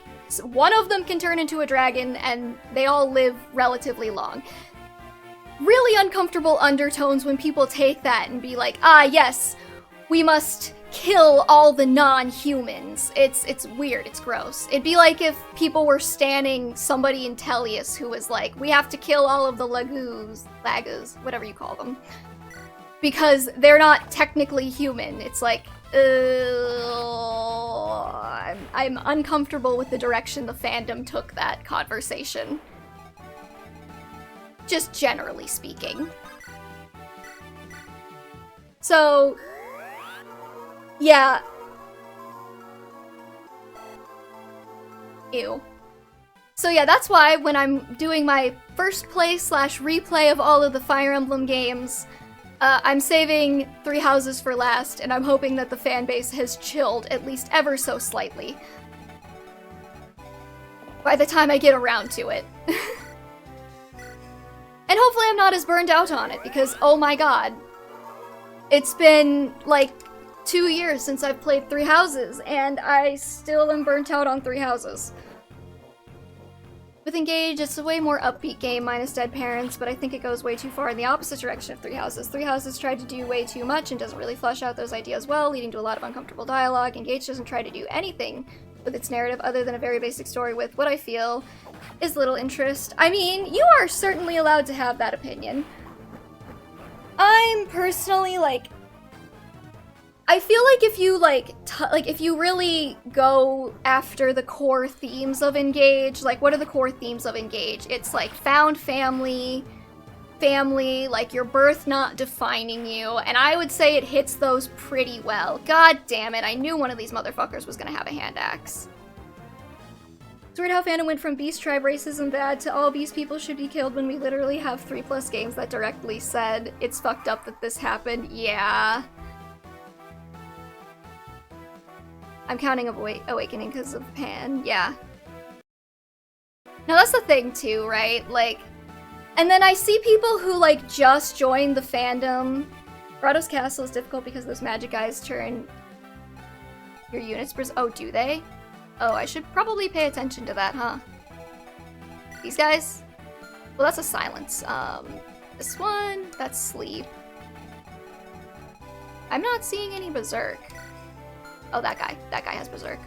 one of them can turn into a dragon and they all live relatively long. Really uncomfortable undertones when people take that and be like, ah, yes, we must kill all the non-humans. It's weird, it's gross. It'd be like if people were standing somebody in Tellius who was like, we have to kill all of the lagus, whatever you call them, because they're not technically human. It's like, I'm uncomfortable with the direction the fandom took that conversation. Just generally speaking. So, yeah. Ew. So yeah, that's why when I'm doing my first play / replay of all of the Fire Emblem games, I'm saving Three Houses for last, and I'm hoping that the fan base has chilled at least ever so slightly by the time I get around to it. And hopefully I'm not as burned out on it, because oh my god, it's been like 2 years since I've played Three Houses, and I still am burnt out on Three Houses. With Engage, it's a way more upbeat game, minus dead parents, but I think it goes way too far in the opposite direction of Three Houses. Three Houses tried to do way too much and doesn't really flesh out those ideas well, leading to a lot of uncomfortable dialogue. Engage doesn't try to do anything with its narrative other than a very basic story with what I feel is little interest. I mean, you are certainly allowed to have that opinion. I'm personally, like, I feel like if you, if you really go after the core themes of Engage, like, what are the core themes of Engage? It's, like, found family, like, your birth not defining you, and I would say it hits those pretty well. God damn it, I knew one of these motherfuckers was gonna have a hand axe. It's weird how fandom went from Beast Tribe racism bad to all beast people should be killed when we literally have 3+ games that directly said it's fucked up that this happened. Yeah. I'm counting Awakening because of Pan, yeah. Now that's the thing too, right? Like, and then I see people who, like, just joined the fandom. Grotto's Castle is difficult because those magic eyes turn your units oh, do they? Oh, I should probably pay attention to that, huh? These guys? Well, that's a silence. This one, that's sleep. I'm not seeing any berserk. Oh, that guy. That guy has berserk.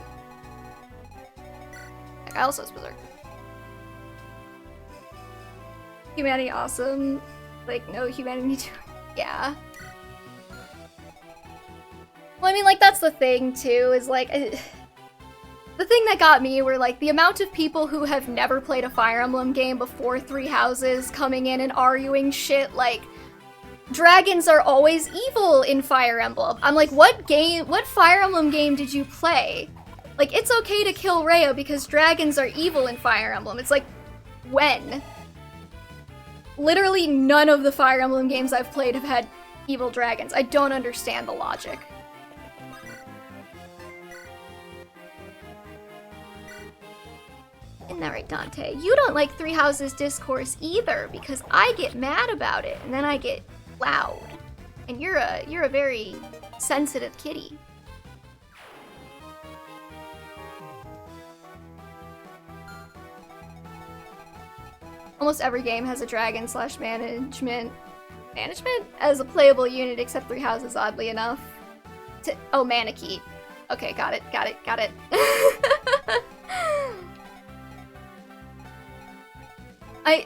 That guy also has berserk. Humanity awesome. Like, no humanity too. Yeah. Well, I mean, like, that's the thing, too, is, like, the thing that got me were, like, the amount of people who have never played a Fire Emblem game before Three Houses coming in and arguing shit, like, dragons are always evil in Fire Emblem. I'm like, what Fire Emblem game did you play? Like, it's okay to kill Rhea because dragons are evil in Fire Emblem. It's like, when? Literally none of the Fire Emblem games I've played have had evil dragons. I don't understand the logic. Isn't that right, Dante? You don't like Three Houses discourse either, because I get mad about it, and then I get loud. And you're a very sensitive kitty. Almost every game has a dragon / management as a playable unit, except Three Houses, oddly enough. Oh, Manakete. Okay, got it.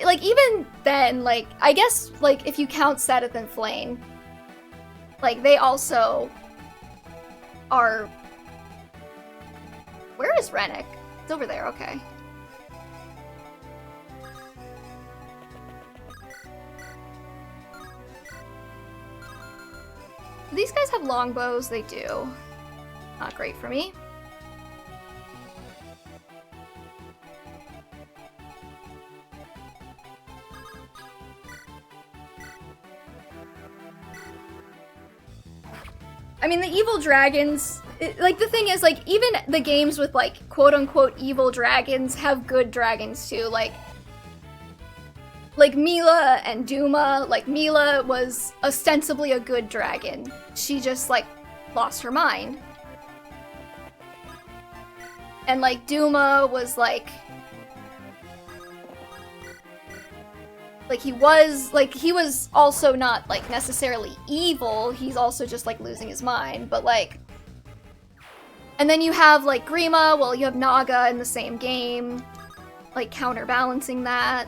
Like, even then, like, I guess, like, if you count Seteth and Flame, like, they also are... Where is Rennick? It's over there, okay. Do these guys have longbows? They do. Not great for me. I mean, the evil dragons like, the thing is, like, even the games with, like, quote-unquote evil dragons have good dragons, too. Like Mila and Duma. Like, Mila was ostensibly a good dragon. She just, like, lost her mind. And, like, Duma was, like, he was also not, like, necessarily evil. He's also just, like, losing his mind. But, like... And then you have, like, Grima. Well, you have Naga in the same game. Like, counterbalancing that.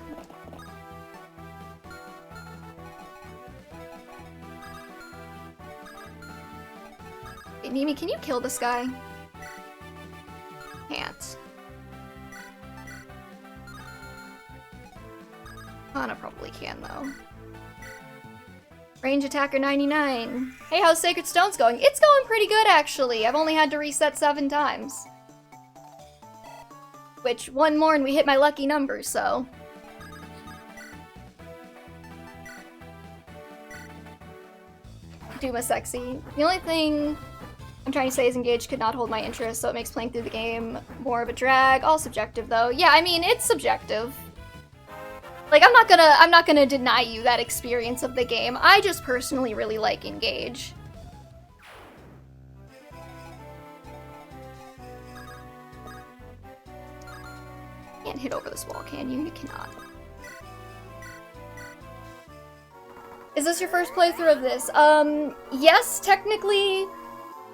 Hey, Nimi, can you kill this guy? Can't. Kana probably can, though. Range attacker 99. Hey, how's Sacred Stones going? It's going pretty good, actually. I've only had to reset 7 times. Which, one more and we hit my lucky number, so... Duma sexy. The only thing I'm trying to say is Engage could not hold my interest, so it makes playing through the game more of a drag. All subjective, though. Yeah, I mean, it's subjective. Like, I'm not gonna deny you that experience of the game. I just personally really like Engage. Can't hit over this wall, can you? You cannot. Is this your first playthrough of this? Yes, technically.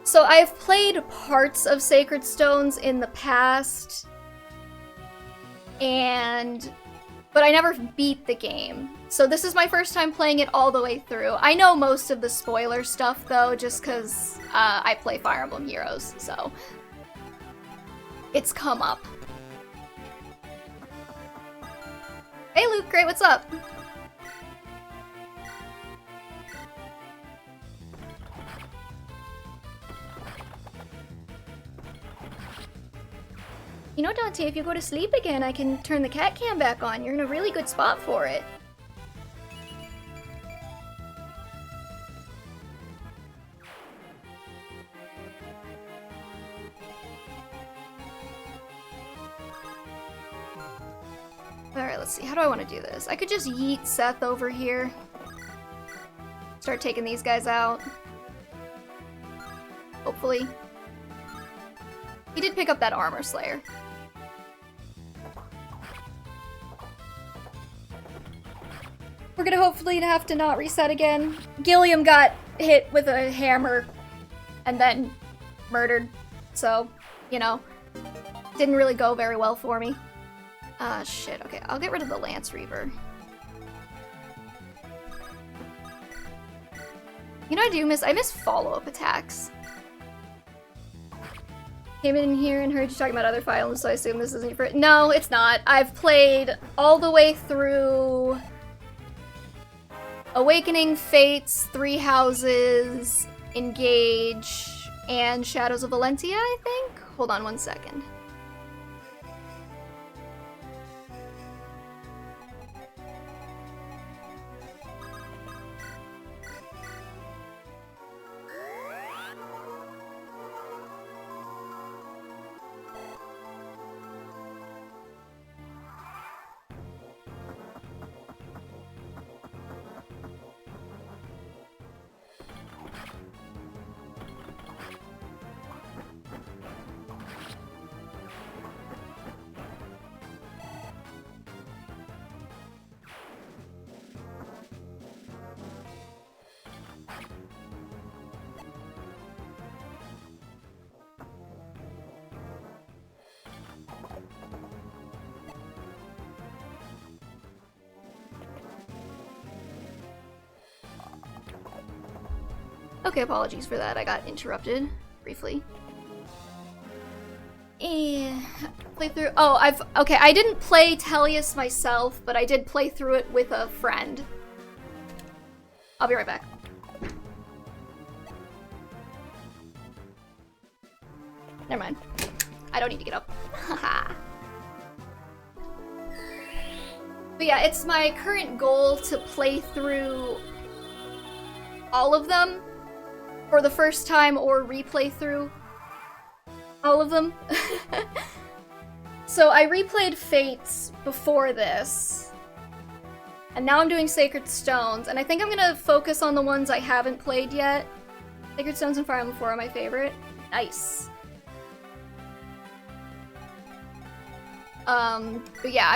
So I've played parts of Sacred Stones in the past. But I never beat the game. So this is my first time playing it all the way through. I know most of the spoiler stuff, though, just because I play Fire Emblem Heroes, so... It's come up. Hey Luke, great, what's up? You know, Dante, if you go to sleep again, I can turn the cat cam back on. You're in a really good spot for it. Alright, let's see. How do I want to do this? I could just yeet Seth over here. Start taking these guys out. Hopefully. He did pick up that Armor Slayer. We're gonna hopefully have to not reset again. Gilliam got hit with a hammer and then murdered. So, you know, didn't really go very well for me. Shit. Okay, I'll get rid of the Lance Reaver. You know what I miss follow-up attacks. Came in here and heard you talking about other Fire Emblems, so I assume this isn't your first. No, it's not. I've played all the way through Awakening, Fates, Three Houses, Engage, and Shadows of Valentia, I think? Hold on one second. Okay, apologies for that. I got interrupted briefly. Play through. Oh, okay, I didn't play Tellius myself, but I did play through it with a friend. I'll be right back. Never mind. I don't need to get up. Haha. But yeah, it's my current goal to play through all of them for the first time or replay through All of them? So I replayed Fates before this. And now I'm doing Sacred Stones, and I think I'm gonna focus on the ones I haven't played yet. Sacred Stones and Fire Emblem 4 are my favorite. Nice. But yeah,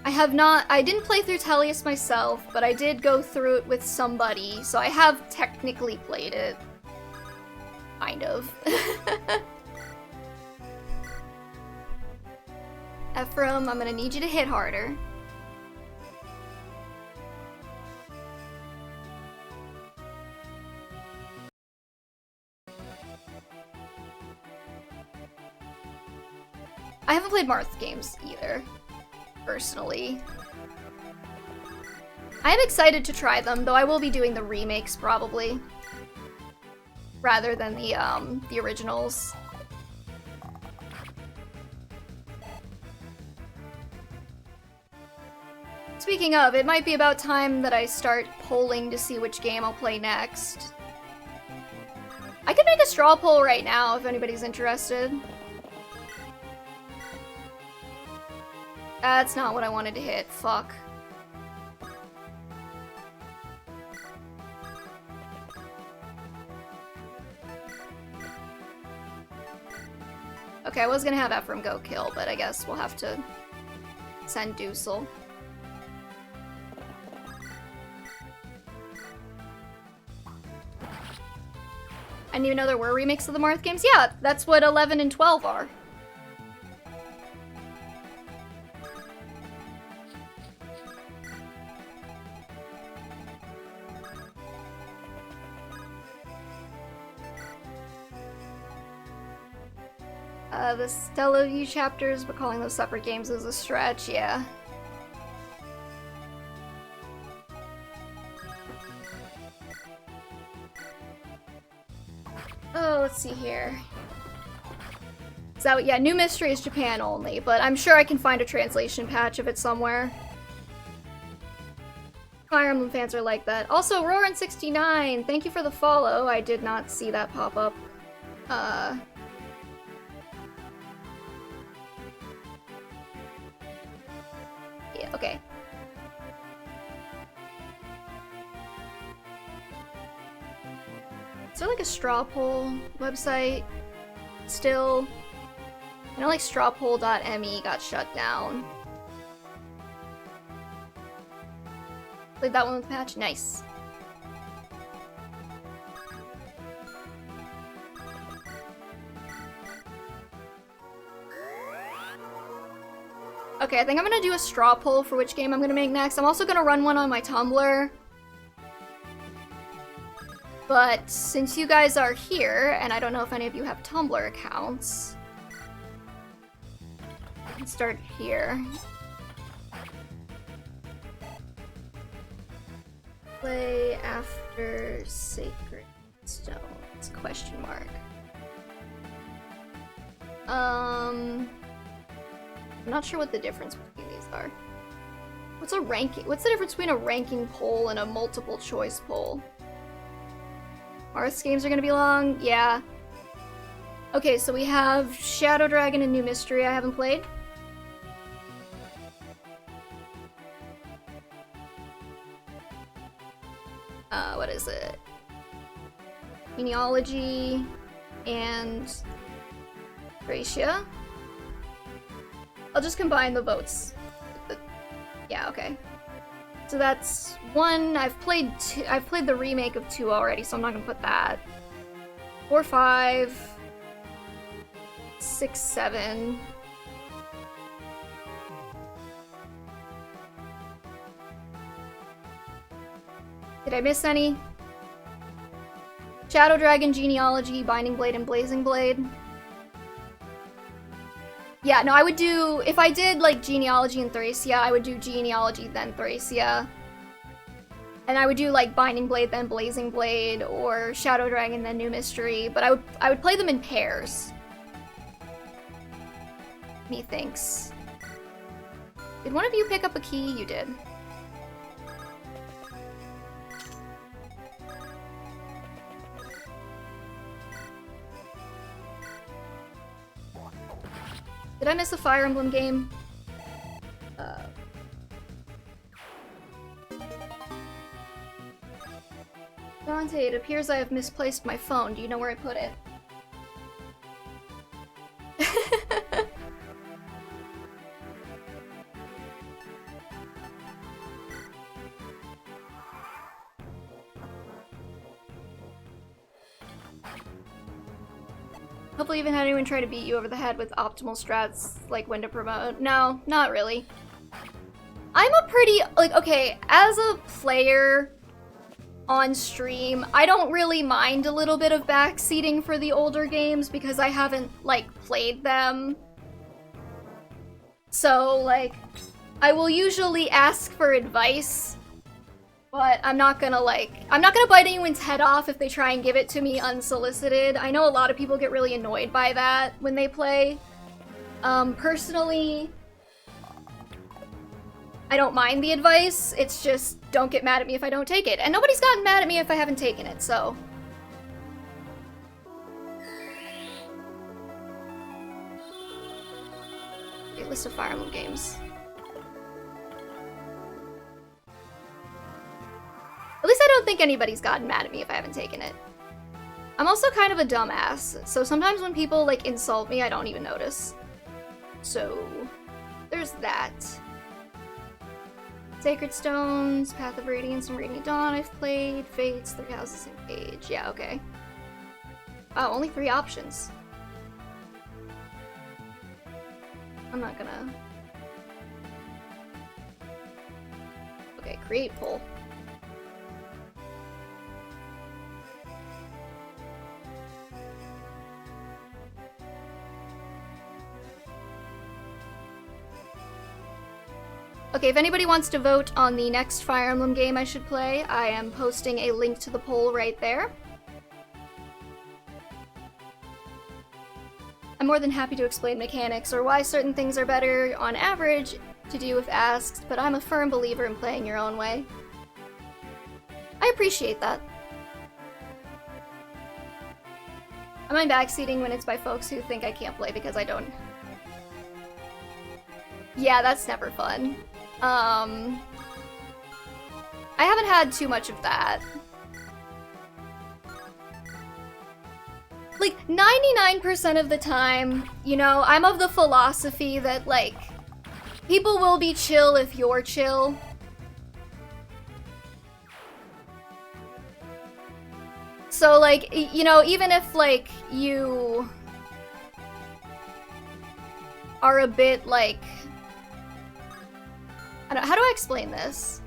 I didn't play through Tellius myself, but I did go through it with somebody, so I have technically played it. Kind of. Ephraim, I'm gonna need you to hit harder. I haven't played Marth games either, personally. I am excited to try them, though I will be doing the remakes probably, rather than the originals. Speaking of, it might be about time that I start polling to see which game I'll play next. I could make a straw poll right now if anybody's interested. That's not what I wanted to hit. Fuck. Okay, I was gonna have Ephraim go kill, but I guess we'll have to send Dusel. I didn't even know there were remakes of the Marth games. Yeah, that's what 11 and 12 are. The Stella View chapters, but calling those separate games is a stretch, yeah. Oh, let's see here. Is that what, yeah, New Mystery is Japan only, but I'm sure I can find a translation patch of it somewhere. Fire Emblem fans are like that. Also, Roran69, thank you for the follow. I did not see that pop up. Yeah, okay. Is there like a straw poll website still? I know like strawpoll.me got shut down. Played that one with patch? Nice. Okay, I think I'm gonna do a straw poll for which game I'm gonna make next. I'm also gonna run one on my Tumblr. But since you guys are here, and I don't know if any of you have Tumblr accounts, I can start here. Play after Sacred Stones, question mark. I'm not sure what the difference between these are. What's a ranking? What's the difference between a ranking poll and a multiple choice poll? Marth's games are gonna be long? Yeah. Okay, so we have Shadow Dragon and New Mystery I haven't played. What is it? Genealogy and Gracia. I'll just combine the votes. Yeah, okay. So that's one. I've played the remake of 2 already, so I'm not gonna put that. 4, 5, 6, 7. Did I miss any? Shadow Dragon, Genealogy, Binding Blade, and Blazing Blade. Yeah, no, I would do, if I did like Genealogy and Thracia, I would do Genealogy then Thracia. And I would do like Binding Blade then Blazing Blade, or Shadow Dragon then New Mystery, but I would play them in pairs. Methinks. Did one of you pick up a key? You did. Did I miss a Fire Emblem game? Dante, it appears I have misplaced my phone. Do you know where I put it? Hopefully you haven't had anyone try to beat you over the head with optimal strats, like when to promote. No, not really. I'm a pretty, like, okay, as a player on stream, I don't really mind a little bit of backseating for the older games because I haven't, like, played them. So, like, I will usually ask for advice, but I'm not gonna bite anyone's head off if they try and give it to me unsolicited. I know a lot of people get really annoyed by that when they play. Personally, I don't mind the advice, it's just don't get mad at me if I don't take it. And nobody's gotten mad at me if I haven't taken it, so. Okay, list of Fire Emblem games. At least I don't think anybody's gotten mad at me if I haven't taken it. I'm also kind of a dumbass, so sometimes when people, like, insult me, I don't even notice. So, there's that. Sacred Stones, Path of Radiance, and Radiant Dawn I've played. Fates, 3 Houses, and Cage. Yeah, okay. Oh, only 3 options. I'm not gonna... Okay, create poll. Okay, if anybody wants to vote on the next Fire Emblem game I should play, I am posting a link to the poll right there. I'm more than happy to explain mechanics or why certain things are better on average to do if asked, but I'm a firm believer in playing your own way. I appreciate that. I mind backseating when it's by folks who think I can't play because I don't. Yeah, that's never fun. I haven't had too much of that. Like, 99% of the time, you know, I'm of the philosophy that, like, people will be chill if you're chill. So, like, you know, even if, like, you are a bit, like... How do I explain this?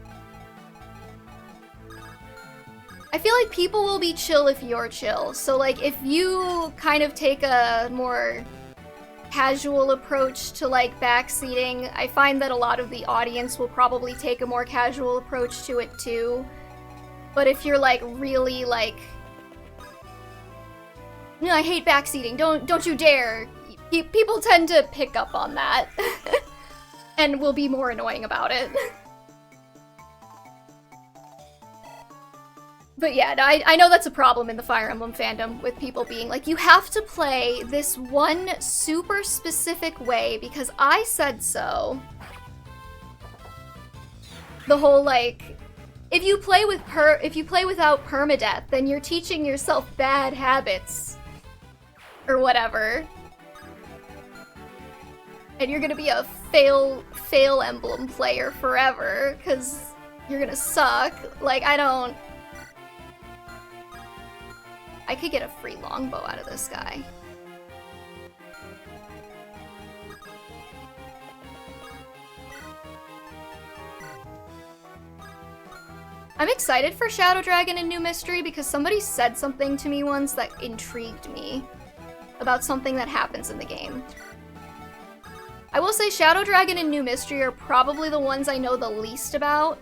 I feel like people will be chill if you're chill. So, like, if you kind of take a more casual approach to, like, backseating, I find that a lot of the audience will probably take a more casual approach to it, too. But if you're, like, really, like... No, I hate backseating, don't you dare! People tend to pick up on that. And will be more annoying about it. But yeah, I know that's a problem in the Fire Emblem fandom, with people being like, you have to play this one super specific way because I said so. The whole, like, if you play without permadeath, then you're teaching yourself bad habits. Or whatever. And you're gonna be a fail Emblem player forever, because you're gonna suck. Like, I could get a free longbow out of this guy. I'm excited for Shadow Dragon and New Mystery because somebody said something to me once that intrigued me about something that happens in the game. I will say Shadow Dragon and New Mystery are probably the ones I know the least about.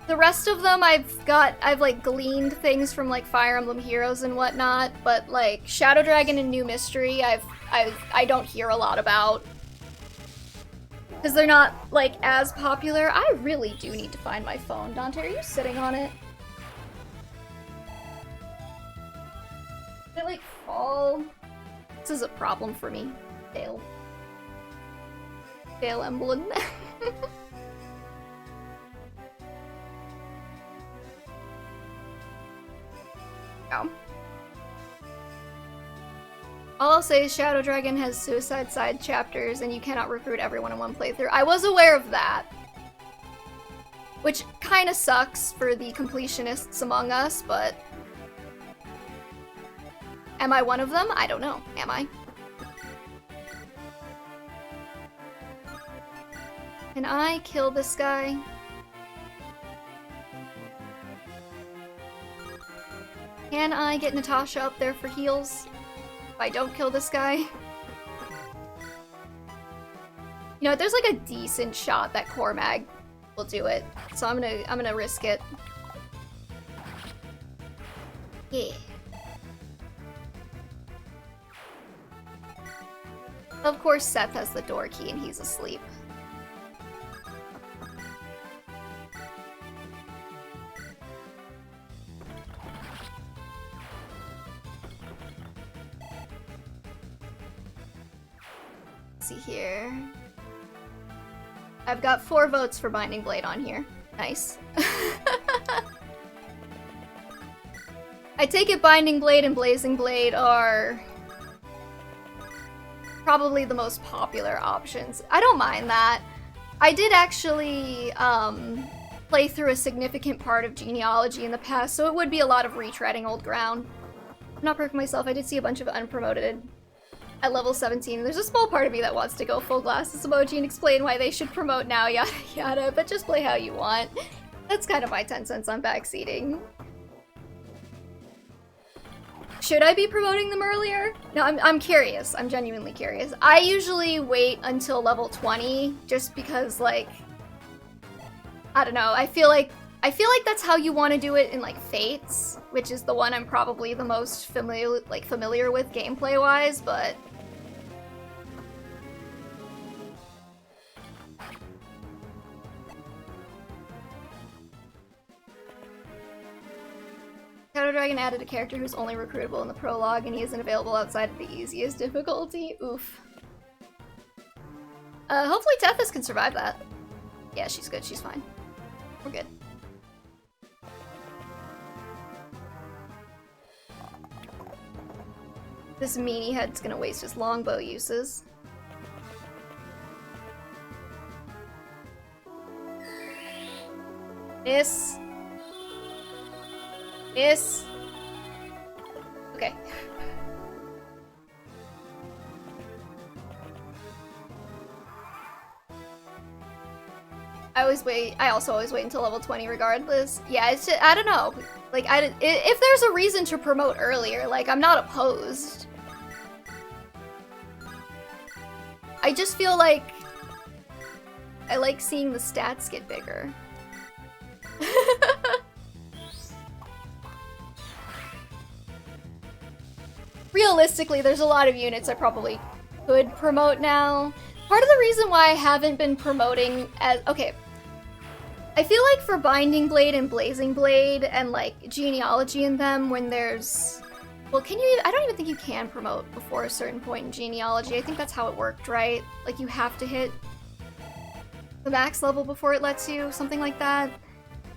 The rest of them I've like gleaned things from like Fire Emblem Heroes and whatnot, but like Shadow Dragon and New Mystery I don't hear a lot about. Because they're not like as popular. I really do need to find my phone. Dante, are you sitting on it? Is it like all. This is a problem for me. Fail. Fire Emblem. Oh. All I'll say is Shadow Dragon has suicide side chapters and you cannot recruit everyone in one playthrough. I was aware of that. Which kinda sucks for the completionists among us, but... Am I one of them? I don't know. Am I? Can I kill this guy? Can I get Natasha up there for heals? If I don't kill this guy? You know, there's like a decent shot that Core Mag will do it. So I'm gonna risk it. Yeah. Of course Seth has the door key and he's asleep. See here. I've got 4 votes for Binding Blade on here. Nice. I take it Binding Blade and Blazing Blade are probably the most popular options. I don't mind that. I did actually play through a significant part of Genealogy in the past, so it would be a lot of retreading old ground. I'm not perfect myself. I did see a bunch of unpromoted at level 17. There's a small part of me that wants to go full glasses emoji and explain why they should promote now, yada yada, but just play how you want. That's kind of my 10 cents on backseating. Should I be promoting them earlier? No, I'm curious. I'm genuinely curious. I usually wait until level 20 just because, like, I don't know. I feel like that's how you want to do it in like Fates, which is the one I'm probably the most familiar with gameplay-wise, but Shadow Dragon added a character who's only recruitable in the prologue, and he isn't available outside of the easiest difficulty. Oof. Hopefully Tethys can survive that. Yeah, she's good. She's fine. We're good. This meanie head's gonna waste his longbow uses. Miss. Miss. Okay. I also always wait until level 20 regardless. Yeah, it's just, I don't know. Like, if there's a reason to promote earlier, like, I'm not opposed. I just feel like I like seeing the stats get bigger. Realistically, there's a lot of units I probably could promote now. Part of the reason why I haven't been promoting as... Okay. I feel like for Binding Blade and Blazing Blade and, like, Genealogy in them, when there's... Well, can you... I don't even think you can promote before a certain point in Genealogy. I think that's how it worked, right? Like, you have to hit the max level before it lets you, something like that.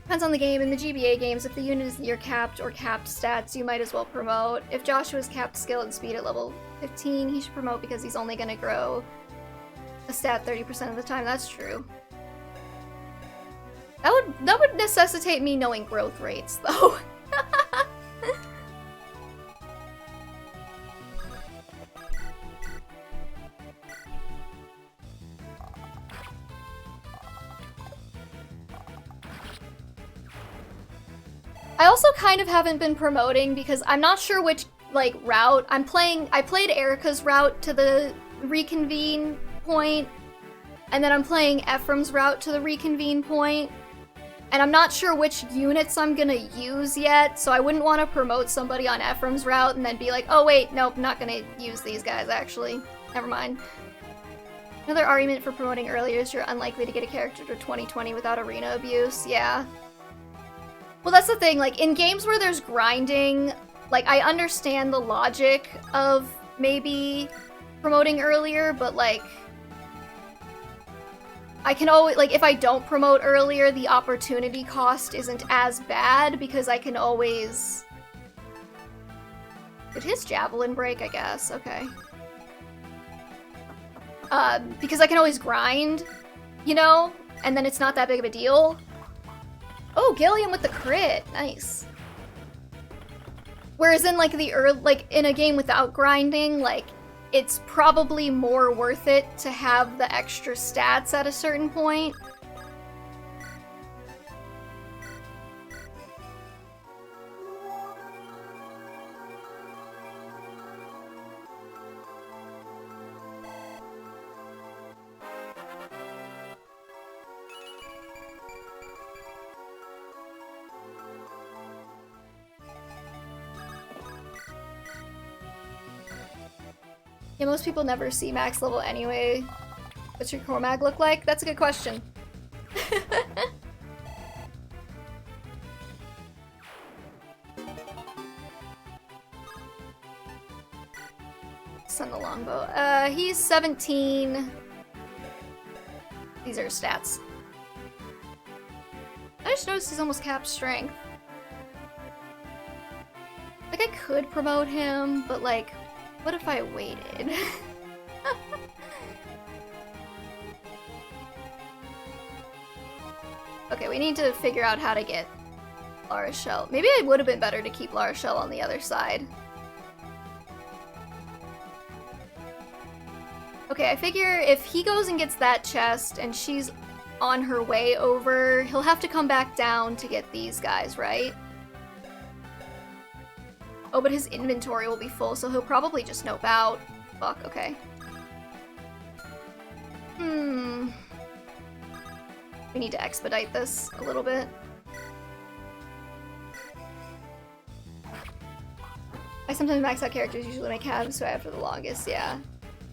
Depends on the game. In the GBA games, if the unit is near capped or capped stats, you might as well promote. If Joshua's capped skill and speed at level 15, he should promote because he's only gonna grow a stat 30% of the time. That's true. That would necessitate me knowing growth rates, though. I also kind of haven't been promoting because I'm not sure which, like, route. I played Eirika's route to the reconvene point, and then I'm playing Ephraim's route to the reconvene point, and I'm not sure which units I'm gonna use yet, so I wouldn't want to promote somebody on Ephraim's route and then be like, oh wait, nope, not gonna use these guys, actually. Never mind. Another argument for promoting earlier is you're unlikely to get a character to 2020 without arena abuse. Yeah. Well, that's the thing, like, in games where there's grinding, Like, I understand the logic of maybe promoting earlier, but like, I can always, like, if I don't promote earlier, the opportunity cost isn't as bad because I can always... Did his javelin break, I guess? Okay. Because I can always grind, you know? And then it's not that big of a deal. Oh, Gilliam with the crit. Nice. Whereas in, like, in a game without grinding, like, it's probably more worth it to have the extra stats at a certain point. Yeah, most people never see max level anyway. What's your core mag look like? That's a good question. Send the longbow. He's 17. These are his stats. I just noticed he's almost capped strength. Like, I could promote him, but like, what if I waited? Okay, we need to figure out how to get La Rochelle. Maybe it would have been better to keep La Rochelle on the other side. Okay, I figure if he goes and gets that chest and she's on her way over, he'll have to come back down to get these guys, right? Oh, but his inventory will be full, so he'll probably just nope out. Fuck, okay. We need to expedite this a little bit. I sometimes max out characters, usually my cabs, so after the longest, yeah.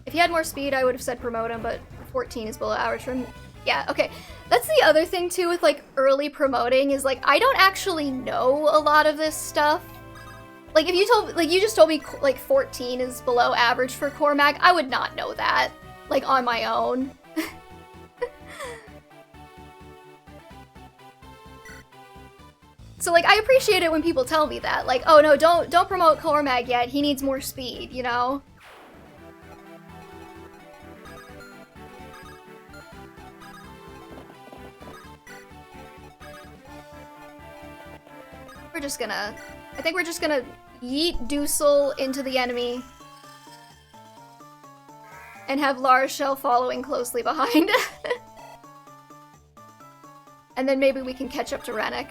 If he had more speed, I would have said promote him, but 14 is below average for him. Yeah, okay. That's the other thing, too, with, like, early promoting, is, like, I don't actually know a lot of this stuff. Like, if you told, like, you just told me, like, 14 is below average for core mag, I would not know that, like, on my own. So, like, I appreciate it when people tell me that. Like, oh, no, don't promote core mag yet, he needs more speed, you know? We're just gonna... I think we're just gonna yeet Dusel into the enemy. And have La Rochelle following closely behind. And then maybe we can catch up to Rennick.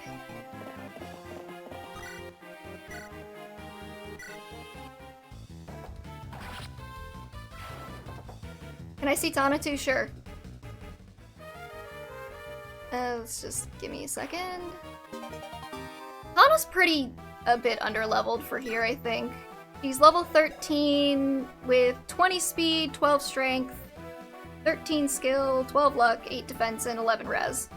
Can I see Tana too? Sure. Let's just give me a second. Tana's a bit underleveled for here, I think. He's level 13 with 20 speed, 12 strength, 13 skill, 12 luck, 8 defense, and 11 res.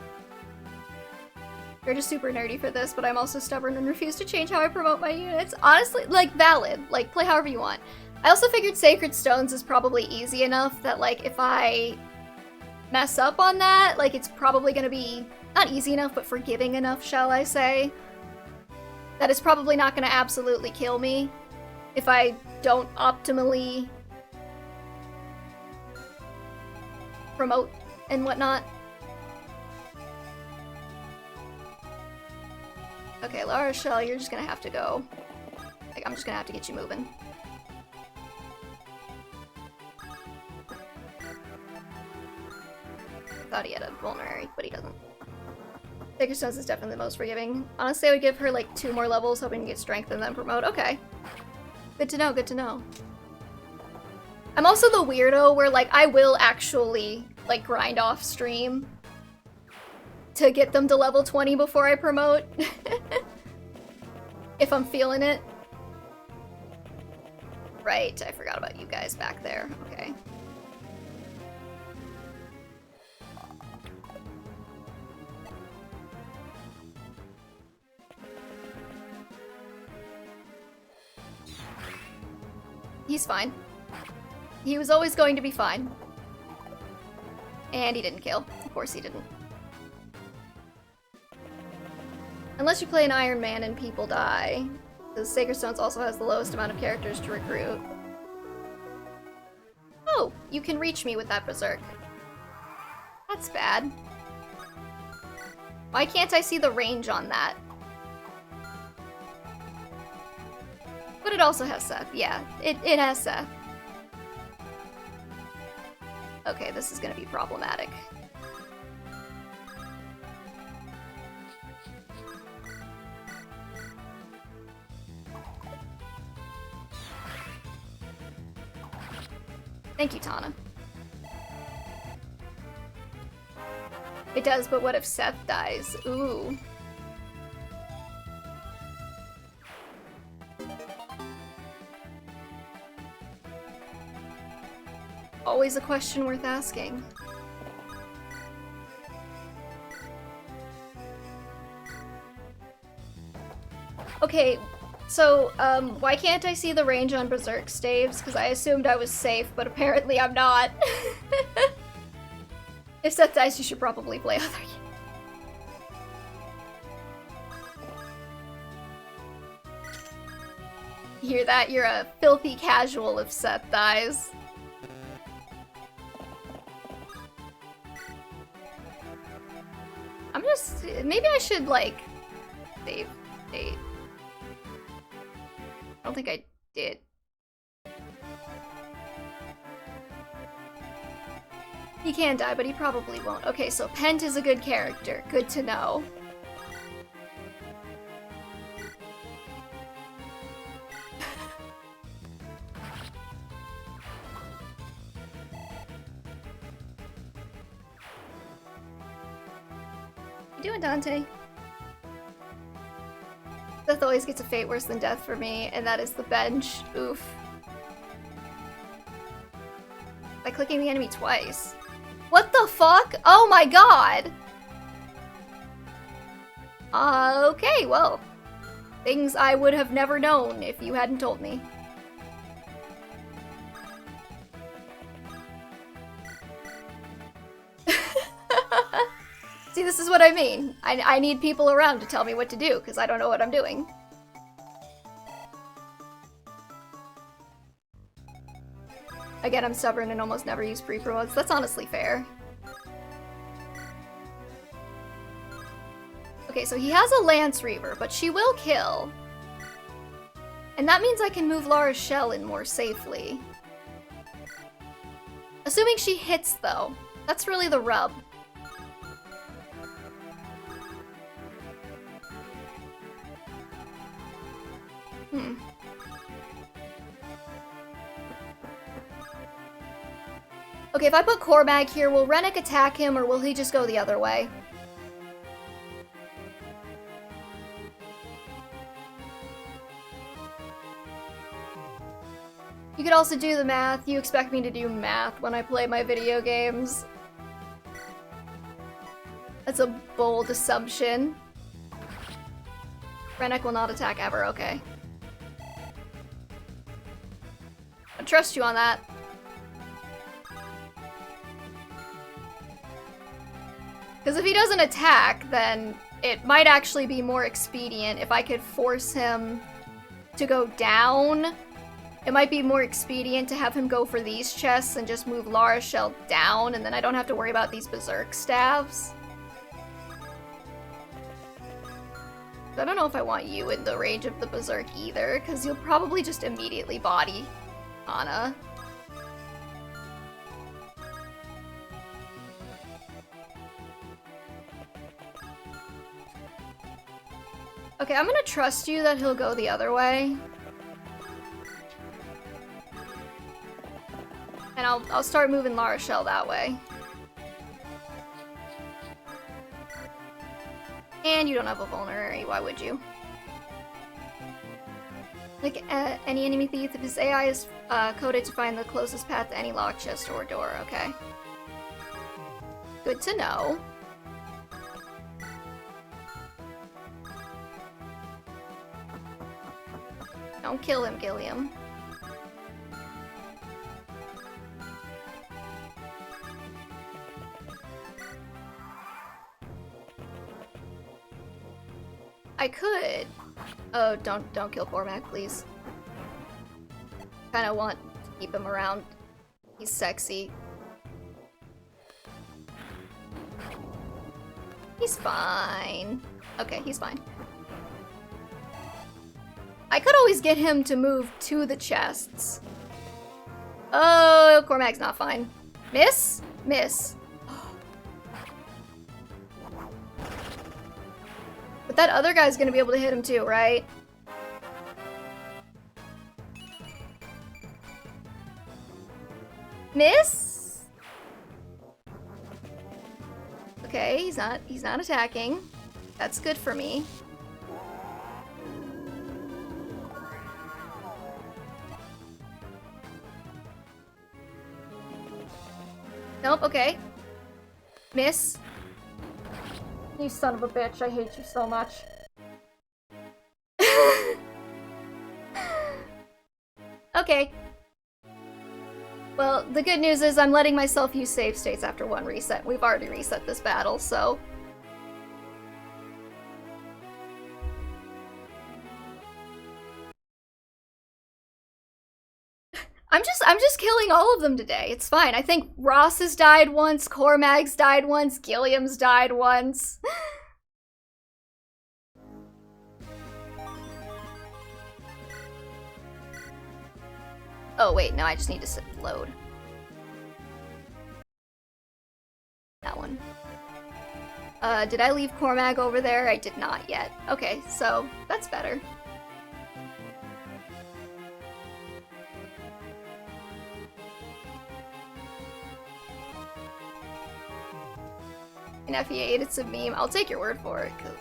You're just super nerdy for this, but I'm also stubborn and refuse to change how I promote my units. Honestly, like, valid. Like, play however you want. I also figured Sacred Stones is probably easy enough that, like, if I mess up on that, like, it's probably gonna be not easy enough, but forgiving enough, shall I say. That is probably not gonna absolutely kill me if I don't optimally promote and whatnot. Okay, La Rochelle, you're just gonna have to go. Like, I'm just gonna have to get you moving. I thought he had a vulnerary, but he doesn't. Sacred Stones is definitely the most forgiving. Honestly, I would give her like 2 more levels, hoping to get strength and then promote. Okay. Good to know, good to know. I'm also the weirdo where, like, I will actually, like, grind off stream to get them to level 20 before I promote. If I'm feeling it. Right, I forgot about you guys back there. Okay. He's fine. He was always going to be fine. And he didn't kill. Of course he didn't. Unless you play an Iron Man and people die. Because Sacred Stones also has the lowest amount of characters to recruit. Oh, you can reach me with that Berserk. That's bad. Why can't I see the range on that? But it also has Seth. Yeah, it has Seth. Okay, this is gonna be problematic. Thank you, Tana. It does, but what if Seth dies? Ooh. Always a question worth asking. Okay, so, why can't I see the range on Berserk staves? Because I assumed I was safe, but apparently I'm not. If Seth dies, you should probably play other. You hear that? You're a filthy casual if Seth dies. I'm just... maybe I should, like... save date. I don't think I did. He can die, but he probably won't. Okay, so Pent is a good character. Good to know. You doing, Dante? Death always gets a fate worse than death for me, and that is the bench. Oof. By clicking the enemy twice. What the fuck? Oh my god! Okay, well. Things I would have never known if you hadn't told me. See, this is what I mean. I need people around to tell me what to do, because I don't know what I'm doing. Again, I'm stubborn and almost never use pre-promotes. That's honestly fair. Okay, so he has a Lance Reaver, but she will kill. And that means I can move Lara's shell in more safely. Assuming she hits, though. That's really the rub. Okay, if I put Cormag here, will Rennick attack him, or will he just go the other way? You could also do the math. You expect me to do math when I play my video games. That's a bold assumption. Rennick will not attack ever, okay. I trust you on that. Because if he doesn't attack, then it might actually be more expedient if I could force him to go down. It might be more expedient to have him go for these chests and just move Lara's shell down, and then I don't have to worry about these Berserk staves. I don't know if I want you in the range of the Berserk either, because you'll probably just immediately body Ana. Okay, I'm gonna trust you that he'll go the other way. And I'll start moving Lara's shell that way. And you don't have a vulnerary, why would you? Like any enemy thief, if his AI is coded to find the closest path to any locked chest or door, okay. Good to know. Don't kill him, Gilliam. I could. Oh, don't kill Cormac, please. Kinda want to keep him around. He's sexy. He's fine. Okay, he's fine. I could always get him to move to the chests. Oh, Cormac's not fine. Miss? Miss. But that other guy's gonna be able to hit him too, right? Miss? Okay, he's not attacking. That's good for me. Nope, okay. Miss. You son of a bitch, I hate you so much. Okay. Well, the good news is I'm letting myself use save states after one reset. We've already reset this battle, so... I'm just killing all of them today. It's fine. I think Ross has died once, Cormac's died once, Gilliam's died once. Oh wait, no, I just need to load. That one. Did I leave Cormac over there? I did not yet. Okay, so that's better. In FE8, it's a meme. I'll take your word for it, 'cause...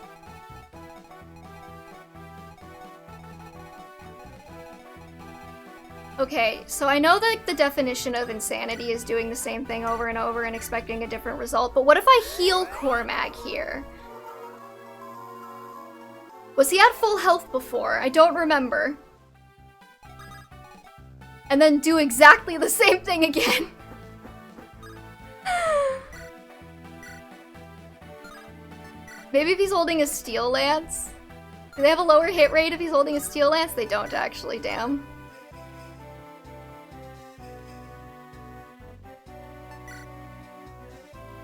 Okay, so I know that the definition of insanity is doing the same thing over and over and expecting a different result, but what if I heal Cormac here? Was he at full health before? I don't remember. And then do exactly the same thing again. Maybe if he's holding a steel lance? Do they have a lower hit rate if he's holding a steel lance? They don't actually, damn.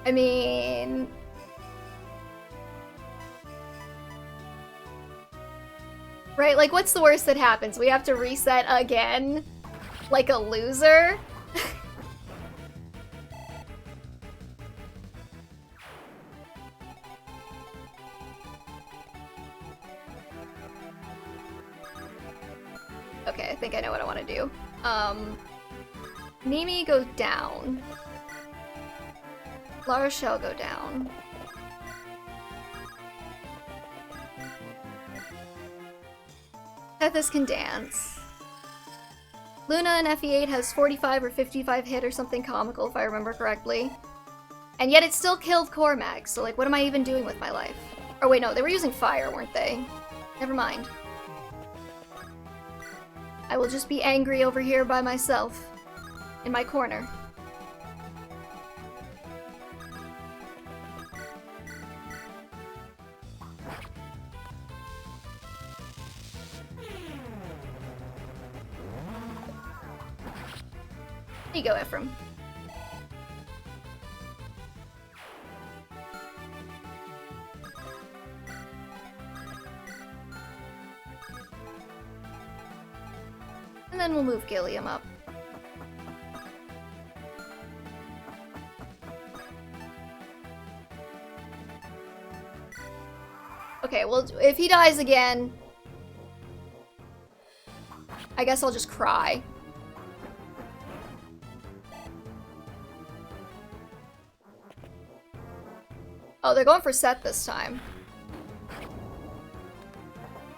I mean... Right, like what's the worst that happens? We have to reset again? Like a loser? Okay, I think I know what I want to do. Mimi goes down. La Rochelle go down. Tethys can dance. Luna in FE8 has 45 or 55 hit or something comical if I remember correctly. And yet it still killed Cormac, so like what am I even doing with my life? Or wait, no, they were using fire, weren't they? Never mind. I will just be angry over here by myself. In my corner. There you go, Ephraim. And then we'll move Gilliam up. Okay, well, if he dies again, I guess I'll just cry. Oh, they're going for Seth this time.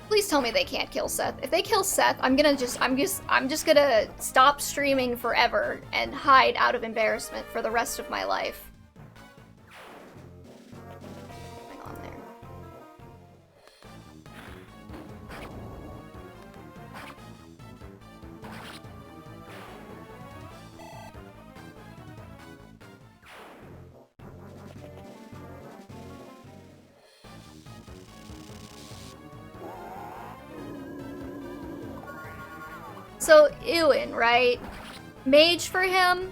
Please tell me they can't kill Seth. If they kill Seth, I'm just gonna stop streaming forever and hide out of embarrassment for the rest of my life. Hang on there. So, Ewan, right? Mage for him?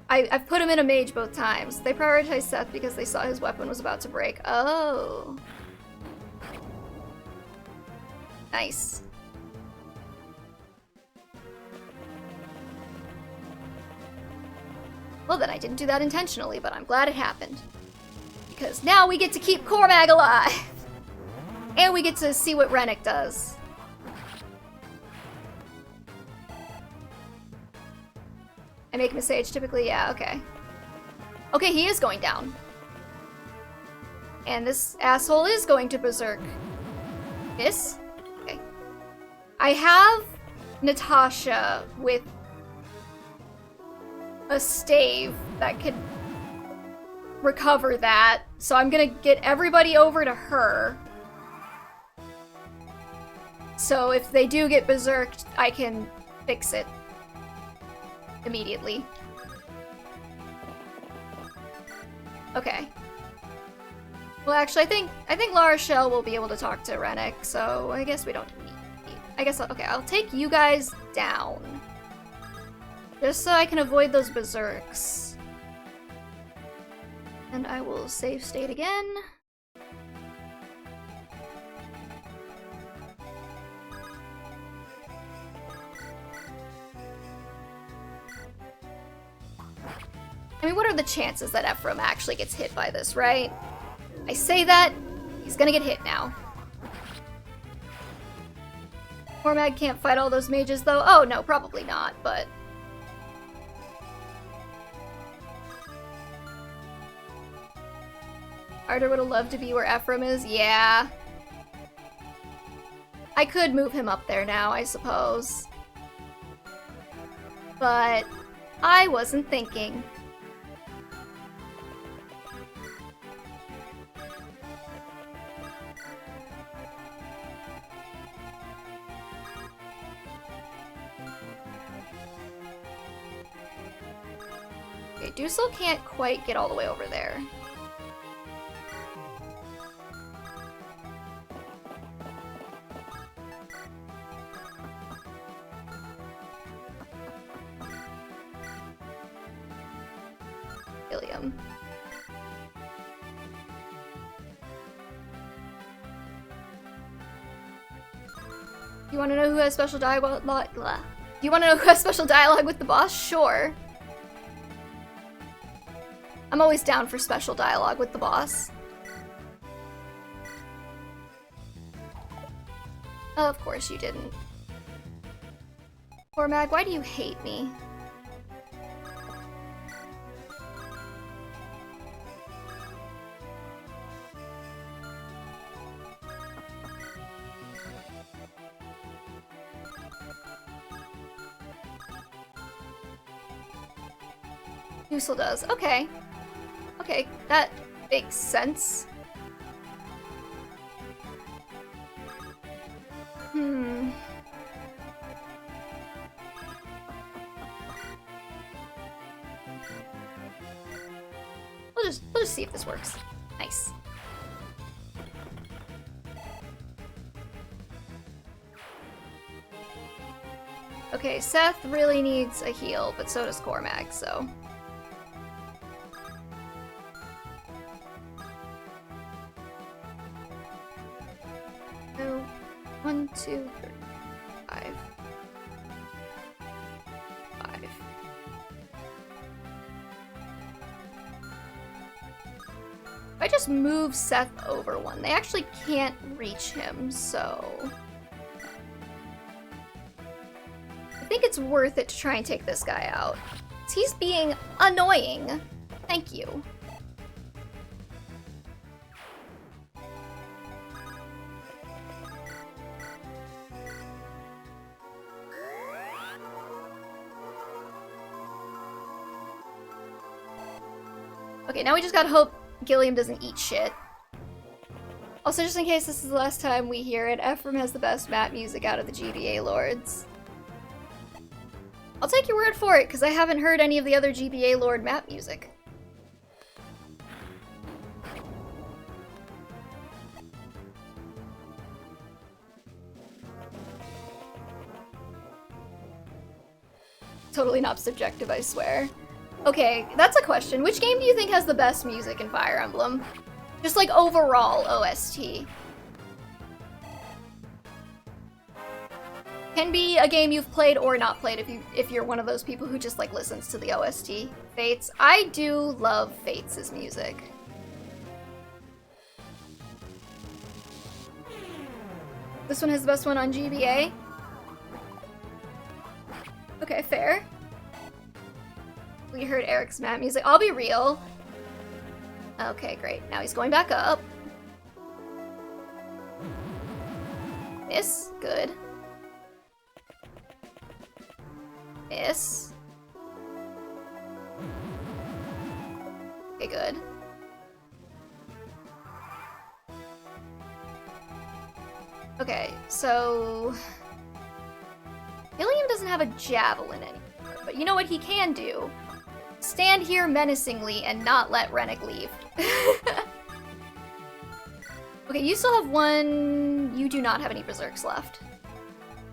I've put him in a mage both times. They prioritized Seth because they saw his weapon was about to break. Oh. Nice. Well, then I didn't do that intentionally, but I'm glad it happened. Because now we get to keep Cormag alive! And we get to see what Rennick does. I make a message typically, yeah, okay. Okay, he is going down. And this asshole is going to berserk. This? Okay. I have Natasha with a stave that could recover that, so I'm gonna get everybody over to her. So if they do get berserked, I can fix it immediately. Okay. Well, actually, I think La Rochelle will be able to talk to Rennick, so I guess we don't need. I guess okay. I'll take you guys down, just so I can avoid those berserks. And I will save state again. I mean, what are the chances that Ephraim actually gets hit by this, right? I say that, he's gonna get hit now. Cormag can't fight all those mages, though. Oh, no, probably not, but... Arthur would have loved to be where Ephraim is. Yeah. I could move him up there now, I suppose. But I wasn't thinking. Okay, Dusel can't quite get all the way over there. Ilium. You want to know who has special dialogue? You want to know who has special dialogue with the boss? Sure. I'm always down for special dialogue with the boss. Oh, of course you didn't. Cormag, why do you hate me? Dusel does. Okay. Okay, that makes sense. Hmm. We'll just see if this works. Nice. Okay, Seth really needs a heal, but so does Cormag, so... So, 1, 2, 3, 5. 5. If I just move Seth over one, they actually can't reach him, so... I think it's worth it to try and take this guy out. He's being annoying. Thank you. Okay, now we just gotta hope Gilliam doesn't eat shit. Also, just in case this is the last time we hear it, Ephraim has the best map music out of the GBA Lords. I'll take your word for it, because I haven't heard any of the other GBA Lord map music. Totally not subjective, I swear. Okay, that's a question. Which game do you think has the best music in Fire Emblem? Just like overall OST. Can be a game you've played or not played if you're one of those people who just like listens to the OST. Fates. I do love Fates' music. This one has the best one on GBA. Okay, fair. We heard Eric's map music. I'll be real. Okay, great. Now he's going back up. Miss. Good. Miss. Okay, good. Okay, so... Ilium doesn't have a javelin anymore, but you know what he can do? Stand here menacingly and not let Rennick leave. Okay, you still have one... You do not have any Berserks left.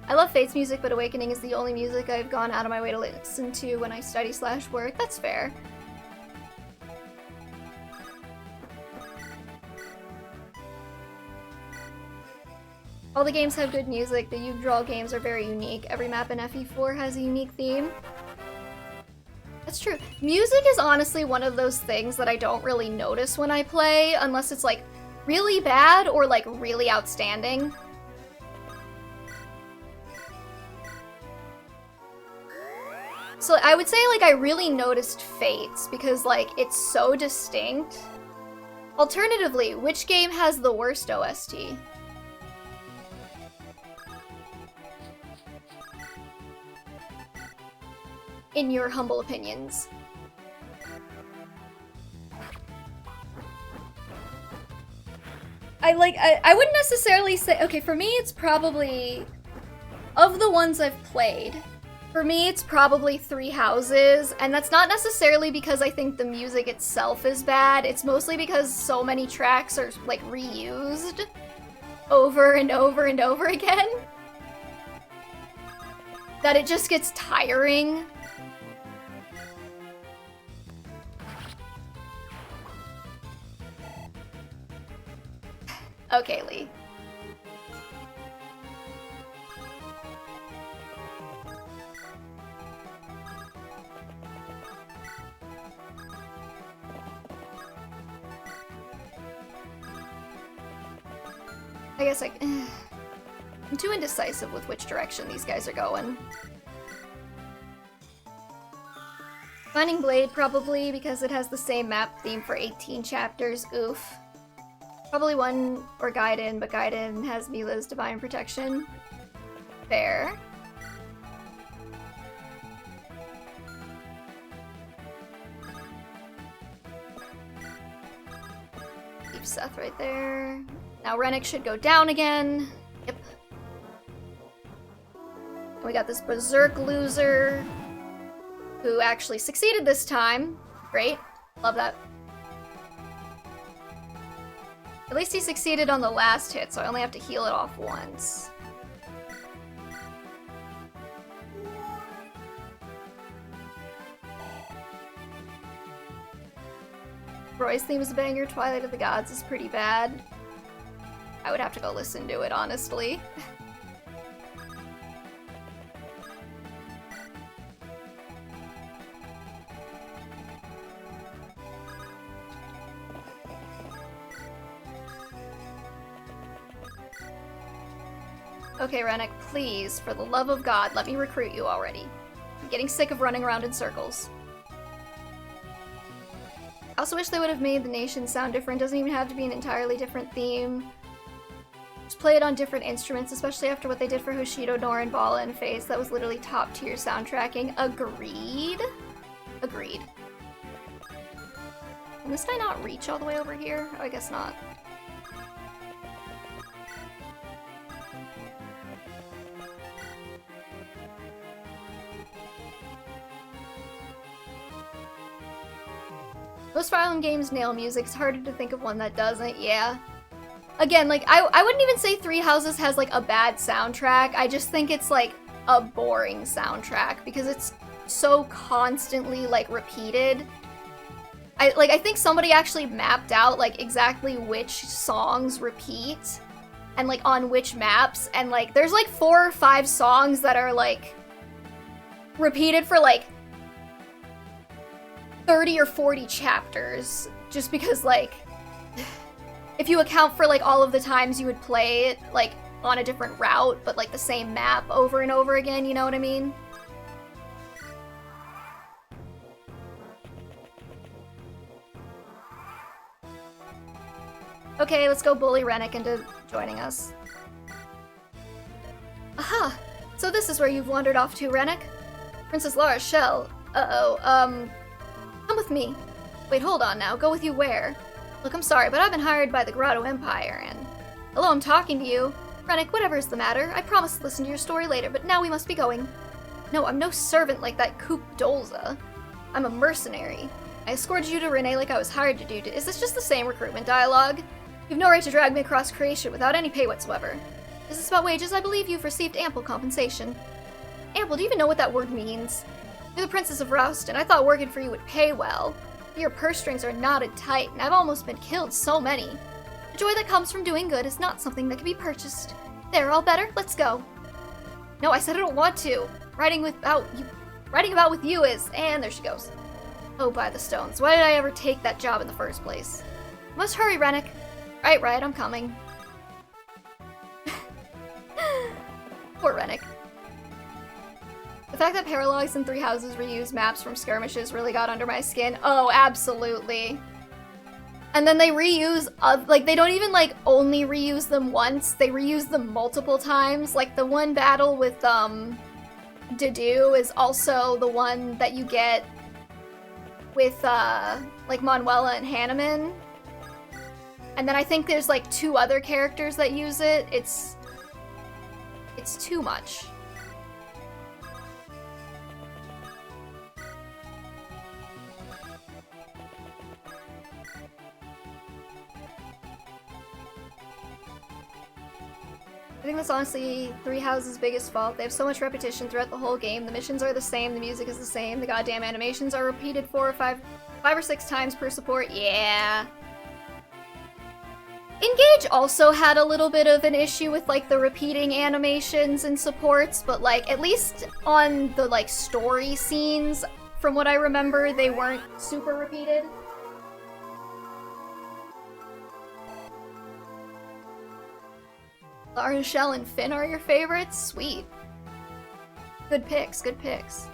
I love Fate's music, but Awakening is the only music I've gone out of my way to listen to when I study/work. That's fair. All the games have good music. The Yggdrasil games are very unique. Every map in FE4 has a unique theme. That's true. Music is honestly one of those things that I don't really notice when I play, unless it's like really bad or like really outstanding. So I would say like I really noticed Fates because like it's so distinct. Alternatively, which game has the worst OST? In your humble opinions. I wouldn't necessarily say, okay, for me it's probably, of the ones I've played, for me it's probably Three Houses, and that's not necessarily because I think the music itself is bad, it's mostly because so many tracks are like reused over and over and over again that it just gets tiring. Okay, Lee. I guess I'm too indecisive with which direction these guys are going. Binding Blade, probably, because it has the same map theme for 18 chapters. Oof. Probably one or Gaiden, but Gaiden has Mila's Divine Protection. Fair. Keep Seth right there. Now Rennick should go down again. Yep. And we got this Berserk loser who actually succeeded this time. Great. Love that. At least he succeeded on the last hit, so I only have to heal it off once. Roy's theme is a banger. Twilight of the Gods is pretty bad. I would have to go listen to it, honestly. Okay, Rennick, please, for the love of God, let me recruit you already. I'm getting sick of running around in circles. I also wish they would have made the nation sound different. Doesn't even have to be an entirely different theme. Just play it on different instruments, especially after what they did for Hoshido, Norin, Bala, and Face. That was literally top-tier soundtracking. Agreed. Agreed. Can this guy not reach all the way over here? Oh, I guess not. Most Fire Emblem games nail music. It's harder to think of one that doesn't, yeah. Again, like, I wouldn't even say Three Houses has, like, a bad soundtrack. I just think it's, like, a boring soundtrack because it's so constantly, like, repeated. I think somebody actually mapped out, like, exactly which songs repeat and, like, on which maps, and, like, there's, like, 4 or 5 songs that are, like, repeated for, like, 30 or 40 chapters, just because, like, if you account for, like, all of the times you would play it, like, on a different route, but, like, the same map over and over again, you know what I mean? Okay, let's go bully Rennick into joining us. Aha! So this is where you've wandered off to, Rennick? Princess Lara's shell. Come with me. Wait, hold on now. Go with you where? Look, I'm sorry, but I've been hired by the Grotto Empire, and... Hello, I'm talking to you. Rennick, whatever is the matter, I promise to listen to your story later, but now we must be going. No, I'm no servant like that Coop Dolza. I'm a mercenary. I escorted you to Renee like I was hired to do. Is this just the same recruitment dialogue? You've no right to drag me across creation without any pay whatsoever. Is this about wages? I believe you've received ample compensation. Ample? Do you even know what that word means? You're the Princess of Rouston. I thought working for you would pay well. Your purse strings are knotted tight, and I've almost been killed so many. The joy that comes from doing good is not something that can be purchased. There, all better? Let's go. No, I said I don't want to. Writing about with you is... And there she goes. Oh, by the stones. Why did I ever take that job in the first place? I must hurry, Rennick. Right, I'm coming. Poor Rennick. The fact that Paralogs and Three Houses reuse maps from skirmishes really got under my skin. Oh, absolutely. And then they reuse, like, they don't even, like, only reuse them once. They reuse them multiple times. Like, the one battle with, Dedue is also the one that you get with, like, Manuela and Hanneman. And then I think there's, like, 2 other characters that use it. It's too much. I think that's honestly Three Houses' biggest fault. They have so much repetition throughout the whole game. The missions are the same, the music is the same, the goddamn animations are repeated 5 or 6 times per support. Yeah. Engage also had a little bit of an issue with, like, the repeating animations and supports, but, like, at least on the, like, story scenes, from what I remember, they weren't super repeated. Lara, Shell, and Finn are your favorites? Sweet. Good picks, good picks.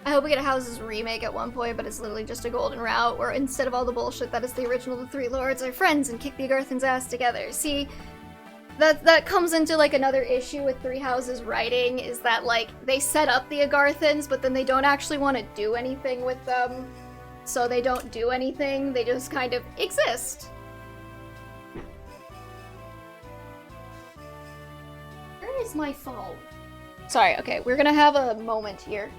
I hope we get a Houses remake at one point, but it's literally just a golden route where instead of all the bullshit that is the original, the Three Lords are friends and kick the Agarthan's ass together. See, that comes into, like, another issue with Three Houses writing, is that, like, they set up the Agarthans, but then they don't actually want to do anything with them. So they don't do anything, they just kind of exist. Where is my phone? Sorry, okay, we're gonna have a moment here.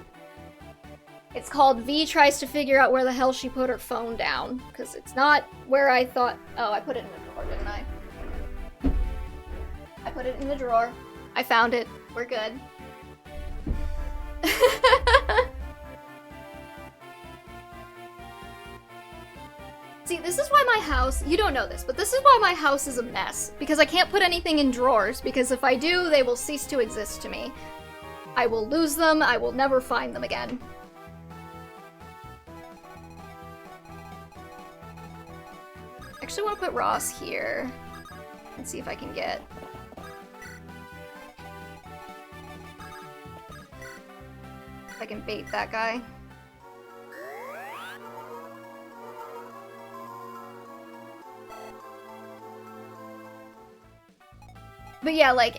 It's called V tries to figure out where the hell she put her phone down, because it's not where I thought. Oh, I put it in the drawer, didn't I? I put it in the drawer. I found it. We're good. See, this is why my house, you don't know this, but this is why my house is a mess. Because I can't put anything in drawers, because if I do, they will cease to exist to me. I will lose them, I will never find them again. I actually want to put Ross here and see if I can get... I can bait that guy. But yeah, like,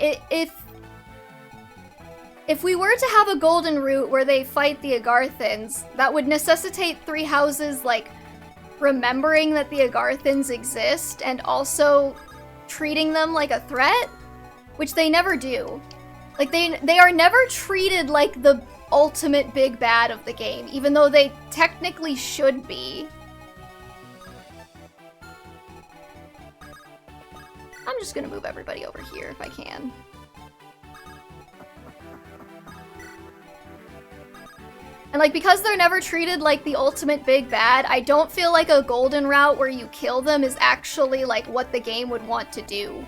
if we were to have a golden route where they fight the Agarthans, that would necessitate Three Houses, like, remembering that the Agarthans exist and also treating them like a threat, which they never do. Like, they are never treated like the ultimate big bad of the game, even though they technically should be. I'm just gonna move everybody over here if I can. And like, because they're never treated like the ultimate big bad, I don't feel like a golden route where you kill them is actually like what the game would want to do.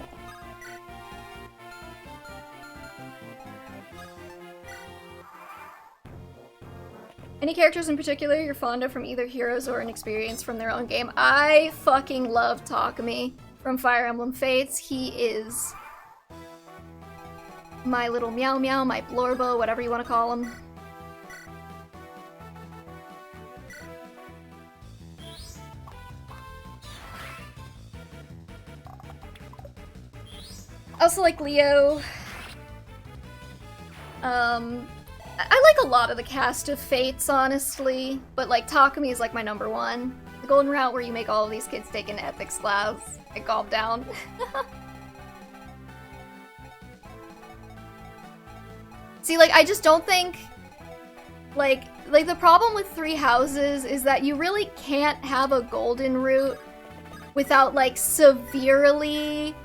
Any characters in particular you're fond of from either Heroes or an experience from their own game? I fucking love Takumi from Fire Emblem Fates. He is my little meow meow, my Blorbo, whatever you want to call him. I also like Leo. I like a lot of the cast of Fates, honestly, but like Takumi is like my number one. The golden route where you make all of these kids take an ethics class and calm down. See, like, I just don't think, like the problem with Three Houses is that you really can't have a golden route without like severely,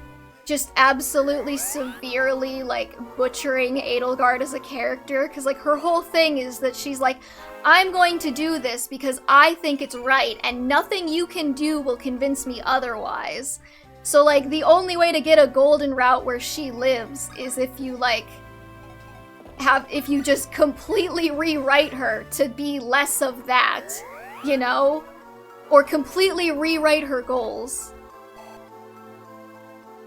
just absolutely severely, like, butchering Edelgard as a character, because, like, her whole thing is that she's like, I'm going to do this because I think it's right, and nothing you can do will convince me otherwise. So, like, the only way to get a golden route where she lives is if you, like, if you just completely rewrite her to be less of that, you know? Or completely rewrite her goals.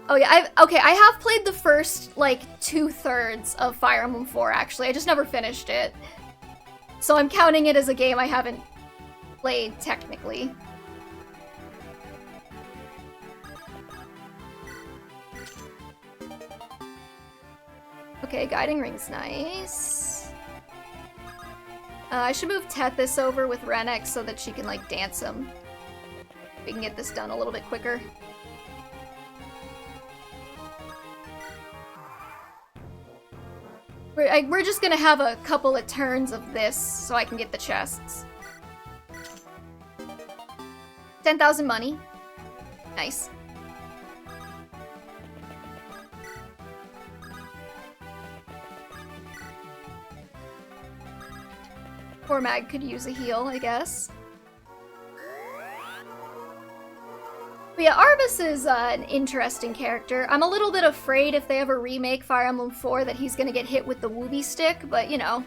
Oh yeah, I have played the first, like, 2/3 of Fire Emblem 4, actually. I just never finished it. So I'm counting it as a game I haven't played, technically. Okay, Guiding Ring's nice. I should move Tethys over with Renix so that she can, like, dance him. We can get this done a little bit quicker. We're just gonna have a couple of turns of this so I can get the chests. 10,000 money. Nice. Poor Mag could use a heal, I guess. But yeah, Arvis is an interesting character. I'm a little bit afraid if they ever remake Fire Emblem 4 that he's gonna get hit with the Wooby stick, but you know.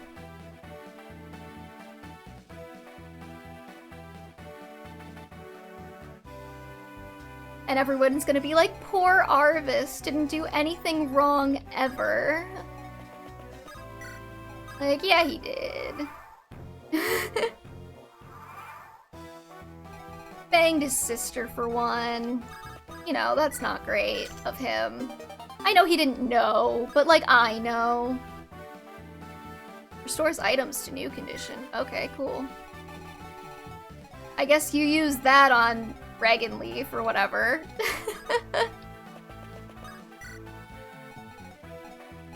And everyone's gonna be like, poor Arvis didn't do anything wrong ever. Like, yeah, he did. Banged his sister for one. You know, that's not great of him. I know he didn't know, but like, I know. Restores items to new condition. Okay, cool. I guess you use that on Dragon Leaf or whatever.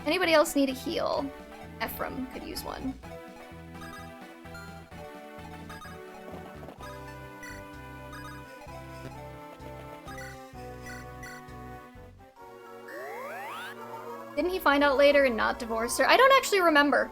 Anybody else need a heal? Ephraim could use one. Didn't he find out later and not divorce her? I don't actually remember.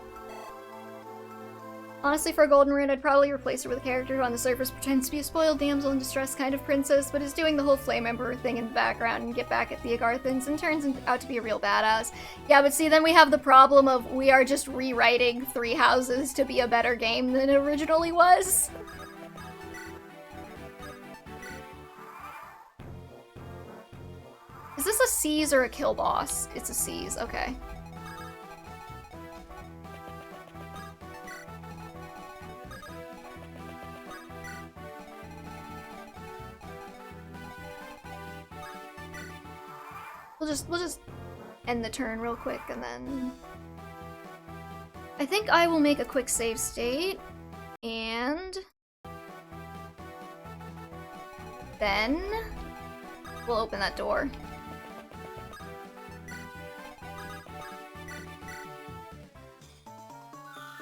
Honestly, for a golden rune, I'd probably replace her with a character who on the surface pretends to be a spoiled damsel in distress kind of princess, but is doing the whole Flame Emperor thing in the background and get back at the Agarthans and turns out to be a real badass. Yeah, but see, then we have the problem of we are just rewriting Three Houses to be a better game than it originally was. Is this a seize or a kill boss? It's a seize, okay. We'll just end the turn real quick and then I think I will make a quick save state and then we'll open that door.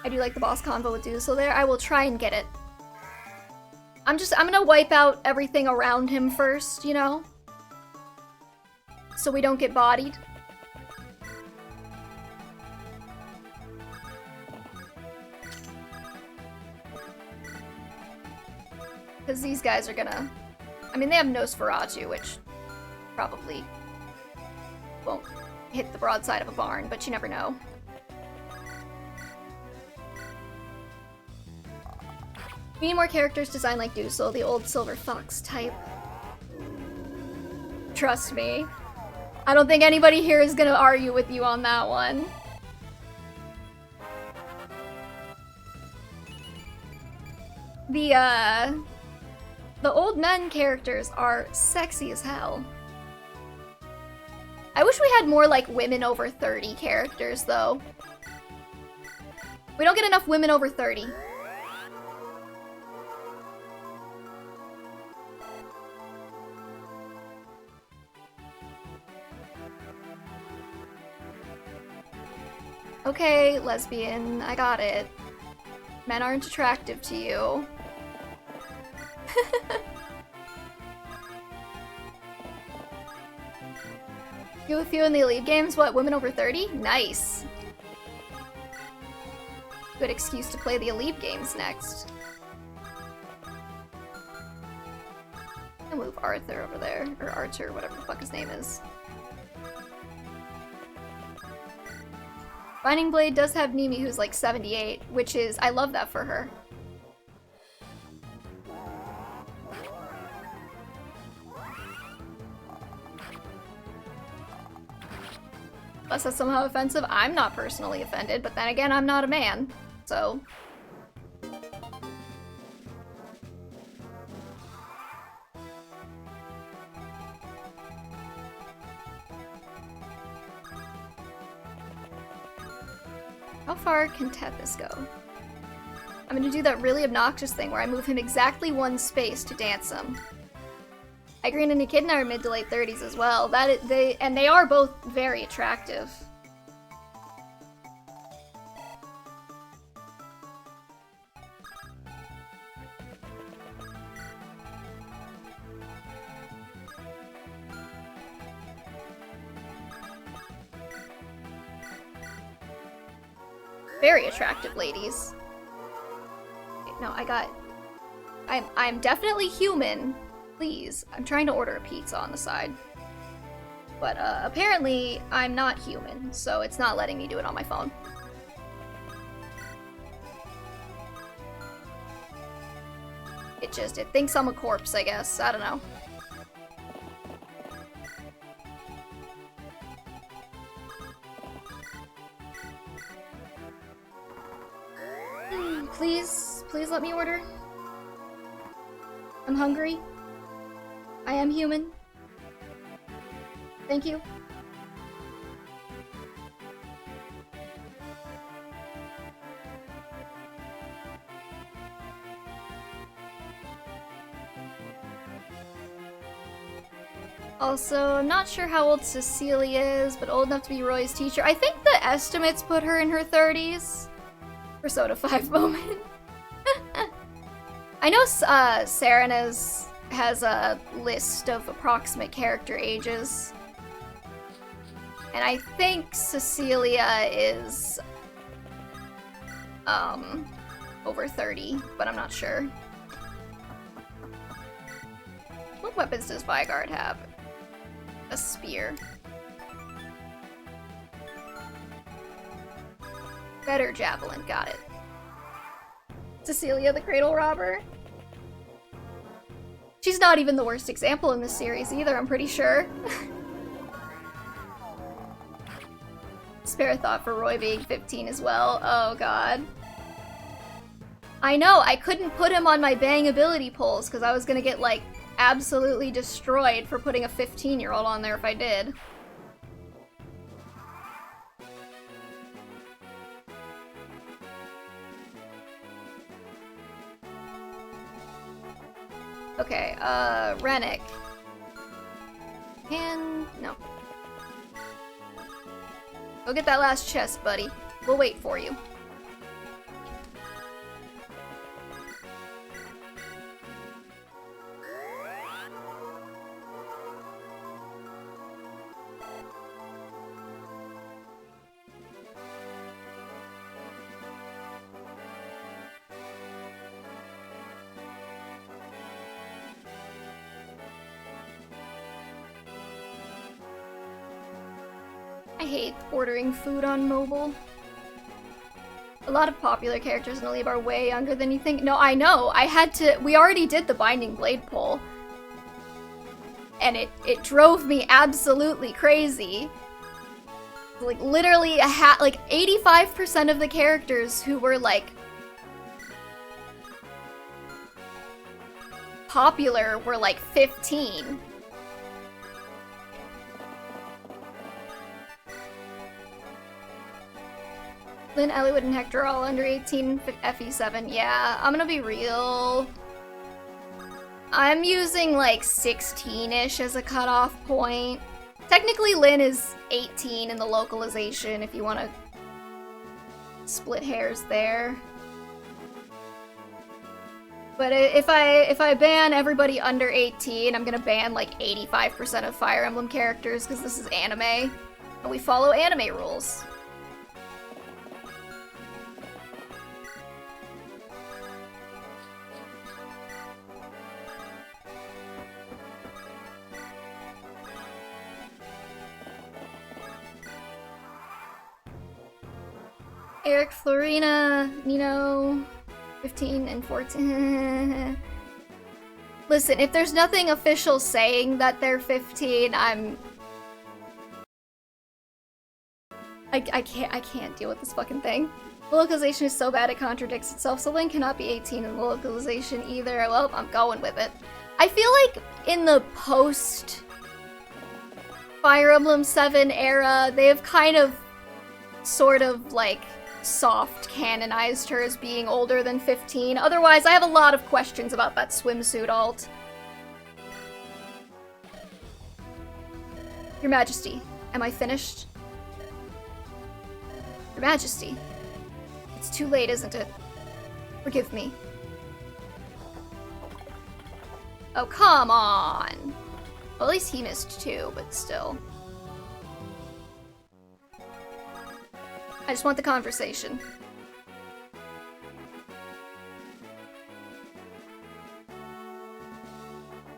I do like the boss convo with Duso there. I will try and get it. I'm gonna wipe out everything around him first, you know? So we don't get bodied. Because these guys are gonna... I mean, they have Nosferatu, which probably won't hit the broadside of a barn, but you never know. We need more characters designed like Dusel, the old Silver Fox type. Trust me. I don't think anybody here is gonna argue with you on that one. The old men characters are sexy as hell. I wish we had more, like, women over 30 characters, though. We don't get enough women over 30. Okay, lesbian, I got it. Men aren't attractive to you. You with you in the Elite games? What, women over 30? Nice. Good excuse to play the Elite games next. I'll move Arthur over there, or Archer, whatever the fuck his name is. Binding Blade does have Nimi, who's like 78, which is, I love that for her. Unless that's somehow offensive, I'm not personally offended, but then again, I'm not a man, so... How far can Tethys go? I'm gonna do that really obnoxious thing where I move him exactly one space to dance him. Irene and Echidna are mid to late 30s as well. They are both very attractive. Very attractive ladies. Okay, no, I'm definitely human. Please. I'm trying to order a pizza on the side. But apparently I'm not human, so it's not letting me do it on my phone. It thinks I'm a corpse, I guess. I don't know. Please let me order. I'm hungry. I am human. Thank you. Also, I'm not sure how old Cecilia is, but old enough to be Roy's teacher. I think the estimates put her in her 30s. Persona 5 moment. I know Serena's has a list of approximate character ages. And I think Cecilia is over 30, but I'm not sure. What weapons does Vigard have? A spear. Better javelin, got it. Cecilia the Cradle Robber. She's not even the worst example in this series either, I'm pretty sure. Spare a thought for Roy being 15 as well. Oh god. I know, I couldn't put him on my bang ability polls because I was gonna get, like, absolutely destroyed for putting a 15-year-old on there if I did. Okay, Rennick. And... no. Go get that last chest, buddy. We'll wait for you. I hate ordering food on mobile. A lot of popular characters in the League are way younger than you think. No, I know. I had to... we already did the Binding Blade poll. And it drove me absolutely crazy. Like, literally, like, 85% of the characters who were, like, popular were, like, 15. Lynn, Elliowood, and Hector are all under 18, FE7. Yeah, I'm gonna be real. I'm using like 16-ish as a cutoff point. Technically, Lynn is 18 in the localization if you want to split hairs there. But if I ban everybody under 18, I'm gonna ban like 85% of Fire Emblem characters because this is anime, and we follow anime rules. Eric, Florina, Nino, 15 and 14. Listen, if there's nothing official saying that they're 15, I can't deal with this fucking thing. The localization is so bad it contradicts itself, so Link cannot be 18 in the localization either. Well, I'm going with it. I feel like in the post Fire Emblem 7 era, they have kind of sort of like soft canonized her as being older than 15. Otherwise, I have a lot of questions about that swimsuit alt. Your Majesty, am I finished? Your Majesty, it's too late, isn't it? Forgive me. Oh, come on! Well, at least he missed two, but still. I just want the conversation.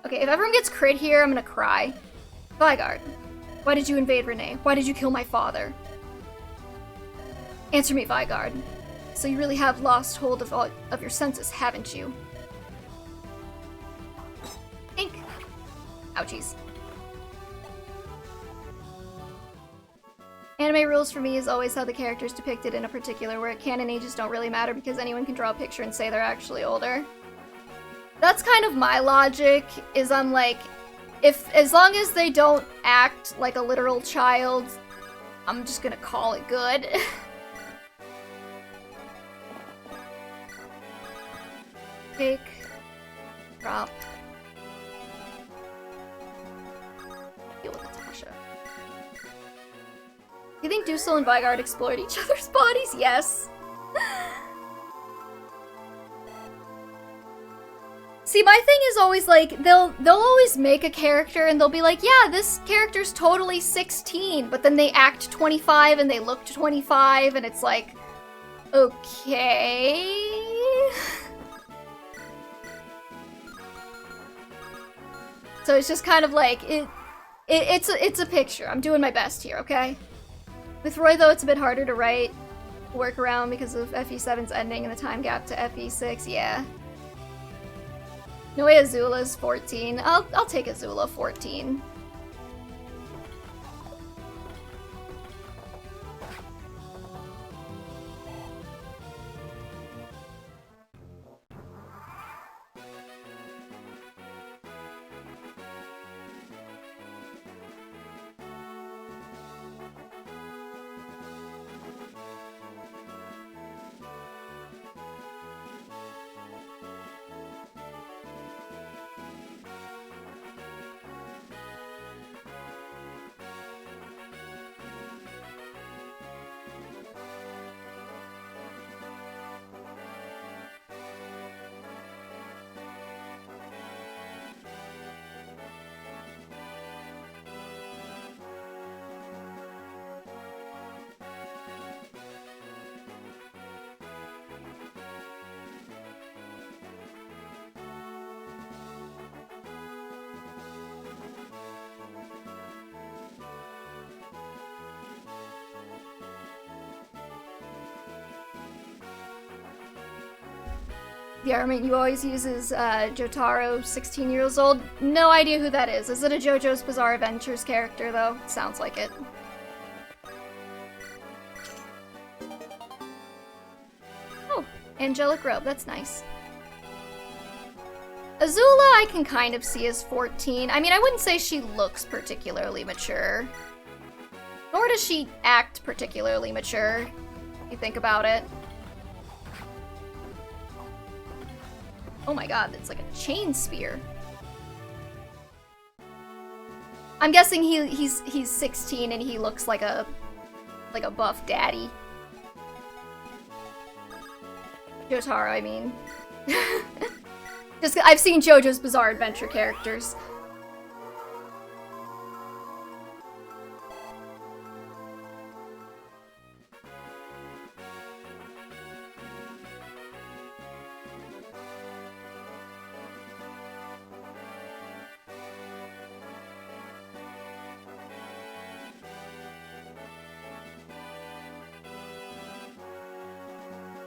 Okay, if everyone gets crit here, I'm gonna cry. Vigard, why did you invade Renee? Why did you kill my father? Answer me, Vigard. So you really have lost hold of all of your senses, haven't you? Ink. Ouchies. Anime rules for me is always how the character's depicted in a particular work. Canon ages don't really matter because anyone can draw a picture and say they're actually older. That's kind of my logic, is I'm like, as long as they don't act like a literal child, I'm just gonna call it good. Take, drop. Deal with Natasha. Do you think Dusel and Vigard explored each other's bodies? Yes. See, my thing is always like, they'll always make a character and they'll be like, yeah, this character's totally 16, but then they act 25 and they look 25 and it's like, okay. So it's just kind of like, it's a picture. I'm doing my best here, okay? With Roy, though, it's a bit harder to work around because of FE7's ending and the time gap to FE6, yeah. No way Azula's 14. I'll take Azula 14. The argument you always use is Jotaro, 16 years old. No idea who that is. Is it a JoJo's Bizarre Adventures character, though? Sounds like it. Oh, angelic robe. That's nice. Azula I can kind of see as 14. I mean, I wouldn't say she looks particularly mature. Nor does she act particularly mature, if you think about it. Oh my god, it's like a chain spear. I'm guessing he's 16 and he looks like a buff daddy. Jotaro, I mean. Just I've seen JoJo's Bizarre Adventure characters.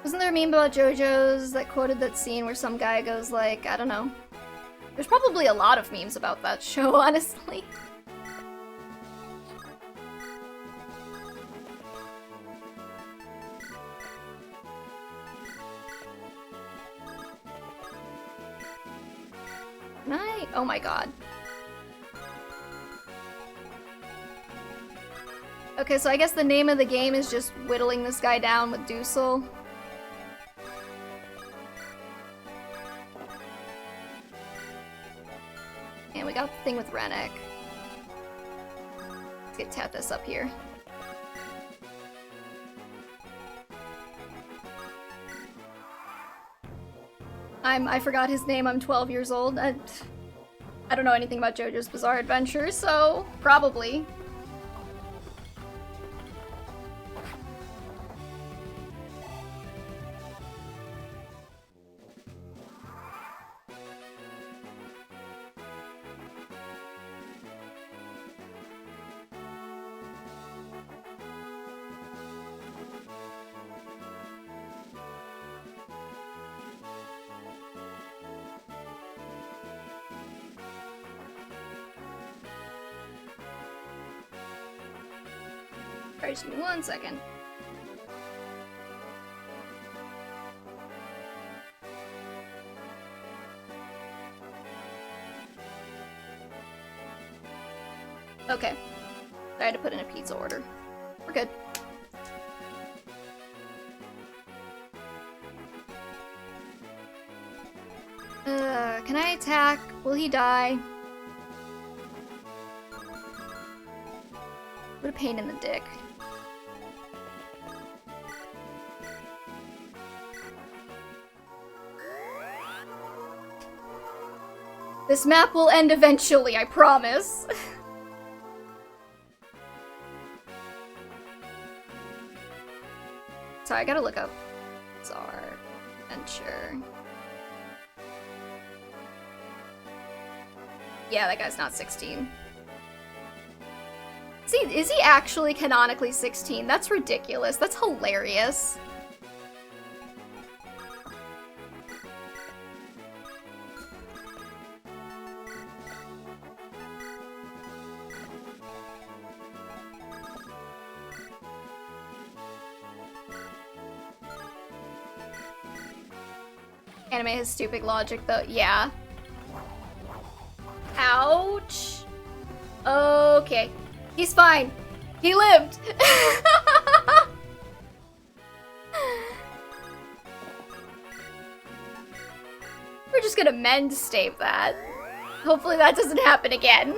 Wasn't there a meme about JoJo's that quoted that scene where some guy goes like, I don't know. There's probably a lot of memes about that show, honestly. Oh my god. Okay, so I guess the name of the game is just whittling this guy down with Dusel. And we got the thing with Rennek. Let's get Tethys up here. I forgot his name, I'm 12 years old. I don't know anything about JoJo's Bizarre Adventure, so probably. Alright, just give me 1 second. Okay. I had to put in a pizza order. We're good. Can I attack? Will he die? What a pain in the dick. This map will end eventually, I promise. Sorry, I gotta look up Bizarre Adventure. Yeah, that guy's not 16. See, is he actually canonically 16? That's ridiculous. That's hilarious. Anime has stupid logic, though. Yeah. Ouch. Okay. He's fine. He lived. We're just gonna mend stave that. Hopefully that doesn't happen again.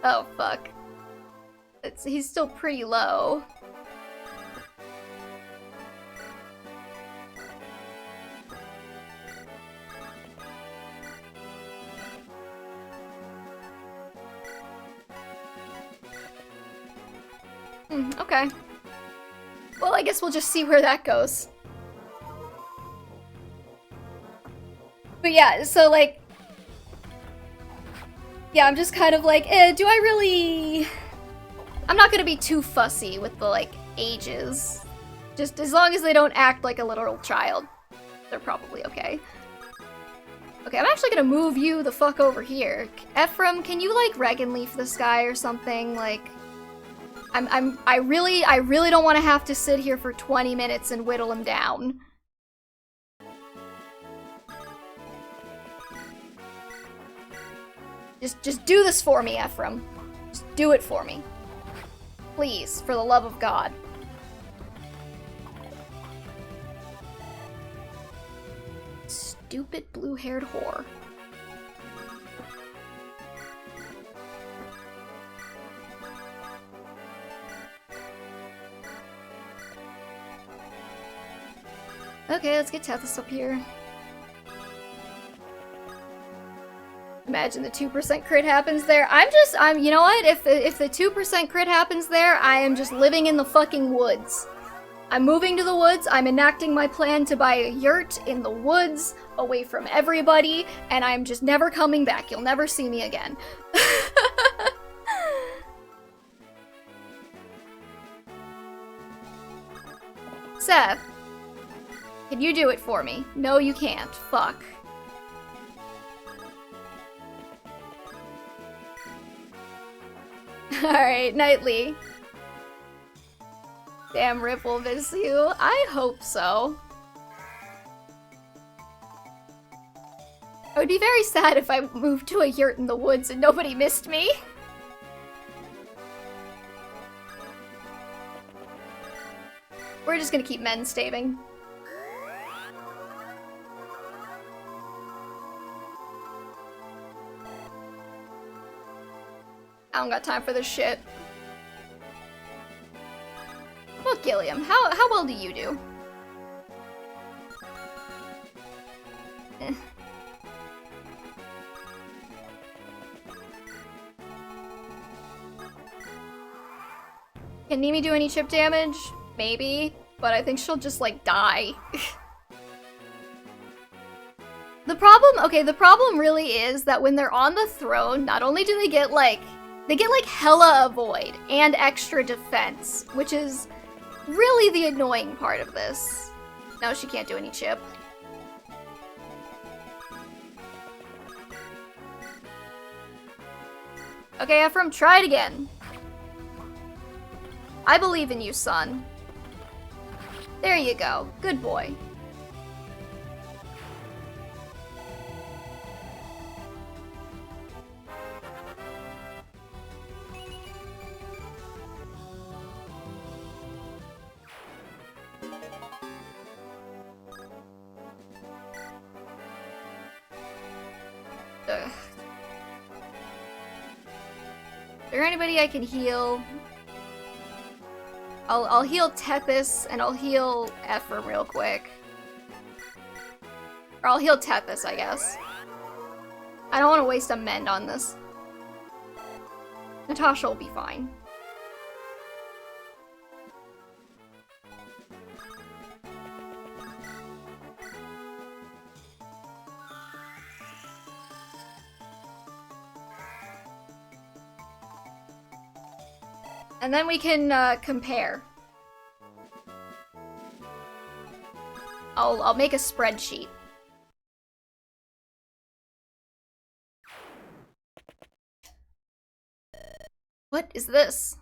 Oh, fuck. He's still pretty low. Okay. Well, I guess we'll just see where that goes. But yeah, so like... Yeah, I'm just kind of like, do I really... I'm not gonna be too fussy with the, like, ages. Just as long as they don't act like a literal child, they're probably okay. Okay, I'm actually gonna move you the fuck over here. Ephraim, can you like Regan Leaf this guy or something? Like, I really don't want to have to sit here for 20 minutes and whittle him down. Just do this for me, Ephraim. Just do it for me. Please, for the love of God. Stupid blue-haired whore. Okay, let's get Tethys up here. Imagine the 2% crit happens there. You know what? If the 2% crit happens there, I am just living in the fucking woods. I'm moving to the woods, I'm enacting my plan to buy a yurt in the woods, away from everybody, and I'm just never coming back. You'll never see me again. Seth, can you do it for me? No, you can't. Fuck. Alright, Knightley. Damn, Rip will miss you. I hope so. I would be very sad if I moved to a yurt in the woods and nobody missed me. We're just gonna keep men staving. I don't got time for this shit. Well, Gilliam, how well do you do? Eh. Can Nimi do any chip damage? Maybe, but I think she'll just, like, die. The problem really is that when they're on the throne, not only do they get, like, hella avoid and extra defense, which is really the annoying part of this. No, she can't do any chip. Okay, Ephraim, try it again. I believe in you, son. There you go. Good boy. Ugh. Is there anybody I can heal? I'll heal Tethys and I'll heal Ephraim real quick. Or I'll heal Tethys, I guess. I don't want to waste a mend on this. Natasha will be fine. And then we can compare. I'll make a spreadsheet. What is this?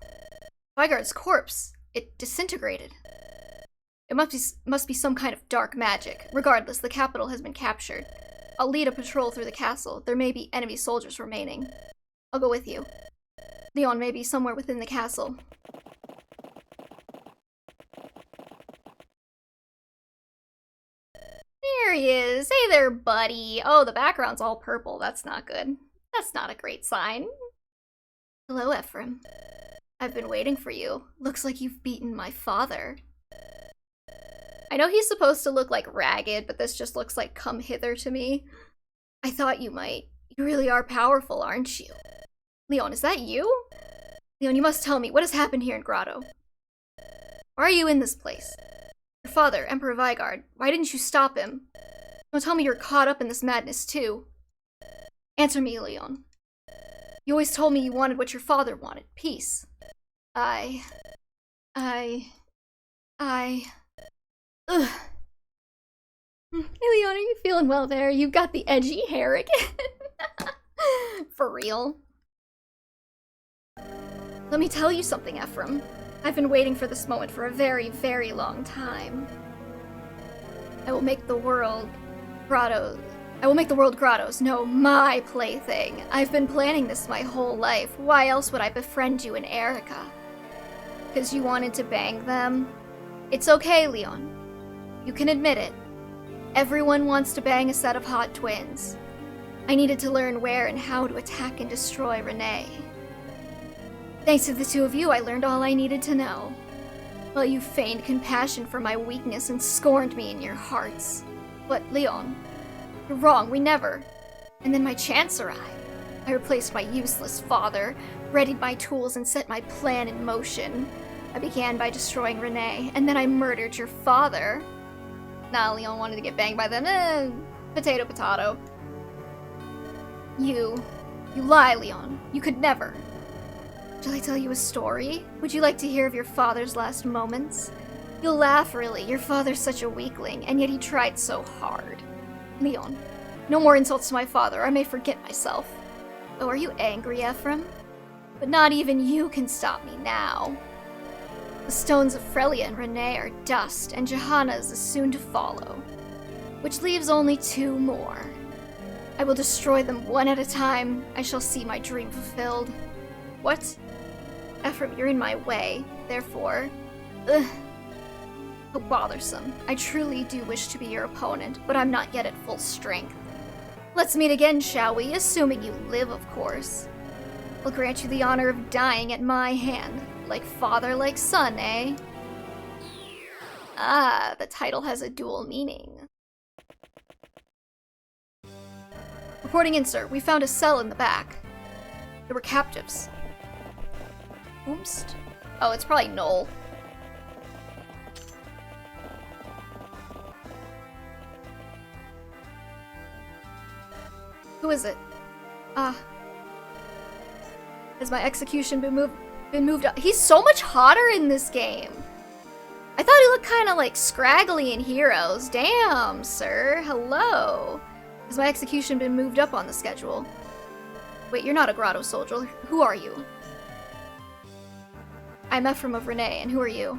Vigard's corpse. It disintegrated. It must be some kind of dark magic. Regardless, the capital has been captured. I'll lead a patrol through the castle. There may be enemy soldiers remaining. I'll go with you. Leon may be somewhere within the castle. There he is. Hey there, buddy. Oh, the background's all purple. That's not good. That's not a great sign. Hello, Ephraim. I've been waiting for you. Looks like you've beaten my father. I know he's supposed to look like ragged, but this just looks like come hither to me. I thought you might. You really are powerful, aren't you? Leon, is that you? Leon, you must tell me, what has happened here in Grotto? Why are you in this place? Your father, Emperor Vigard, why didn't you stop him? Don't tell me you're caught up in this madness too. Answer me, Leon. You always told me you wanted what your father wanted, peace. Ugh. Hey, Leon, are you feeling well there? You've got the edgy hair again. For real. Let me tell you something, Ephraim. I've been waiting for this moment for a very, very long time. I will make the world grottos. No, my plaything. I've been planning this my whole life. Why else would I befriend you and Eirika? Because you wanted to bang them? It's okay, Leon. You can admit it. Everyone wants to bang a set of hot twins. I needed to learn where and how to attack and destroy Renee. Thanks to the two of you, I learned all I needed to know. Well, you feigned compassion for my weakness and scorned me in your hearts. But, Leon, you're wrong, we never. And then my chance arrived. I replaced my useless father, readied my tools, and set my plan in motion. I began by destroying Renee, and then I murdered your father. Nah, Leon wanted to get banged by them. Potato, potato. You lie, Leon. You could never. Shall I tell you a story? Would you like to hear of your father's last moments? You'll laugh, really. Your father's such a weakling, and yet he tried so hard. Leon, no more insults to my father, or I may forget myself. Oh, are you angry, Ephraim? But not even you can stop me now. The stones of Frelia and Renee are dust, and Johanna's is soon to follow, which leaves only two more. I will destroy them one at a time. I shall see my dream fulfilled. What? Ephraim, you're in my way, therefore... Ugh. How bothersome. I truly do wish to be your opponent, but I'm not yet at full strength. Let's meet again, shall we? Assuming you live, of course. I'll grant you the honor of dying at my hand. Like father, like son, eh? Ah, the title has a dual meaning. Reporting in, sir. We found a cell in the back. There were captives. Oops. Oh, it's probably Noel. Who is it? Ah. Has my execution been moved up? He's so much hotter in this game. I thought he looked kind of like scraggly in Heroes. Damn, sir. Hello. Has my execution been moved up on the schedule? Wait, you're not a grotto soldier. Who are you? I'm Ephraim of Renee, and who are you?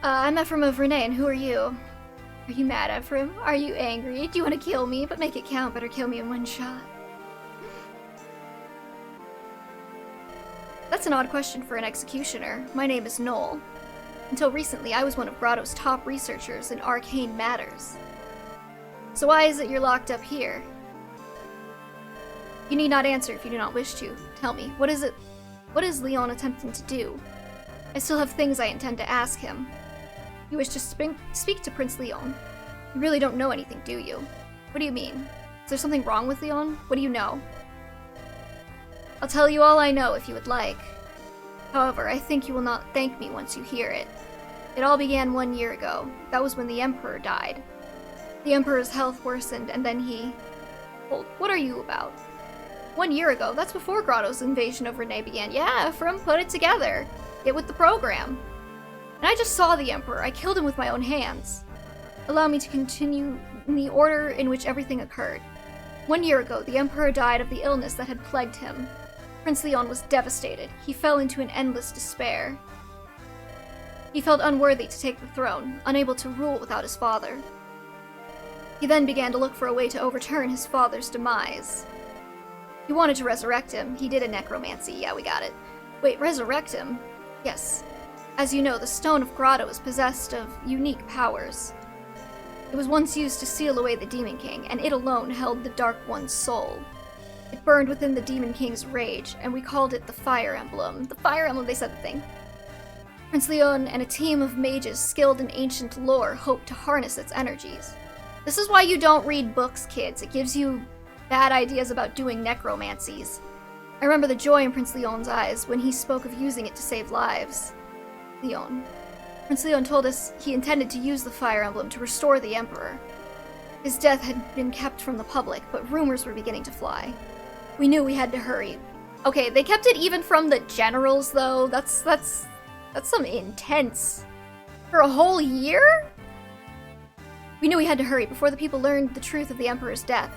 I'm Ephraim of Renee, and who are you? Are you mad, Ephraim? Are you angry? Do you want to kill me? But make it count. Better kill me in one shot. That's an odd question for an executioner. My name is Noel. Until recently, I was one of Grotto's top researchers in arcane matters. So why is it you're locked up here? You need not answer if you do not wish to. Tell me, what is it? What is Leon attempting to do? I still have things I intend to ask him. You wish to speak to Prince Leon. You really don't know anything, do you? What do you mean? Is there something wrong with Leon? What do you know? I'll tell you all I know if you would like. However, I think you will not thank me once you hear it. It all began 1 year ago. That was when the Emperor died. The Emperor's health worsened, and then he... Hold, what are you about? 1 year ago? That's before Grotto's invasion of Renee began. Yeah, Ephraim, put it together. Get with the program. And I just saw the Emperor. I killed him with my own hands. Allow me to continue in the order in which everything occurred. 1 year ago, the Emperor died of the illness that had plagued him. Prince Leon was devastated. He fell into an endless despair. He felt unworthy to take the throne, unable to rule without his father. He then began to look for a way to overturn his father's demise. He wanted to resurrect him. He did a necromancy. Yeah, we got it. Wait, resurrect him? Yes. As you know, the Stone of Grotto is possessed of unique powers. It was once used to seal away the Demon King, and it alone held the Dark One's soul. It burned within the Demon King's rage, and we called it the Fire Emblem. The Fire Emblem, they said the thing. Prince Leon and a team of mages skilled in ancient lore hoped to harness its energies. This is why you don't read books, kids. It gives you bad ideas about doing necromancies. I remember the joy in Prince Leon's eyes when he spoke of using it to save lives. Leon. Prince Leon told us he intended to use the Fire Emblem to restore the Emperor. His death had been kept from the public, but rumors were beginning to fly. We knew we had to hurry. Okay, they kept it even from the generals, though. That's some intense. For a whole year? We knew we had to hurry before the people learned the truth of the Emperor's death.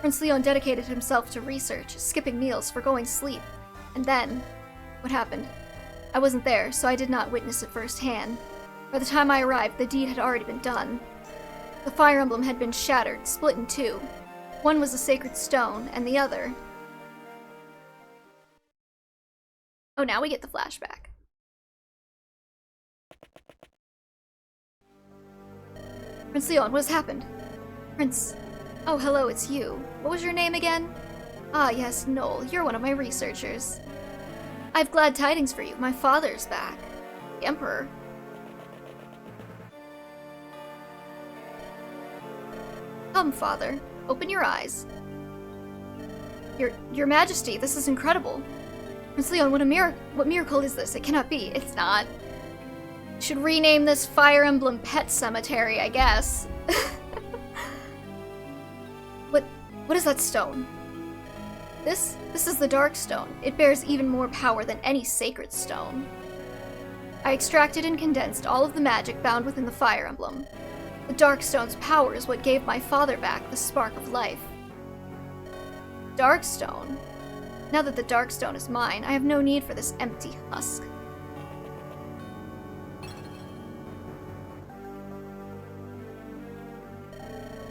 Prince Leon dedicated himself to research, skipping meals, foregoing sleep. And then, what happened? I wasn't there, so I did not witness it firsthand. By the time I arrived, the deed had already been done. The Fire Emblem had been shattered, split in two. One was a sacred stone, and the other... Oh, now we get the flashback. Prince Leon, what has happened? Prince... Oh, hello, it's you. What was your name again? Ah, yes, Noel. You're one of my researchers. I have glad tidings for you. My father's back. The Emperor. Come, Father. Open your eyes. Your Majesty, this is incredible. Prince Leon, what miracle is this? It cannot be. It's not. Should rename this Fire Emblem Pet Cemetery, I guess. What is that stone? This is the Dark Stone. It bears even more power than any sacred stone. I extracted and condensed all of the magic bound within the Fire Emblem. The Dark Stone's power is what gave my father back the spark of life. Dark Stone? Now that the Dark Stone is mine, I have no need for this empty husk.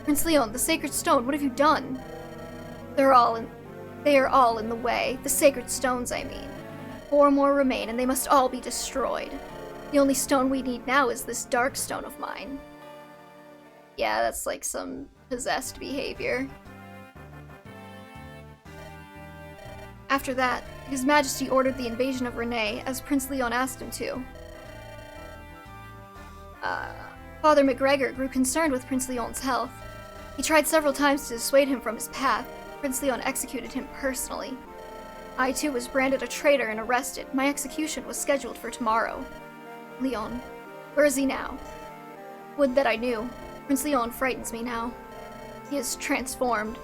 Prince Leon, the Sacred Stone, what have you done? They are all in the way. The Sacred Stones, I mean. 4 more remain, and they must all be destroyed. The only stone we need now is this Dark Stone of mine. Yeah, that's like some possessed behavior. After that, His Majesty ordered the invasion of Renee, as Prince Leon asked him to. Father McGregor grew concerned with Prince Leon's health. He tried several times to dissuade him from his path. Prince Leon executed him personally. I too was branded a traitor and arrested. My execution was scheduled for tomorrow. Leon, where is he now? Would that I knew. Prince Leon frightens me now. He is transformed.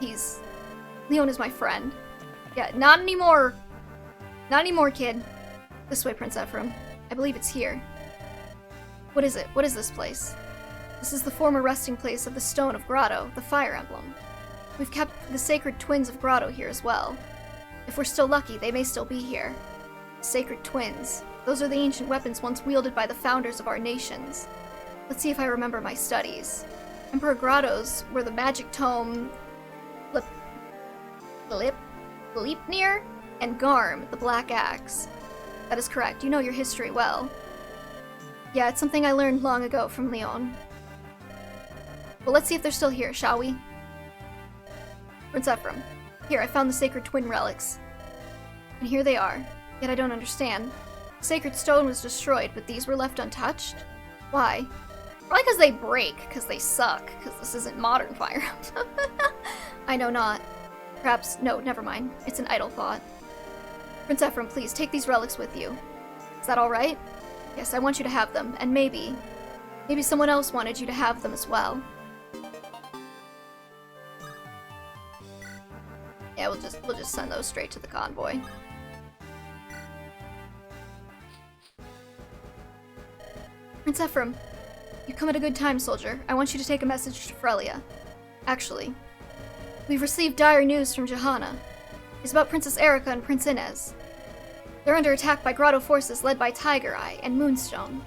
Leon is my friend. Yeah, not anymore. Not anymore, kid. This way, Prince Ephraim. I believe it's here. What is it? What is this place? This is the former resting place of the Stone of Grotto, the Fire Emblem. We've kept the sacred twins of Grotto here as well. If we're still lucky, they may still be here. Sacred twins. Those are the ancient weapons once wielded by the founders of our nations. Let's see if I remember my studies. Emperor Grotto's were the magic tome Gleipnir and Garm, the Black Axe. That is correct. You know your history well. Yeah, it's something I learned long ago from Leon. Well, let's see if they're still here, shall we? Prince Ephraim. Here, I found the sacred twin relics. And here they are. Yet I don't understand. The sacred stone was destroyed, but these were left untouched? Why? Probably because they break, because they suck, because this isn't modern Fire Emblem. I know not. Perhaps, no, never mind. It's an idle thought. Prince Ephraim, please, take these relics with you. Is that alright? Yes, I want you to have them, and maybe someone else wanted you to have them as well. Yeah, we'll just send those straight to the convoy. Prince Ephraim, you've come at a good time, soldier. I want you to take a message to Frelia. Actually, we've received dire news from Johanna. It's about Princess Eirika and Prince Inez. They're under attack by Grotto forces led by Tiger Eye and Moonstone.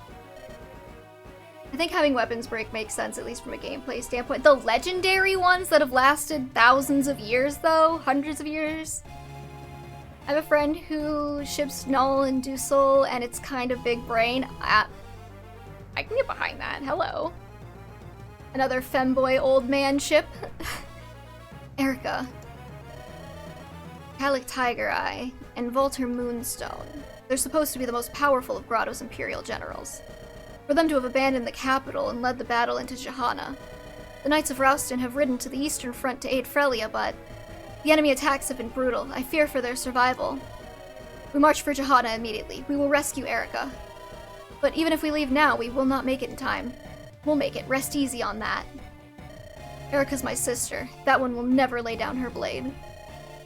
I think having weapons break makes sense, at least from a gameplay standpoint. The legendary ones that have lasted thousands of years, though, hundreds of years. I have a friend who ships Null and Dusel, and it's kind of big brain. I can get behind that. Hello. Another femboy old man ship. Eirika. Calic Tiger Eye, and Volter Moonstone. They're supposed to be the most powerful of Grotto's Imperial generals. For them to have abandoned the capital and led the battle into Johanna. The Knights of Rouston have ridden to the eastern front to aid Frelia, but the enemy attacks have been brutal. I fear for their survival. We march for Johanna immediately. We will rescue Eirika. But even if we leave now, we will not make it in time. We'll make it. Rest easy on that. Eirika's my sister. That one will never lay down her blade.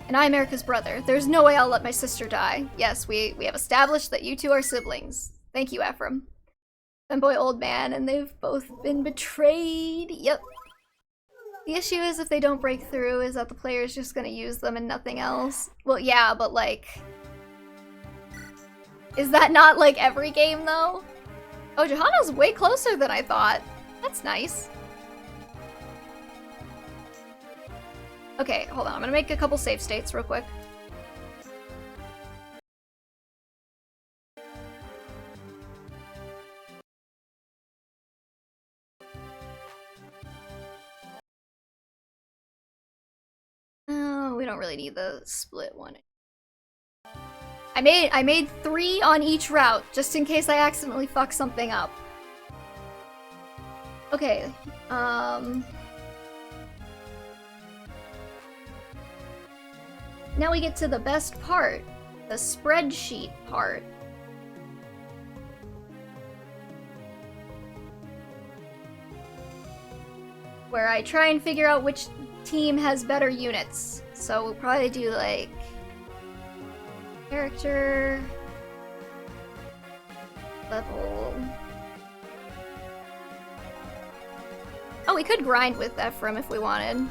And I'm Eirika's brother. There's no way I'll let my sister die. Yes, we have established that you two are siblings. Thank you, Ephraim. Femboy old man, and they've both been betrayed. Yep. The issue is if they don't break through is that the player's just gonna use them and nothing else. Well, yeah, but like... Is that not like every game, though? Oh, Johanna's way closer than I thought. That's nice. Okay, hold on. I'm gonna make a couple save states real quick. Oh, we don't really need the split one. I made 3 on each route, just in case I accidentally fuck something up. Okay, now we get to the best part, the spreadsheet part. Where I try and figure out which team has better units. So we'll probably do like character level. Oh, we could grind with Ephraim if we wanted.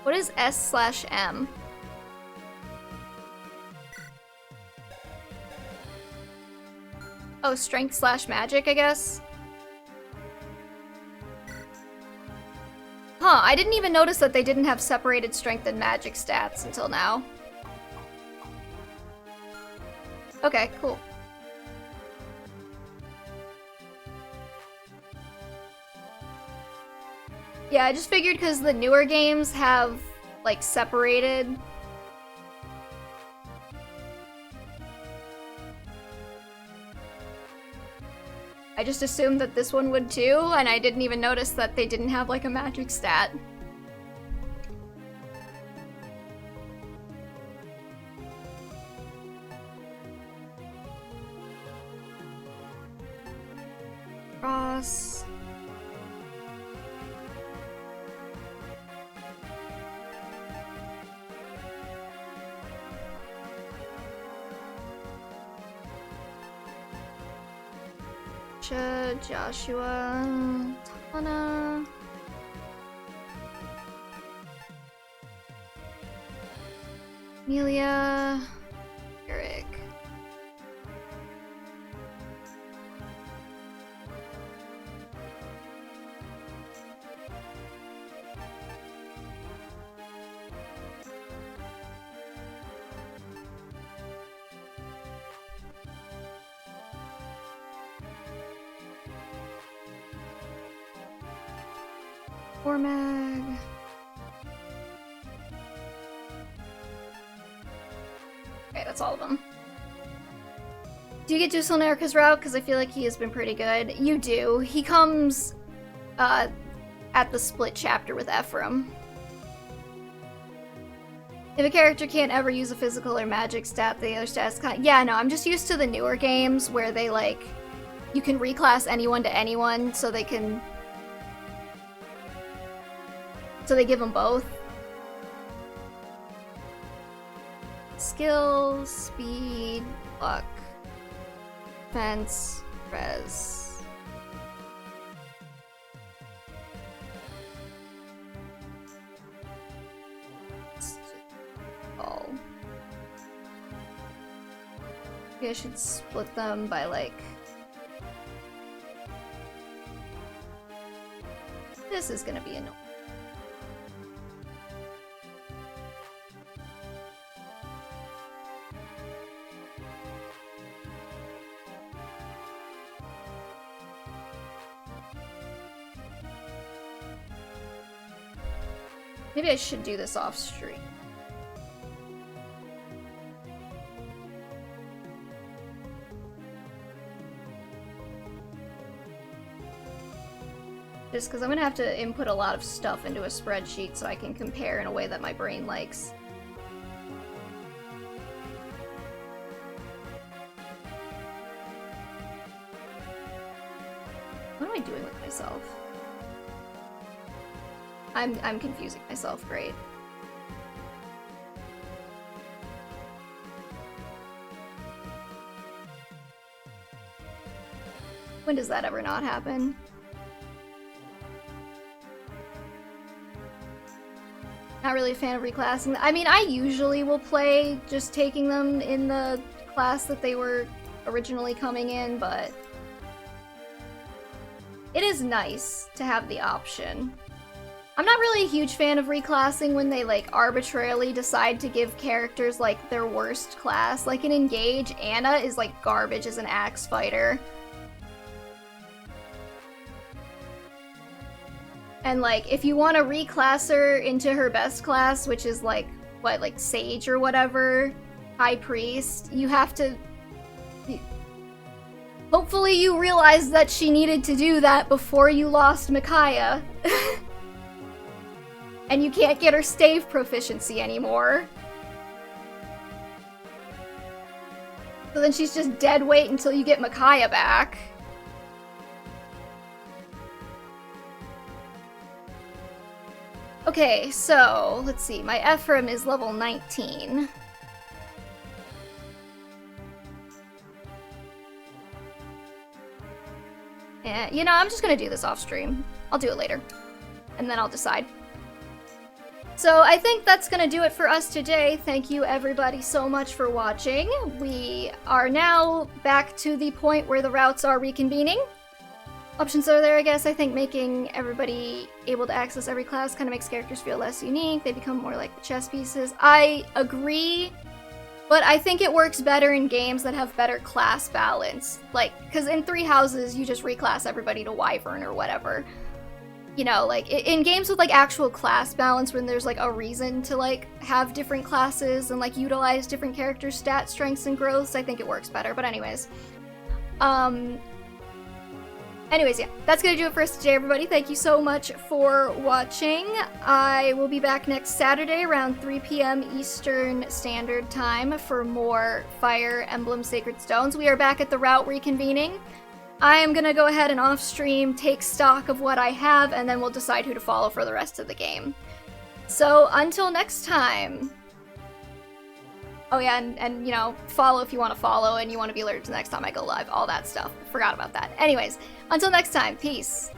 What is S/M? Oh, strength/magic, I guess. Huh, I didn't even notice that they didn't have separated strength and magic stats until now. Okay, cool. Yeah, I just figured because the newer games have, like, separated. I just assumed that this one would too, and I didn't even notice that they didn't have, like, a magic stat. Cross. Joshua, Tana. Amelia, Eric. Mag. Okay, that's all of them. Do you get Dusel and Eirika's route? Because I feel like he has been pretty good. You do. He comes at the split chapter with Ephraim. If a character can't ever use a physical or magic stat, the other stats can't. Yeah, no, I'm just used to the newer games where they, like, you can reclass anyone to anyone so they can... So they give them both. Skill, speed, luck, defense, res. All. Maybe I should split them by, like... This is gonna be annoying. Maybe I should do this off stream. Just because I'm gonna have to input a lot of stuff into a spreadsheet so I can compare in a way that my brain likes. What am I doing with myself? I'm confusing myself, great. When does that ever not happen? Not really a fan of reclassing. I mean, I usually will play just taking them in the class that they were originally coming in, but it is nice to have the option. I'm not really a huge fan of reclassing when they, like, arbitrarily decide to give characters, like, their worst class. Like, in Engage, Anna is, like, garbage as an axe fighter. And, like, if you want to reclass her into her best class, which is, like, what, like, Sage or whatever, High Priest, you have to... Hopefully you realized that she needed to do that before you lost Micaiah. And you can't get her stave proficiency anymore. So then she's just dead weight until you get Micaiah back. Okay, so, let's see, my Ephraim is level 19. Yeah, you know, I'm just gonna do this off stream. I'll do it later. And then I'll decide. So I think that's gonna do it for us today. Thank you everybody so much for watching. We are now back to the point where the routes are reconvening. Options are there, I guess. I think making everybody able to access every class kind of makes characters feel less unique. They become more like the chess pieces. I agree, but I think it works better in games that have better class balance. Like, because in Three Houses, you just reclass everybody to Wyvern or whatever. You know, like, in games with, like, actual class balance, when there's, like, a reason to, like, have different classes and, like, utilize different characters' stats, strengths, and growths, I think it works better. But anyways, yeah, that's gonna do it for us today, everybody. Thank you so much for watching. I will be back next Saturday around 3 p.m. Eastern Standard Time for more Fire Emblem Sacred Stones. We are back at the route reconvening. I am gonna go ahead and off-stream, take stock of what I have, and then we'll decide who to follow for the rest of the game. So, until next time... Oh yeah, and you know, follow if you want to follow and you want to be alerted to the next time I go live. All that stuff. Forgot about that. Anyways, until next time, peace.